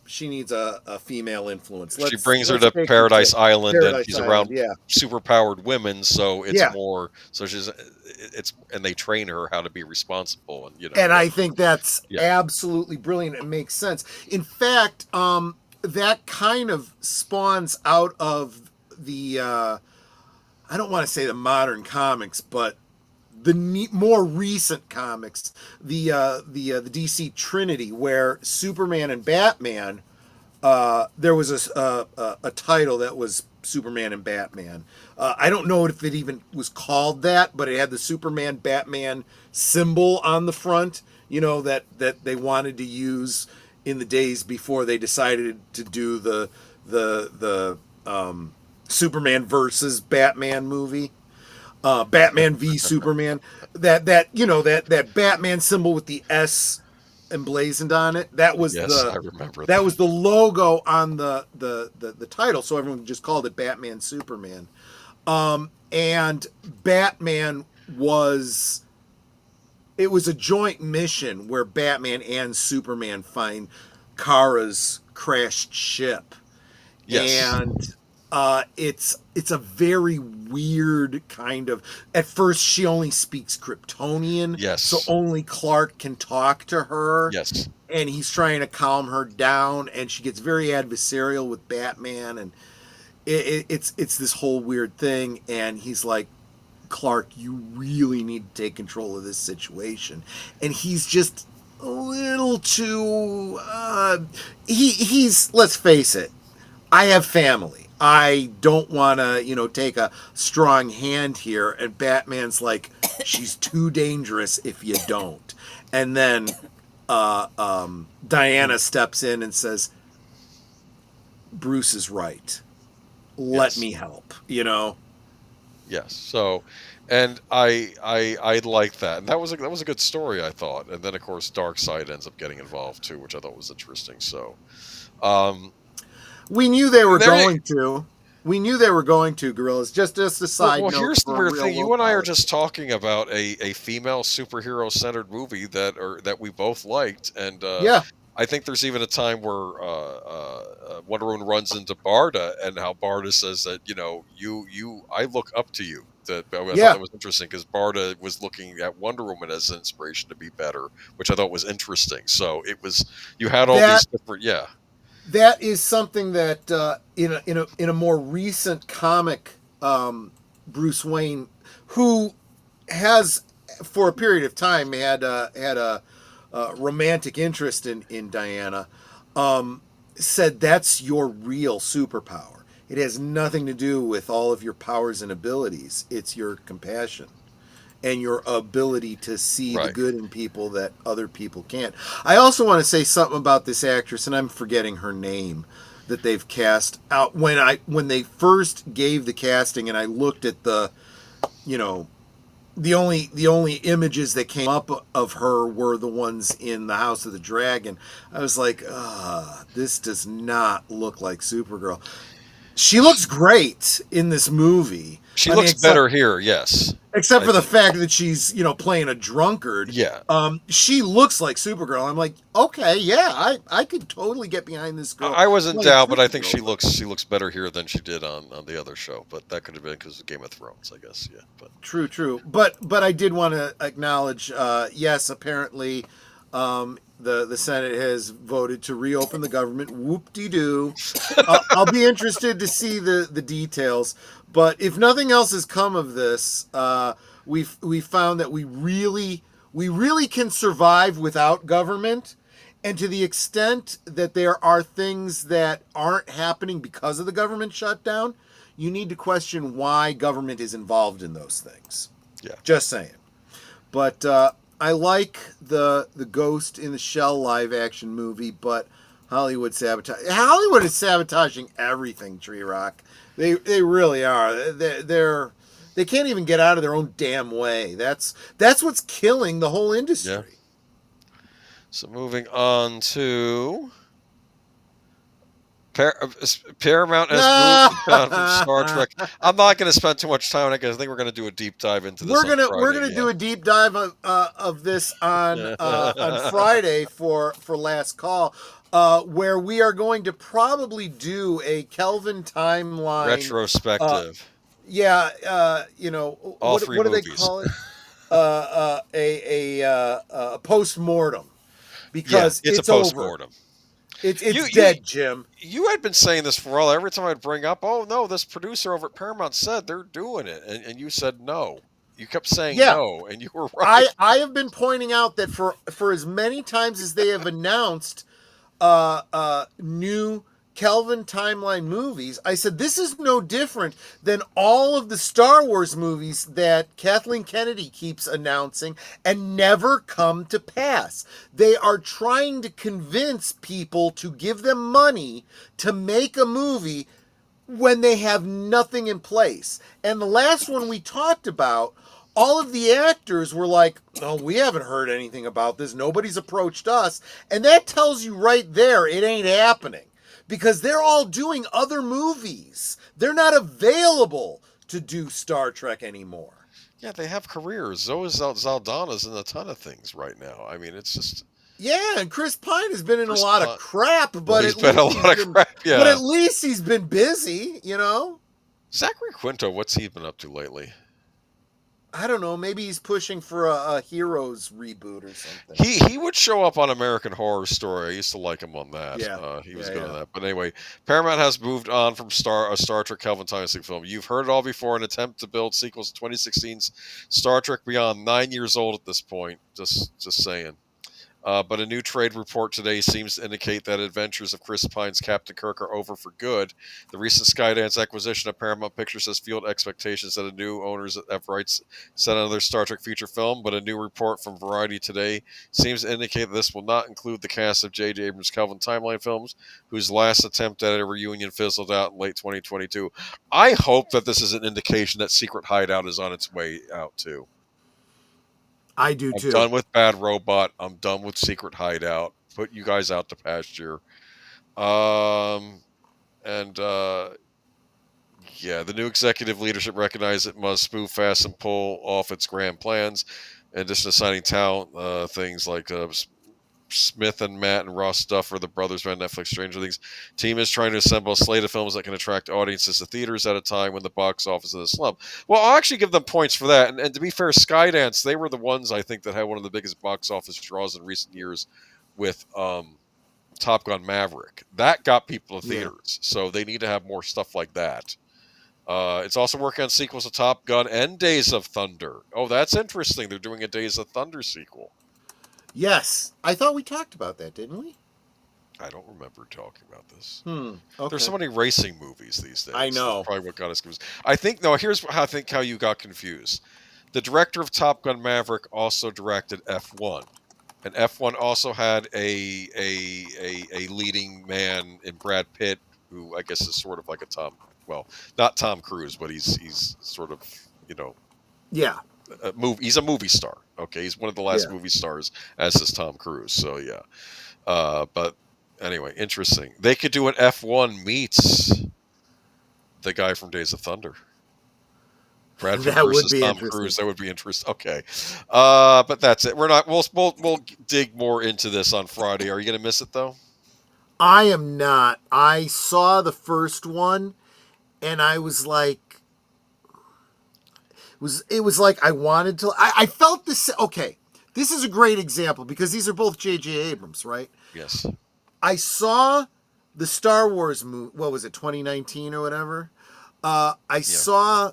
female influence. She brings her let's to take Paradise Island, and Paradise she's Island, around yeah. superpowered women, so it's Yeah. more. So and they train her how to be responsible, and And I think that's Yeah. absolutely brilliant. It makes sense. In fact, that kind of spawns out of the, I don't want to say the modern comics, but the more recent comics, the DC Trinity, where Superman and Batman, there was a title that was Superman and Batman. I don't know if it even was called that, but it had the Superman Batman symbol on the front, that they wanted to use in the days before they decided to do the Superman versus Batman movie. Batman v Superman, that Batman symbol with the S emblazoned on it. That was I remember that was the logo on the title, so everyone just called it Batman Superman. And Batman it was a joint mission where Batman and Superman find Kara's crashed ship. Yes. And it's a very weird kind of. At first, she only speaks Kryptonian, Yes. so only Clark can talk to her. Yes. And he's trying to calm her down, and she gets very adversarial with Batman, and it's this whole weird thing. And he's like, Clark, you really need to take control of this situation, and he's just a little too. He's let's face it. I have family. I don't want to, take a strong hand here. And Batman's like, she's too dangerous if you don't. And then Diana steps in and says, Bruce is right. Let me help, Yes. So, and I like that, and that was a good story, I thought. And then of course Darkseid ends up getting involved too, which I thought was interesting. So, we knew they were There you- going to. We knew they were going to, Gorillas. Just a side well, note. here's the for weird real thing. You low and I are power. just talking about a female superhero centered movie that we both liked, and Yeah. I think there's even a time where Wonder Woman runs into Barda, and how Barda says that I look up to you. I thought that was interesting, because Barda was looking at Wonder Woman as an inspiration to be better, which I thought was interesting. So you had all these different That is something that in a more recent comic, Bruce Wayne, who has for a period of time had a romantic interest in Diana, said that's your real superpower. It has nothing to do with all of your powers and abilities. It's your compassion and your ability to see the Right. good in people that other people can't. I also want to say something about this actress, and I'm forgetting her name, that they've cast out. When they first gave the casting, and I looked at the, you know, the only images that came up of her were the ones in the House of the Dragon. I was like, this does not look like Supergirl. She looks great in this movie. She I mean, looks better here, yes. except I for the think. fact that she's, playing a drunkard. Yeah. She looks like Supergirl. I'm like, okay, yeah, I could totally get behind this girl. I wasn't playing down, but I think Supergirl. she looks better here than she did on the other show. But that could have been because of Game of Thrones, I guess. Yeah. But True. But I did want to acknowledge, yes, apparently, the Senate has voted to reopen the government. Whoop-de-doo. I'll be interested to see the details. But if nothing else has come of this, we found that we really can survive without government. And to the extent that there are things that aren't happening because of the government shutdown, you need to question why government is involved in those things. yeah. Just saying. But I like the Ghost in the Shell live action movie, but Hollywood is sabotaging everything, Tree Rock. They really are. They can't even get out of their own damn way. That's what's killing the whole industry. Yeah. So moving on to Paramount has moved on from Star Trek. I'm not going to spend too much time on it because I think we're going to do a deep dive into this. We're gonna do a deep dive of this on Friday for last call, where we are going to probably do a Kelvin timeline retrospective. All three what do they movies. call it? A post-mortem, because it's a post-mortem. It's dead, Jim. You had been saying this for a while. Every time I'd bring up, oh no, this producer over at Paramount said they're doing it, and you said no. You kept saying no, and you were right. I have been pointing out that for as many times as they have announced new Kelvin timeline movies, I said this is no different than all of the Star Wars movies that Kathleen Kennedy keeps announcing and never come to pass. They are trying to convince people to give them money to make a movie when they have nothing in place. And the last one we talked about, all of the actors were like, "Oh, we haven't heard anything about this. Nobody's approached us." And that tells you right there it ain't happening, because they're all doing other movies. They're not available to do Star Trek anymore. Yeah, they have careers. Zoe Saldana's in a ton of things right now. I mean, it's just... Yeah, and Chris Pine has been in a lot of crap, but he's been a lot of crap, yeah. But at least he's been busy, Zachary Quinto, what's he been up to lately? I don't know. Maybe he's pushing for a Heroes reboot or something. He would show up on American Horror Story. I used to like him on that. Yeah. He was good on that. But anyway, Paramount has moved on from a Star Trek Kelvin timeline film. You've heard it all before. An attempt to build sequels to 2016's Star Trek Beyond, 9 years old at this point. Just saying. But a new trade report today seems to indicate that adventures of Chris Pine's Captain Kirk are over for good. The recent Skydance acquisition of Paramount Pictures has fueled expectations that a new owners have rights set another Star Trek feature film, but a new report from Variety today seems to indicate that this will not include the cast of J.J. Abrams' Kelvin timeline films, whose last attempt at a reunion fizzled out in late 2022. I hope that this is an indication that Secret Hideout is on its way out, too. I do too. I'm done with Bad Robot. I'm done with Secret Hideout. Put you guys out to pasture. Yeah, the new executive leadership recognized it must move fast and pull off its grand plans. In addition to signing talent, things like Smith and Matt and Ross Duffer, the brothers behind Netflix Stranger Things, team is trying to assemble a slate of films that can attract audiences to theaters at a time when the box office is in a slump. Well, I'll actually give them points for that. And to be fair, Skydance, they were the ones, I think, that had one of the biggest box office draws in recent years with Top Gun Maverick. That got people to theaters. So they need to have more stuff like that. It's also working on sequels to Top Gun and Days of Thunder. Oh, that's interesting. They're doing a Days of Thunder sequel. Yes. I thought we talked about that, didn't we? I don't remember talking about this. Okay. There's so many racing movies these days. I know. That's probably what got us confused. I think no. Here's how I think how you got confused. The director of Top Gun Maverick also directed F1, and F1 also had a leading man in Brad Pitt, who I guess is sort of like a well, not Tom Cruise, but he's sort of Yeah. He's a movie star. Okay, he's one of the last movie stars, as is Tom Cruise. So yeah, but anyway, interesting. They could do an F1 meets the guy from Days of Thunder. Brad Pitt That would versus be Tom interesting. Cruise. That would be interesting. Okay, but that's it. We're not. We'll dig more into this on Friday. Are you going to miss it though? I am not. I saw the first one, and I was like, it was like I wanted to. I felt this. Okay, this is a great example because these are both J.J. Abrams, right? Yes. I saw the Star Wars movie. What was it, 2019 or whatever? I saw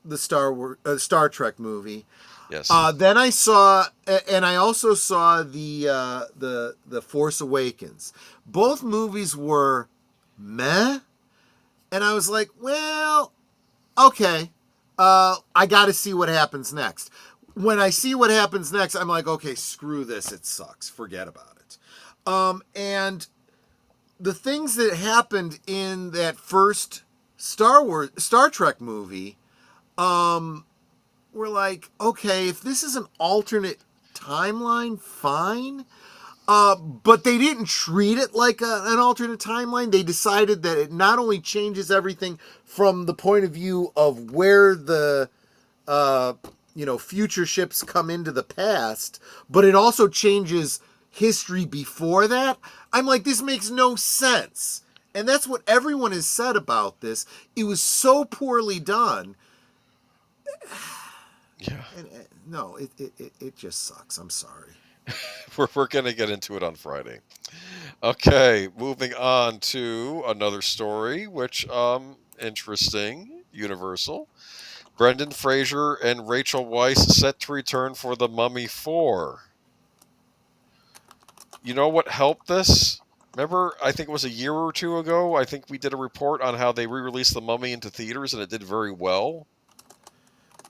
the Star Trek movie. Yes. Then I saw, and I also saw the Force Awakens. Both movies were meh, and I was like, well, okay, I got to see what happens next. When I see what happens next, I'm like, okay, screw this, it sucks, forget about it. And the things that happened in that first Star Trek movie, were like, okay, if this is an alternate timeline, fine. But they didn't treat it like an alternate timeline. They decided that it not only changes everything from the point of view of where the future ships come into the past, but it also changes history before that. I'm like, this makes no sense. And that's what everyone has said about this. It was so poorly done. Yeah. No, it just sucks. I'm sorry. We're going to get into it on Friday. Okay, moving on to another story, which interesting. Universal. Brendan Fraser and Rachel Weisz set to return for The Mummy 4. You know what helped this? Remember, I think it was a year or two ago, I think we did a report on how they re-released The Mummy into theaters and it did very well.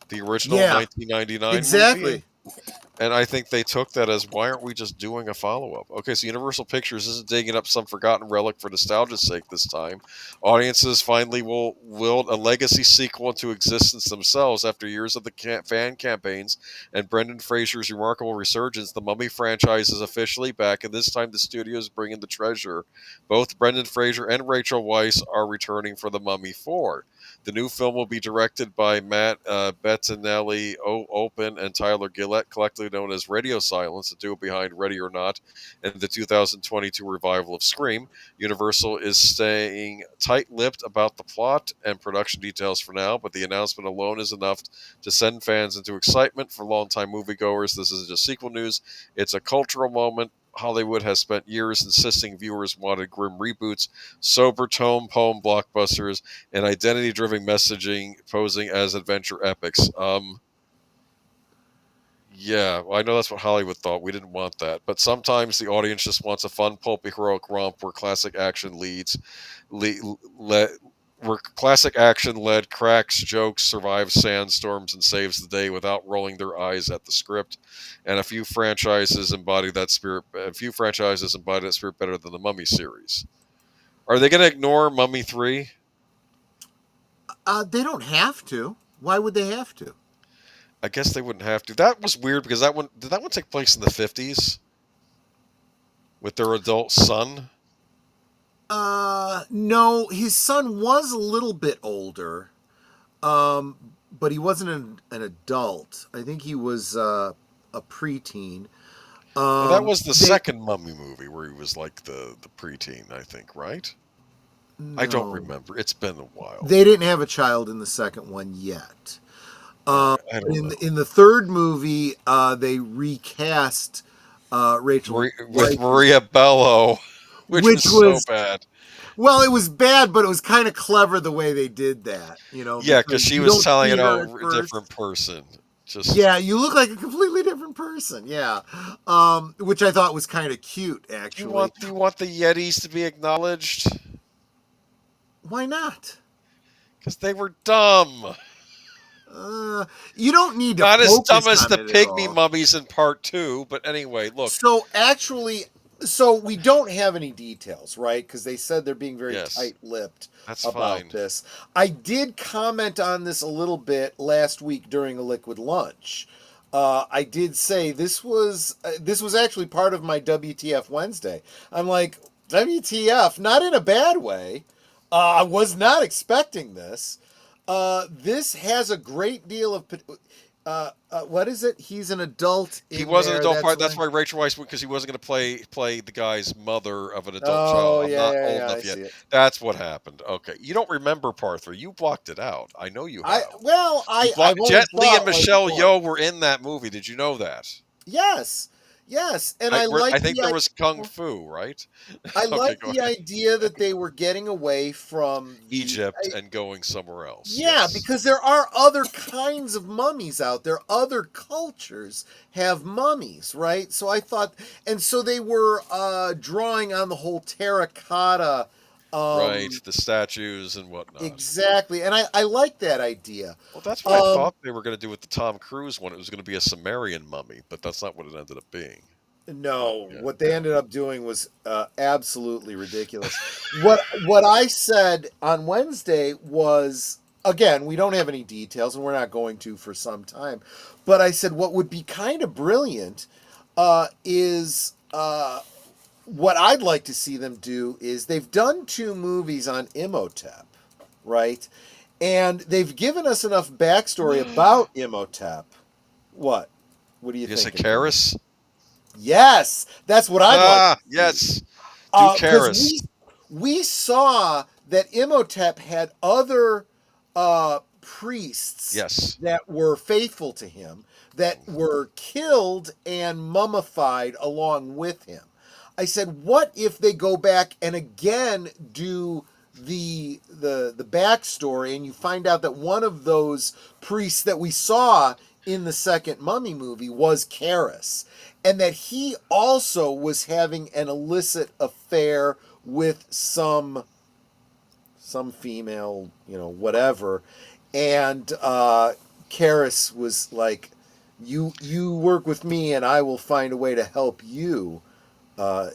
The original 1999 exactly. movie. And I think they took that as, why aren't we just doing a follow-up? Okay, so Universal Pictures isn't digging up some forgotten relic for nostalgia's sake this time. Audiences finally will will a legacy sequel into existence themselves after years of the fan campaigns and Brendan Fraser's remarkable resurgence. The Mummy franchise is officially back, and this time the studio is bringing the treasure. Both Brendan Fraser and Rachel Weisz are returning for The Mummy 4. The new film will be directed by Matt Bettinelli Open and Tyler Gillett, collectively known as Radio Silence, the duo behind Ready or Not and the 2022 revival of Scream. Universal is staying tight-lipped about the plot and production details for now, but the announcement alone is enough to send fans into excitement. For longtime moviegoers, this isn't just sequel news, it's a cultural moment. Hollywood has spent years insisting viewers wanted grim reboots, sober tone poem blockbusters, and identity-driven messaging posing as adventure epics. Yeah, well, I know that's what Hollywood thought. We didn't want that. But sometimes the audience just wants a fun, pulpy, heroic romp where classic action led cracks, jokes, survives sandstorms, and saves the day without rolling their eyes at the script. And a few franchises embody that spirit. A few franchises embody that spirit better than the Mummy series. Are they going to ignore Mummy 3? They don't have to. Why would they have to? I guess they wouldn't have to. That was weird because did that one take place in the 50s with their adult son? No, his son was a little bit older, but he wasn't an adult. I think he was a preteen. Well, that was the second Mummy movie where he was like the preteen, I think, right? No. I don't remember. It's been a while. They didn't have a child in the second one yet. In the third movie, they recast Rachel with Maria Bello, which was so bad. Well, it was bad, but it was kind of clever the way they did that, Yeah, because she was telling it out a different person. Just Yeah, you look like a completely different person. Yeah, which I thought was kind of cute, do actually. you want the Yetis to be acknowledged? Why not? Because they were dumb. You don't need to Not as focus dumb as on the it at pygmy all. mummies in part 2, but anyway, look. So actually, so we don't have any details, right? Because they said they're being very Yes, tight-lipped that's about fine. this. I did comment on this a little bit last week during a liquid lunch. I did say this was actually part of my WTF Wednesday. I'm like, WTF, not in a bad way. I was not expecting this. This has a great deal of what is it? He's an adult. He In was an there. adult part. That's why. why Rachel Weisz, because he wasn't going to play the guy's mother of an adult Oh child. I'm not yeah, old yeah, I enough yet. see it. That's what happened. Okay, you don't remember part 3. You blocked it out. I know you have. I've only Jet Li and bought like Michelle one. Yeoh were in that movie. Did you know that? Yes, and I I like think there the was kung fu, right? I Okay, like go the ahead. idea that they were getting away from Egypt and going somewhere else. yeah, Yes. because there are other kinds of mummies out there. Other cultures have mummies, right? So I thought, and so they were drawing on the whole terracotta. Right, Um, the statues and whatnot. exactly, and I like that idea. Well, that's what I Um, thought they were going to do with the Tom Cruise one. It was going to be a Sumerian mummy, but that's not what it ended up being. But No, yeah, what they ended up doing was absolutely ridiculous. What I said on Wednesday was, again, we don't have any details, and we're not going to for some time. But I said what would be kind of brilliant is what I'd like to see them do is they've done 2 movies on Imhotep, right? And they've given us enough backstory about Imhotep. What? What do you is think? it Karis? Yes, that's what I'd like. Yes. Do Because Karis. we saw that Imhotep had other priests Yes. that were faithful to him that were killed and mummified along with him. I said, what if they go back and again do the backstory, and you find out that one of those priests that we saw in the second Mummy movie was Karis, and that he also was having an illicit affair with some female, whatever, and Karis was like, you work with me and I will find a way to help you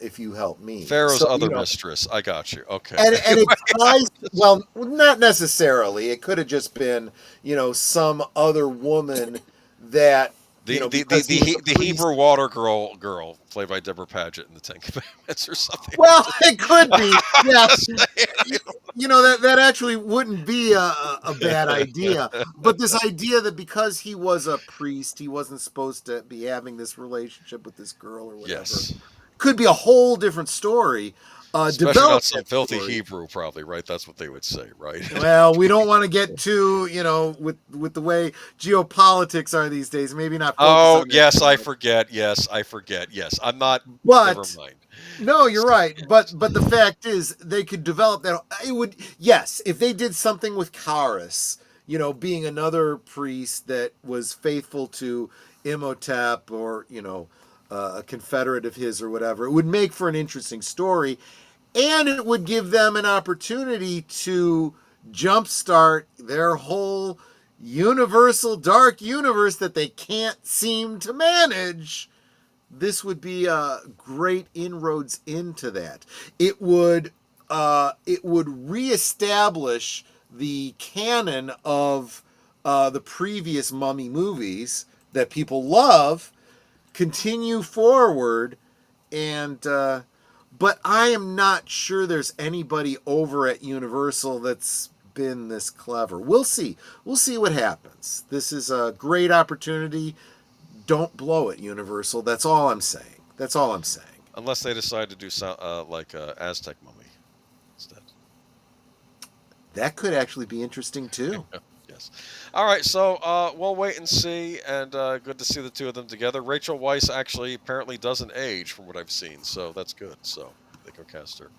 if you help me. Pharaoh's So, other mistress. I got you. Okay. and it ties, well, not necessarily. It could have just been, some other woman that, The Hebrew water girl played by Deborah Paget in the Ten Commandments or something. Well, it could be. Yeah. Just saying. That actually wouldn't be a bad idea. But this idea that because he was a priest, he wasn't supposed to be having this relationship with this girl or whatever. Yes. Could be a whole different story. Especially not some that filthy story. Hebrew, probably, right? That's what they would say, right? Well, we don't want to get too, with the way geopolitics are these days. Maybe not. Oh, On yes, that. I forget. Yes, I forget. Yes, I'm not. But never mind. no, you're right. But the fact is, they could develop that. It would, yes, if they did something with Karis, being another priest that was faithful to Imhotep or a confederate of his or whatever, it would make for an interesting story, and it would give them an opportunity to jumpstart their whole universal dark universe that they can't seem to manage. This would be great inroads into that. It would reestablish the canon of the previous Mummy movies that people love, continue forward, and but I am not sure there's anybody over at Universal that's been this clever. We'll see what happens. This is a great opportunity. Don't blow it, Universal. That's all I'm saying. Unless they decide to do like Aztec Mummy instead. That could actually be interesting too. Yes. All right, so we'll wait and see, and good to see the 2 of them together. Rachel Weisz actually apparently doesn't age from what I've seen, so that's good. So they go cast her.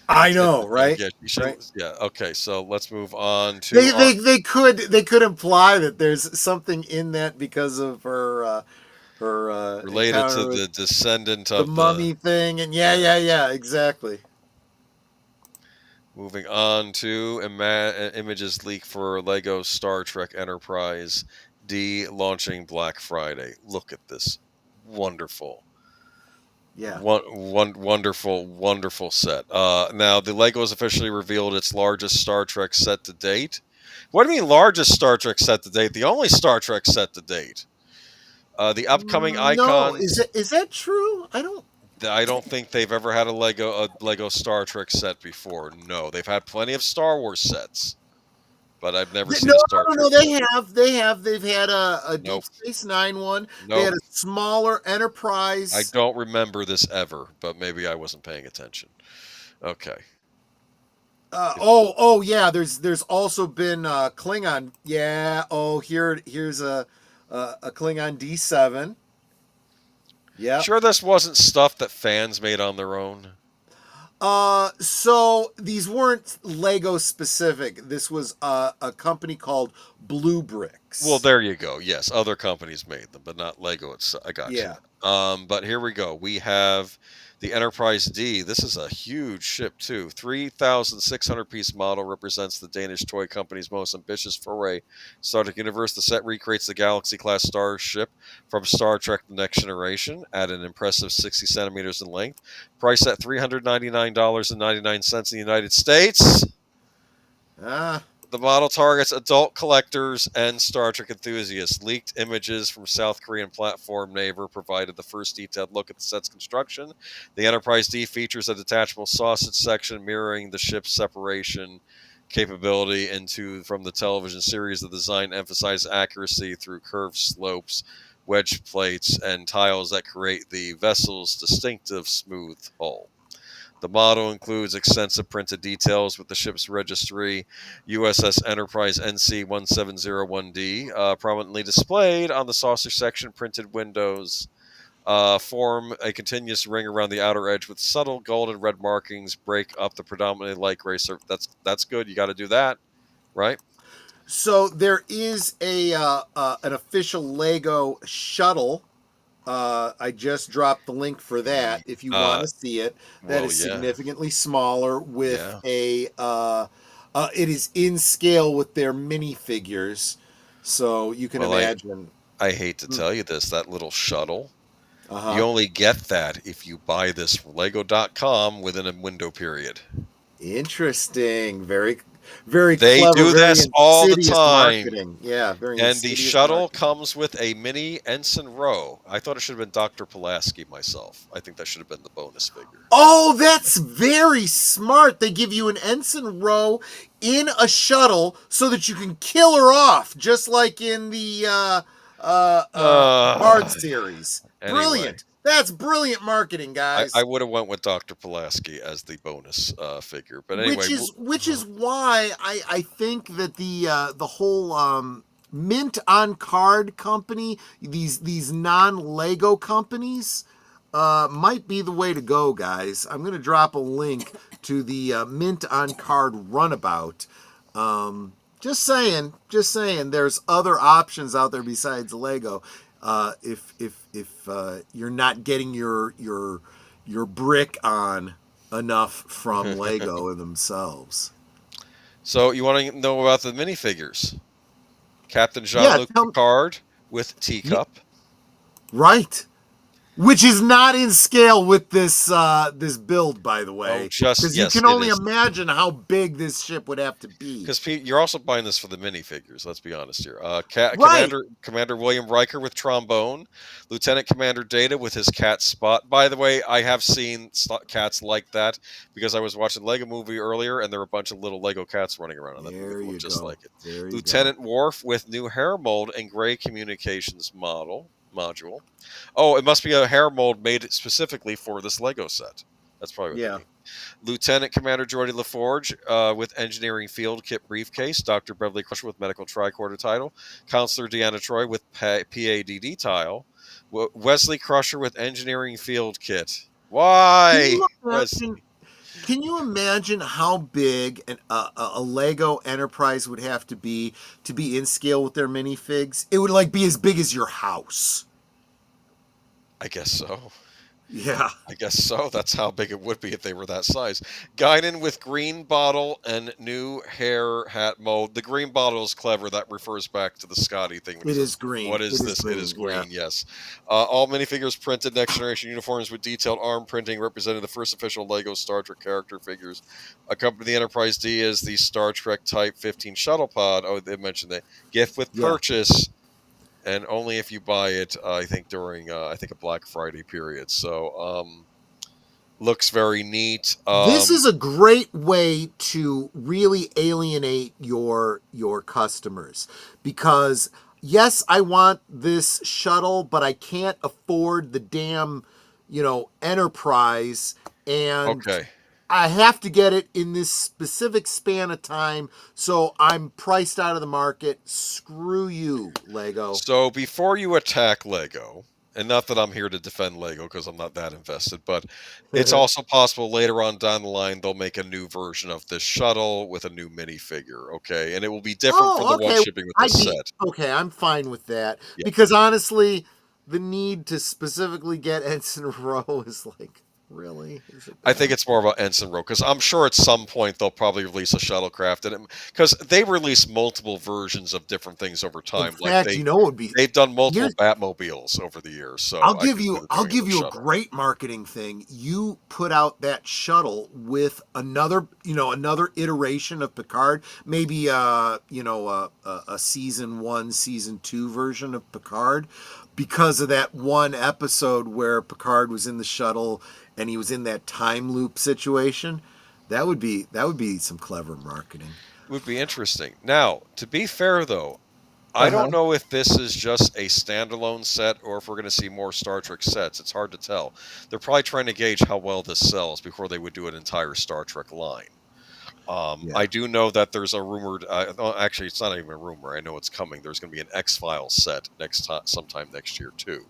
I know, Yeah, right? yeah, you should. Right. Yeah. Okay. So let's move on to They, our. they they could imply that there's something in that because of her Related to encounter with the descendant the of the. mummy thing, and Yeah. yeah, exactly. Moving on to images leaked for Lego Star Trek Enterprise D launching Black Friday. Look at this. Wonderful. Yeah. Wonderful set. Now the Lego has officially revealed its largest Star Trek set to date. What do you mean largest Star Trek set to date? The only Star Trek set to date. The upcoming No, icons. is that true? I don't. I don't think they've ever had a Lego Star Trek set before. No, they've had plenty of Star Wars sets, but I've never seen No, a Star no, Trek no. set. They've had a Deep Nope. Space Nine one. They had Nope. a smaller I Enterprise. don't remember this ever, but maybe I wasn't paying attention. Okay. Yeah. There's also been Klingon. Yeah. Oh, here's a Klingon D7. Yep. Sure, this wasn't stuff that fans made on their own. So these weren't Lego specific. This was a company called Blue Bricks. Well, there you go. Yes, other companies made them, but not Lego itself. I got Yeah. you. But here we go. We have the Enterprise D. This is a huge ship too. 3,600 piece model represents the Danish toy company's most ambitious foray. Star Trek universe. The set recreates the Galaxy class starship from Star Trek: The Next Generation at an impressive 60 centimeters in length. Priced at $399.99 in the United States. Ah. The model targets adult collectors and Star Trek enthusiasts. Leaked images from South Korean platform Naver provided the first detailed look at the set's construction. The Enterprise D features a detachable sausage section mirroring the ship's separation capability from the television series. The design emphasizes accuracy through curved slopes, wedge plates, and tiles that create the vessel's distinctive smooth hull. The model includes extensive printed details with the ship's registry, USS Enterprise NC-1701D, prominently displayed on the saucer section. Printed windows form a continuous ring around the outer edge with subtle gold and red markings break up the predominantly light gray surface. That's good. You got to do that, right? So there is an official Lego shuttle. I just dropped the link for that if you want to see it. That is significantly smaller with it is in scale with their minifigures. So you can imagine. I hate to tell you this, that little shuttle, you only get that if you buy this from Lego.com within a window period. Interesting. Very clever. They do this all the time. Marketing. Yeah, very. And the shuttle comes with a mini Ensign Row. I thought it should have been Dr. Pulaski myself. I think that should have been the bonus figure. Oh, that's very smart. They give you an Ensign Row in a shuttle so that you can kill her off, just like in the Bard series. Anyway. Brilliant. That's brilliant marketing, guys. I would have went with Dr. Pulaski as the bonus figure, but anyway, which is why I think that the whole mint on card company, these non-Lego companies, might be the way to go, guys. I'm gonna drop a link to the mint on card runabout. Just saying, there's other options out there besides Lego. If you're not getting your brick on enough from Lego themselves. So you want to know about the minifigures? Captain Jean-Luc Picard with teacup. Right. Which is not in scale with this build, by the way. Because you can only imagine how big this ship would have to be. Because you're also buying this for the minifigures. Let's be honest here. Right. Commander William Riker with trombone, Lieutenant Commander Data with his cat Spot. By the way, I have seen cats like that because I was watching Lego Movie earlier, and there were a bunch of little Lego cats running around on that movie, just like it. Lieutenant Worf with new hair mold and gray communications module. Oh, it must be a hair mold made specifically for this Lego set. That's probably what they mean. Lieutenant Commander Geordie LaForge with engineering field kit briefcase. Dr. Beverly Crusher with medical tricorder title. Counselor Deanna Troy with PADD tile. Wesley Crusher with engineering field kit. Why? Can you imagine how big a Lego Enterprise would have to be in scale with their minifigs? It would like be as big as your house. I guess so. Yeah. I guess so. That's how big it would be if they were that size. Guidon with green bottle and new hair hat mode. The green bottle is clever. That refers back to the Scotty thing. It is green. What is this? It is green, yes. All minifigures printed Next Generation uniforms with detailed arm printing representing the first official Lego Star Trek character figures. Accompanying the Enterprise D is the Star Trek Type 15 shuttle pod. Oh, they mentioned that. Gift with purchase. And only if you buy it, I think during a Black Friday period. So looks very neat. This is a great way to really alienate your customers, because yes, I want this shuttle, but I can't afford the damn, Enterprise, and I have to get it in this specific span of time, so I'm priced out of the market. Screw you, Lego. So before you attack Lego, and not that I'm here to defend Lego because I'm not that invested, but it's also possible later on down the line they'll make a new version of this shuttle with a new minifigure, okay? And it will be different from the one shipping with the set. Okay, I'm fine with that. Yeah. Because honestly, the need to specifically get Ensign Rowe is like... Really? I think it's more about Ensign Rowe, because I'm sure at some point they'll probably release a shuttlecraft, and because they release multiple versions of different things over time. In fact, they've done multiple Batmobiles over the years. So I'll give you a great marketing thing. You put out that shuttle with another iteration of Picard, maybe a season 1, season 2 version of Picard, because of that one episode where Picard was in the shuttle and he was in that time loop situation. That would be some clever marketing. It would be interesting. Now, to be fair though, I don't know if this is just a standalone set or if we're going to see more Star Trek sets. It's hard to tell. They're probably trying to gauge how well this sells before they would do an entire Star Trek line. I do know that there's a rumored... actually, it's not even a rumor. I know it's coming. There's going to be an X-Files set sometime next year, too,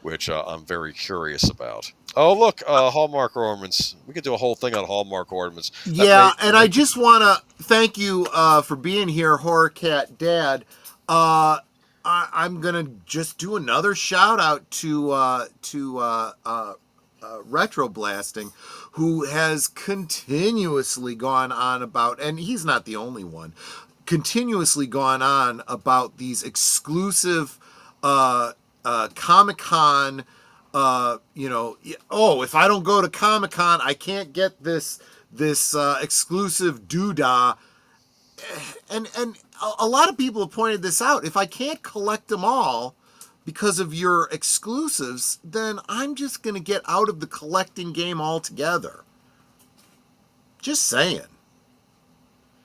which I'm very curious about. Oh, look, Hallmark ornaments. We could do a whole thing on Hallmark ornaments. I just want to thank you for being here, Horror Cat Dad. I'm going to just do another shout-out to Retro Blasting, who has continuously gone on about, and he's not the only one, continuously gone on about these exclusive Comic-Con, if I don't go to Comic-Con, I can't get this exclusive doodah. And a lot of people have pointed this out. If I can't collect them all because of your exclusives, then I'm just going to get out of the collecting game altogether. Just saying.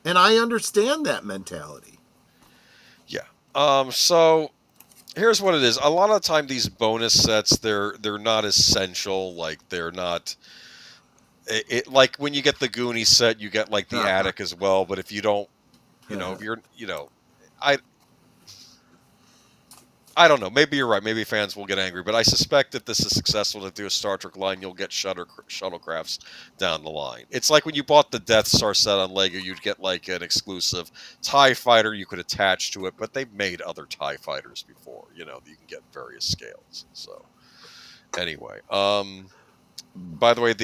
And I understand that mentality. Yeah. So here's what it is. A lot of the time these bonus sets, they're not essential. Like they're not... like when you get the Goonies set, you get like the attic as well. But if you don't, if you're, I don't know. Maybe you're right. Maybe fans will get angry, but I suspect if this is successful to do a Star Trek line, you'll get shuttlecrafts down the line. It's like when you bought the Death Star set on Lego, you'd get like an exclusive TIE fighter you could attach to it, but they've made other TIE fighters before. You can get various scales. So anyway, by the way,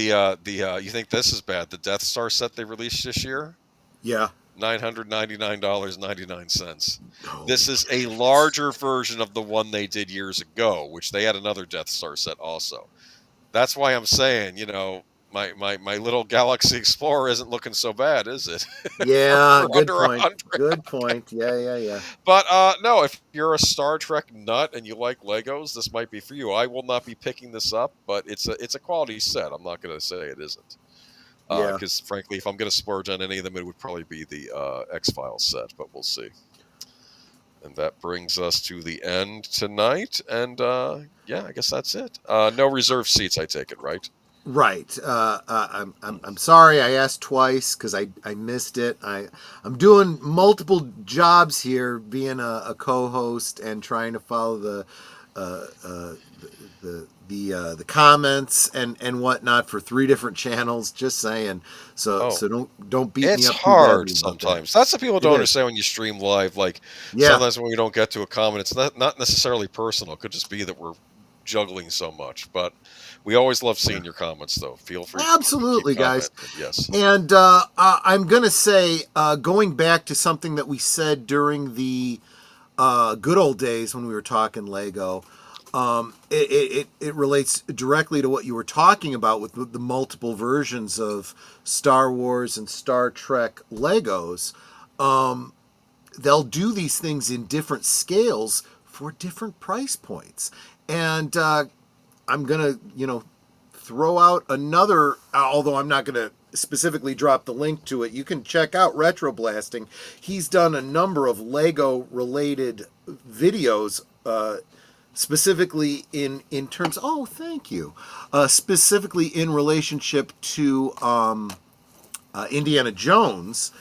you think this is bad? The Death Star set they released this year? Yeah. $999.99. This is a larger version of the one they did years ago, which they had another Death Star set also. That's why I'm saying, my little Galaxy Explorer isn't looking so bad, is it? Yeah, good point. Good point. Yeah. But no, if you're a Star Trek nut and you like Legos, this might be for you. I will not be picking this up, but it's a quality set. I'm not going to say it isn't. Because frankly, if I'm going to splurge on any of them, it would probably be the X-Files set, but we'll see. And that brings us to the end tonight. And I guess that's it. No reserved seats, I take it, right? Right. I'm sorry I asked twice because I missed it. I'm doing multiple jobs here, being a co-host and trying to follow the the comments and whatnot for 3 different channels. Just saying. So Oh, don't beat me it's up too hard badly about that. sometimes. That's what people It don't is. understand when you stream live. Like Yeah. sometimes when we don't get to a comment, it's not necessarily personal. It could just be that we're juggling so much. But we always love seeing your comments, though. Feel free to Absolutely, keep guys. commenting. Yes. And I'm going to say, going back to something that we said during the good old days when we were talking Lego, it relates directly to what you were talking about with the multiple versions of Star Wars and Star Trek Legos. They'll do these things in different scales for different price points. And I'm going to, throw out another, although I'm not going to specifically drop the link to it. You can check out Retro Blasting. He's done a number of Lego related videos, specifically in terms, oh, thank you, specifically in relationship to Indiana Jones.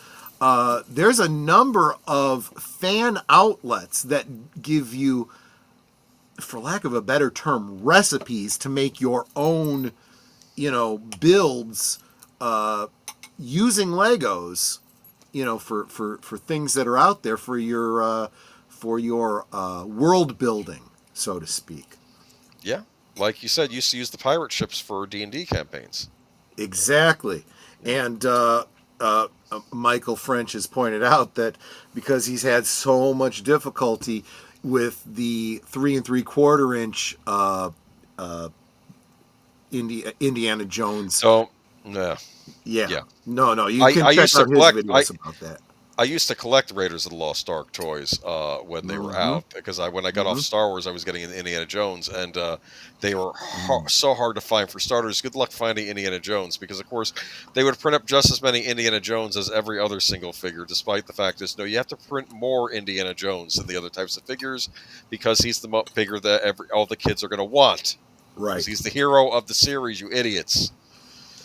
There's a number of fan outlets that give you, for lack of a better term, recipes to make your own, builds using Legos, for things that are out there for your world building, so to speak. Yeah, like you said, used to use the pirate ships for D&D campaigns. Exactly, and Michael French has pointed out that because he's had so much difficulty with the 3 3/4 inch Indiana Jones. So, yeah. No, you can I check used to out his collect. videos about that. I used to collect Raiders of the Lost Ark toys when they were out, because when I got off Star Wars, I was getting into Indiana Jones, and they were so hard to find. For starters, good luck finding Indiana Jones, because of course they would print up just as many Indiana Jones as every other single figure. Despite the fact is, no, you have to print more Indiana Jones than the other types of figures, because he's the figure that all the kids are going to want. Right. He's the hero of the series, you idiots.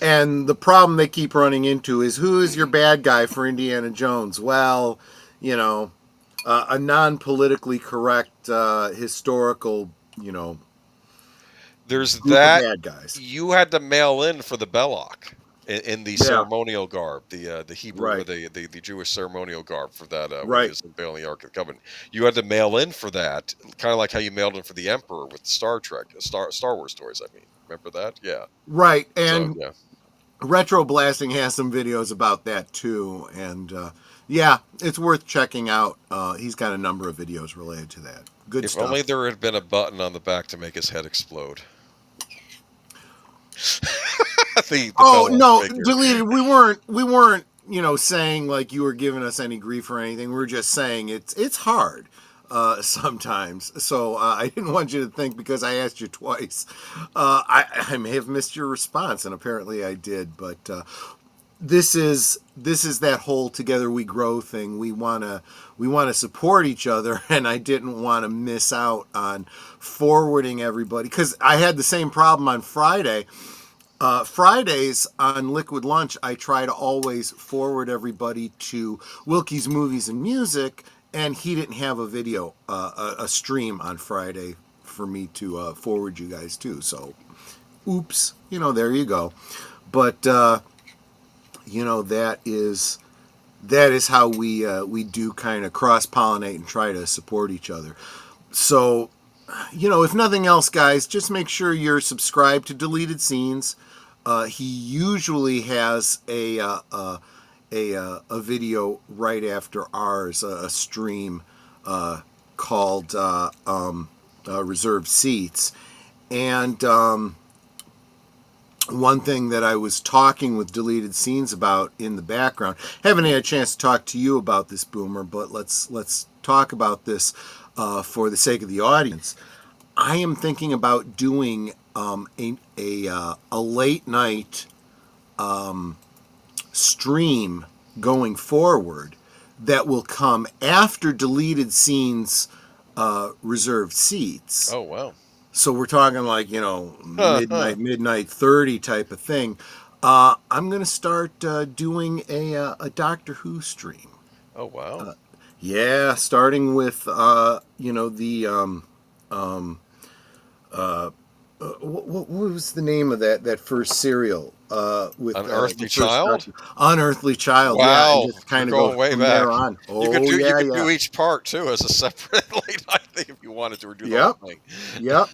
And the problem they keep running into is, who is your bad guy for Indiana Jones? Well, a non-politically correct historical, there's group that. Of bad guys. You had to mail in for the Belloc in the ceremonial garb, the Hebrew, right. or the Jewish ceremonial garb for that. Right. When he was unveiling the Ark of the Covenant, you had to mail in for that, kind of like how you mailed in for the Emperor with the Star Wars toys. I mean, remember that? Yeah. Right, and so, yeah. Retro Blasting has some videos about that too, and it's worth checking out. He's got a number of videos related to that. Good stuff. If only there had been a button on the back to make his head explode. No, deleted. We weren't, saying like you were giving us any grief or anything. We were just saying it's hard sometimes. So I didn't want you to think because I asked you twice, I may have missed your response, and apparently I did. But this is that whole together we grow thing. We wanna support each other, and I didn't want to miss out on forwarding everybody, because I had the same problem on Friday. Fridays on Liquid Lunch, I try to always forward everybody to Wilkie's Movies and Music, and he didn't have a video, a stream on Friday for me to forward you guys to. So, oops, there you go. But that is how we do kind of cross-pollinate and try to support each other. So, if nothing else, guys, just make sure you're subscribed to Deleted Scenes. He usually has a video right after ours, a stream called Reserved Seats. And one thing that I was talking with Deleted Scenes about in the background, haven't had a chance to talk to you about this, Boomer, but let's talk about this for the sake of the audience. I am thinking about doing a late night stream going forward that will come after Deleted Scenes Reserved Seats. Oh, wow. So we're talking like, midnight 30 type of thing. I'm going to start doing a Doctor Who stream. Oh, wow. Starting with, what was the name of that first serial? With Unearthly the first Child? Unearthly Child. Yeah, and Wow, just you're kind of go going way from back. there on. You could Oh do you yeah, could yeah. do each part too as a separate late night thing if you wanted to, or do the whole Yep, thing. yep.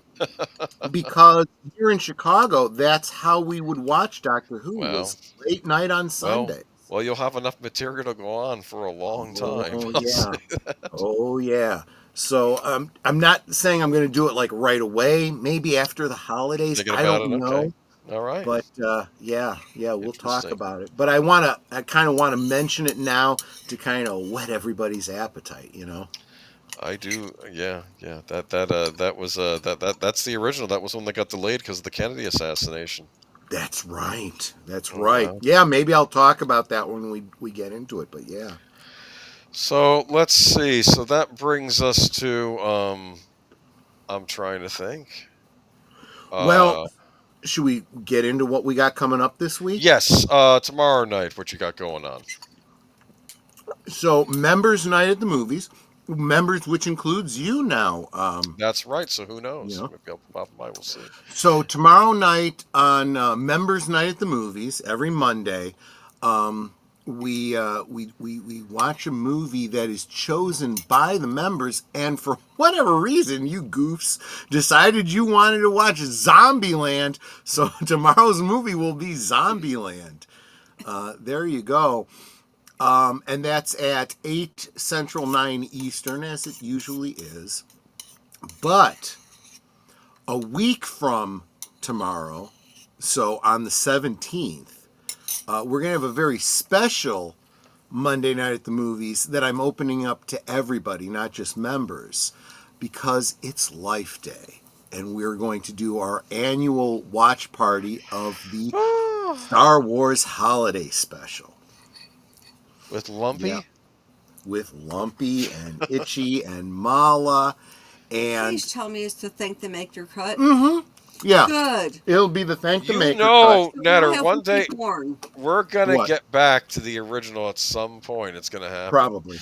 Because here in Chicago, that's how we would watch Doctor Who Well, was late night on well, Sundays. well, you'll have enough material to go on for a long time. Oh I'll say yeah. that. Oh yeah. So I'm not saying I'm going to do it like right away. Maybe after the holidays. Thinking I about don't it? Okay. know. All right. But yeah, we'll talk Interesting. about it. But I kind of want to mention it now to kind of whet everybody's appetite. I do. Yeah, yeah. That was that's the original. That was one that got delayed because of the Kennedy assassination. That's right. That's Oh, right. wow. Yeah, maybe I'll talk about that when we get into it. But yeah. So let's see. So that brings us to I'm trying to think. Well, Uh, should we get into what we got coming up this week? yes. Tomorrow night, what you got going on? So, members' night at the movies, members, which includes you now. That's right. So who You knows? know. Maybe I'll pop by. We'll see. So tomorrow night on members' night at the movies, every Monday, we watch a movie that is chosen by the members, and for whatever reason, you goofs decided you wanted to watch Zombieland. So tomorrow's movie will be Zombieland. There you go. And that's at 8 Central, 9 Eastern, as it usually is. But a week from tomorrow, so on the 17th, we're going to have a very special Monday night at the movies that I'm opening up to everybody, not just members, because it's Life Day. And we're going to do our annual watch party of the Star Wars Holiday Special. With Lumpy? Yeah. With Lumpy and Itchy and Mala. And Please tell me it's to thank the Maker Cut. yeah, Good. it'll be the Thank the You Maker know, cut. Netter, Have one to day be born. we're gonna What? get back to the original at some point. It's gonna happen. Probably.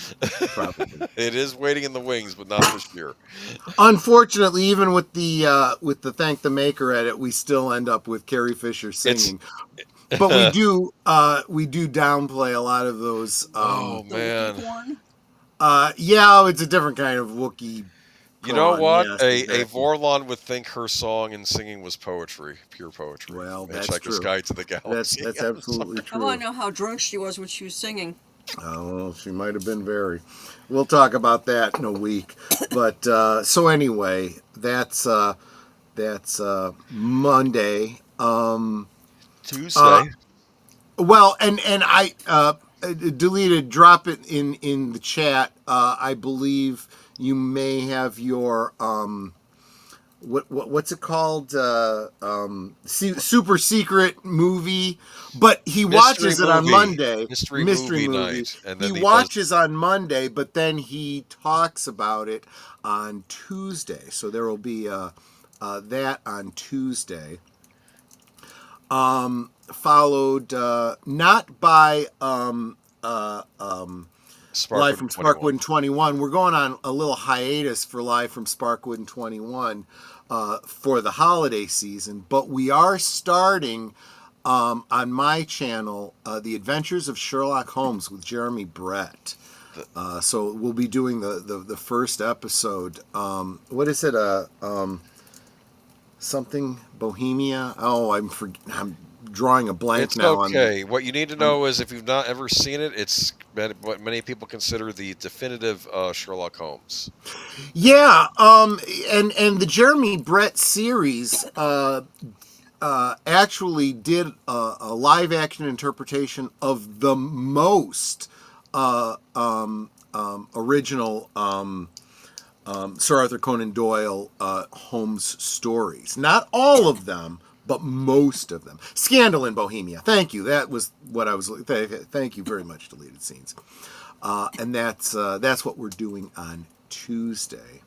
It is waiting in the wings, but not this year. Unfortunately, even with the Thank the Maker edit, we still end up with Carrie Fisher It's singing. But we do downplay a lot of those. Oh The Wookiee man. porn. Yeah, it's a different kind of Wookiee. You know porn, what? yes, A exactly. Vorlon would think her song and singing was poetry, pure poetry. Well, And that's Hitchhiker's true. Guide to the That's Galaxy. absolutely I true. want to know how drunk she was when she was singing. Oh, she might have been very. We'll talk about that in a week. But so anyway, that's Monday. Tuesday. Well, and I deleted. Drop it in the chat. I believe you may have your what's it called? Super secret movie. But he watches it on movie. Monday. Mystery movie night. And then He he watches on Monday, but then he talks about it on Tuesday. So there will be that on Tuesday. Followed not by Live from Sparkwood and 21. We're going on a little hiatus for Live from Sparkwood and 21 for the holiday season, but we are starting on my channel The Adventures of Sherlock Holmes with Jeremy Brett. So we'll be doing the first episode. What is it? Something Bohemia? Oh, I'm drawing a blank It's now. okay. What you need to know is if you've not ever seen it, it's what many people consider the definitive Sherlock Holmes. Yeah, and the Jeremy Brett series actually did a live action interpretation of the most original Sir Arthur Conan Doyle Holmes stories. Not all of them, but most of them. Scandal in Bohemia. Thank you. That was what I was. Thank you very much. Deleted scenes, and that's what we're doing on Tuesday.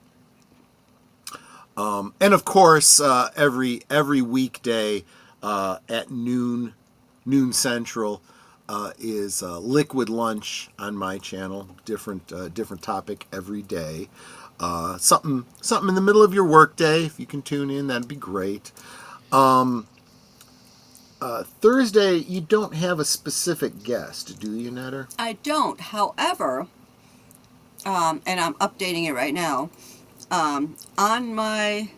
And of course, every weekday at noon Central, is Liquid Lunch on my channel. Different topic every day. Something in the middle of your workday. If you can tune in, that'd be great. Thursday, you don't have a specific guest, do you, Netter? I don't. However, and I'm updating it right now. On my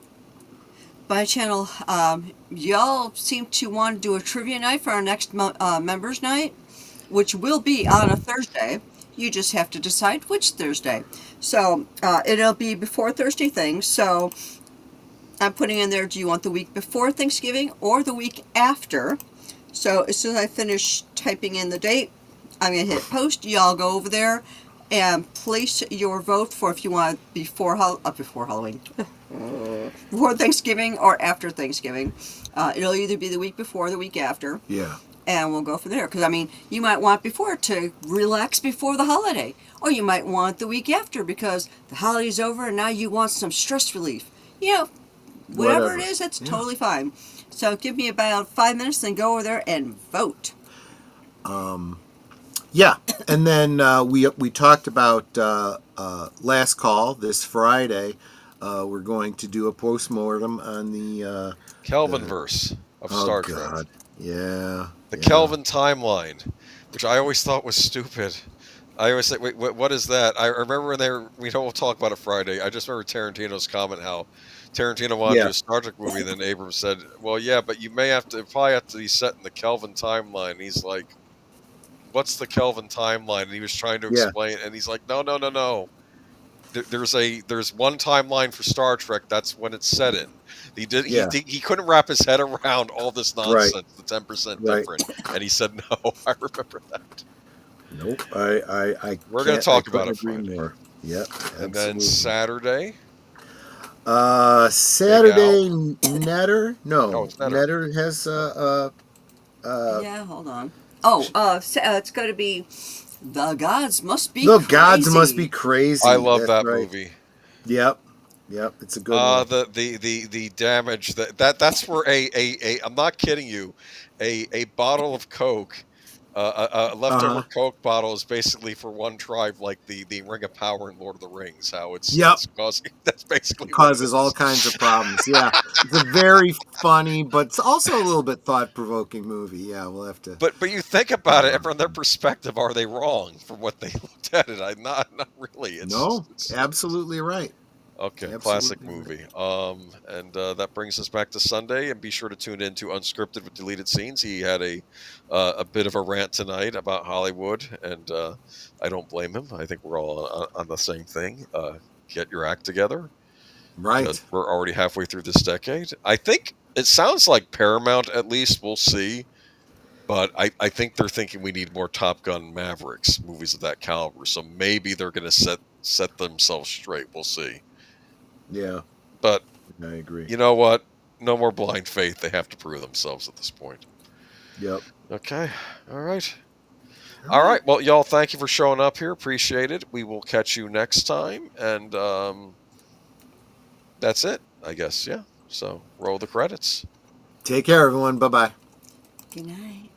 channel, y'all seem to want to do a trivia night for our next members night, which will be on a Thursday. You just have to decide which Thursday. So it'll be before Thursday things. So I'm putting in there, do you want the week before Thanksgiving or the week after? So as soon as I finish typing in the date, I'm going to hit post. Y'all go over there and place your vote for if you want before Halloween, before Thanksgiving or after Thanksgiving. It'll either be the week before or the week after. Yeah. And we'll go from there. Because, I mean, you might want before to relax before the holiday. Or you might want the week after because the holiday's over and now you want some stress relief. You know, whatever it is, that's totally fine. So give me about 5 minutes, then go over there and vote. Yeah, and then we talked about last call this Friday. We're going to do a postmortem on the Kelvin verse of Star Trek. Yeah. The Kelvin timeline, which I always thought was stupid. I always say, wait, what is that? I remember when we'll talk about it Friday. I just remember Tarantino's comment how Tarantino wanted to do a Star Trek movie, and then Abrams said, well, yeah, but you may probably have to be set in the Kelvin timeline. And he's like, what's the Kelvin timeline? And he was trying to explain, and he's like, no. There's one timeline for Star Trek. That's when it's set in. He couldn't wrap his head around all this nonsense. The 10% different, and he said no. I remember that. Nope. I We're going to talk about it Friday. More. Yep. Absolutely. And then Saturday. Saturday Netter. No, it's Netter. Netter has yeah, hold on. It's going to be The Gods Must Be The Crazy. Gods Must Be Crazy. I love that movie. Yep, it's a good one. The damage that's where a I'm not kidding you, a bottle of Coke, a leftover Coke bottle is basically for one tribe, like the Ring of Power in Lord of the Rings. How it's causing, that's basically causes all kinds of problems. Yeah, it's a very funny, but it's also a little bit thought-provoking movie. Yeah, we'll have to. But you think about it from their perspective, are they wrong from what they looked at it? Not really. It's absolutely right. Okay, absolutely classic movie. And that brings us back to Sunday, and be sure to tune in to Unscripted with Deleted Scenes. He had a bit of a rant tonight about Hollywood, and I don't blame him. I think we're all on the same thing. Get your act together. Right. We're already halfway through this decade. I think it sounds like Paramount, at least, we'll see. But I think they're thinking we need more Top Gun Mavericks, movies of that caliber. So maybe they're going to set themselves straight. We'll see. Yeah. But I agree. You know what? No more blind faith. They have to prove themselves at this point. Yep. Okay. All right. All right. Well, y'all, thank you for showing up here. Appreciate it. We will catch you next time. And that's it, I guess. Yeah. So roll the credits. Take care, everyone. Bye-bye. Good night.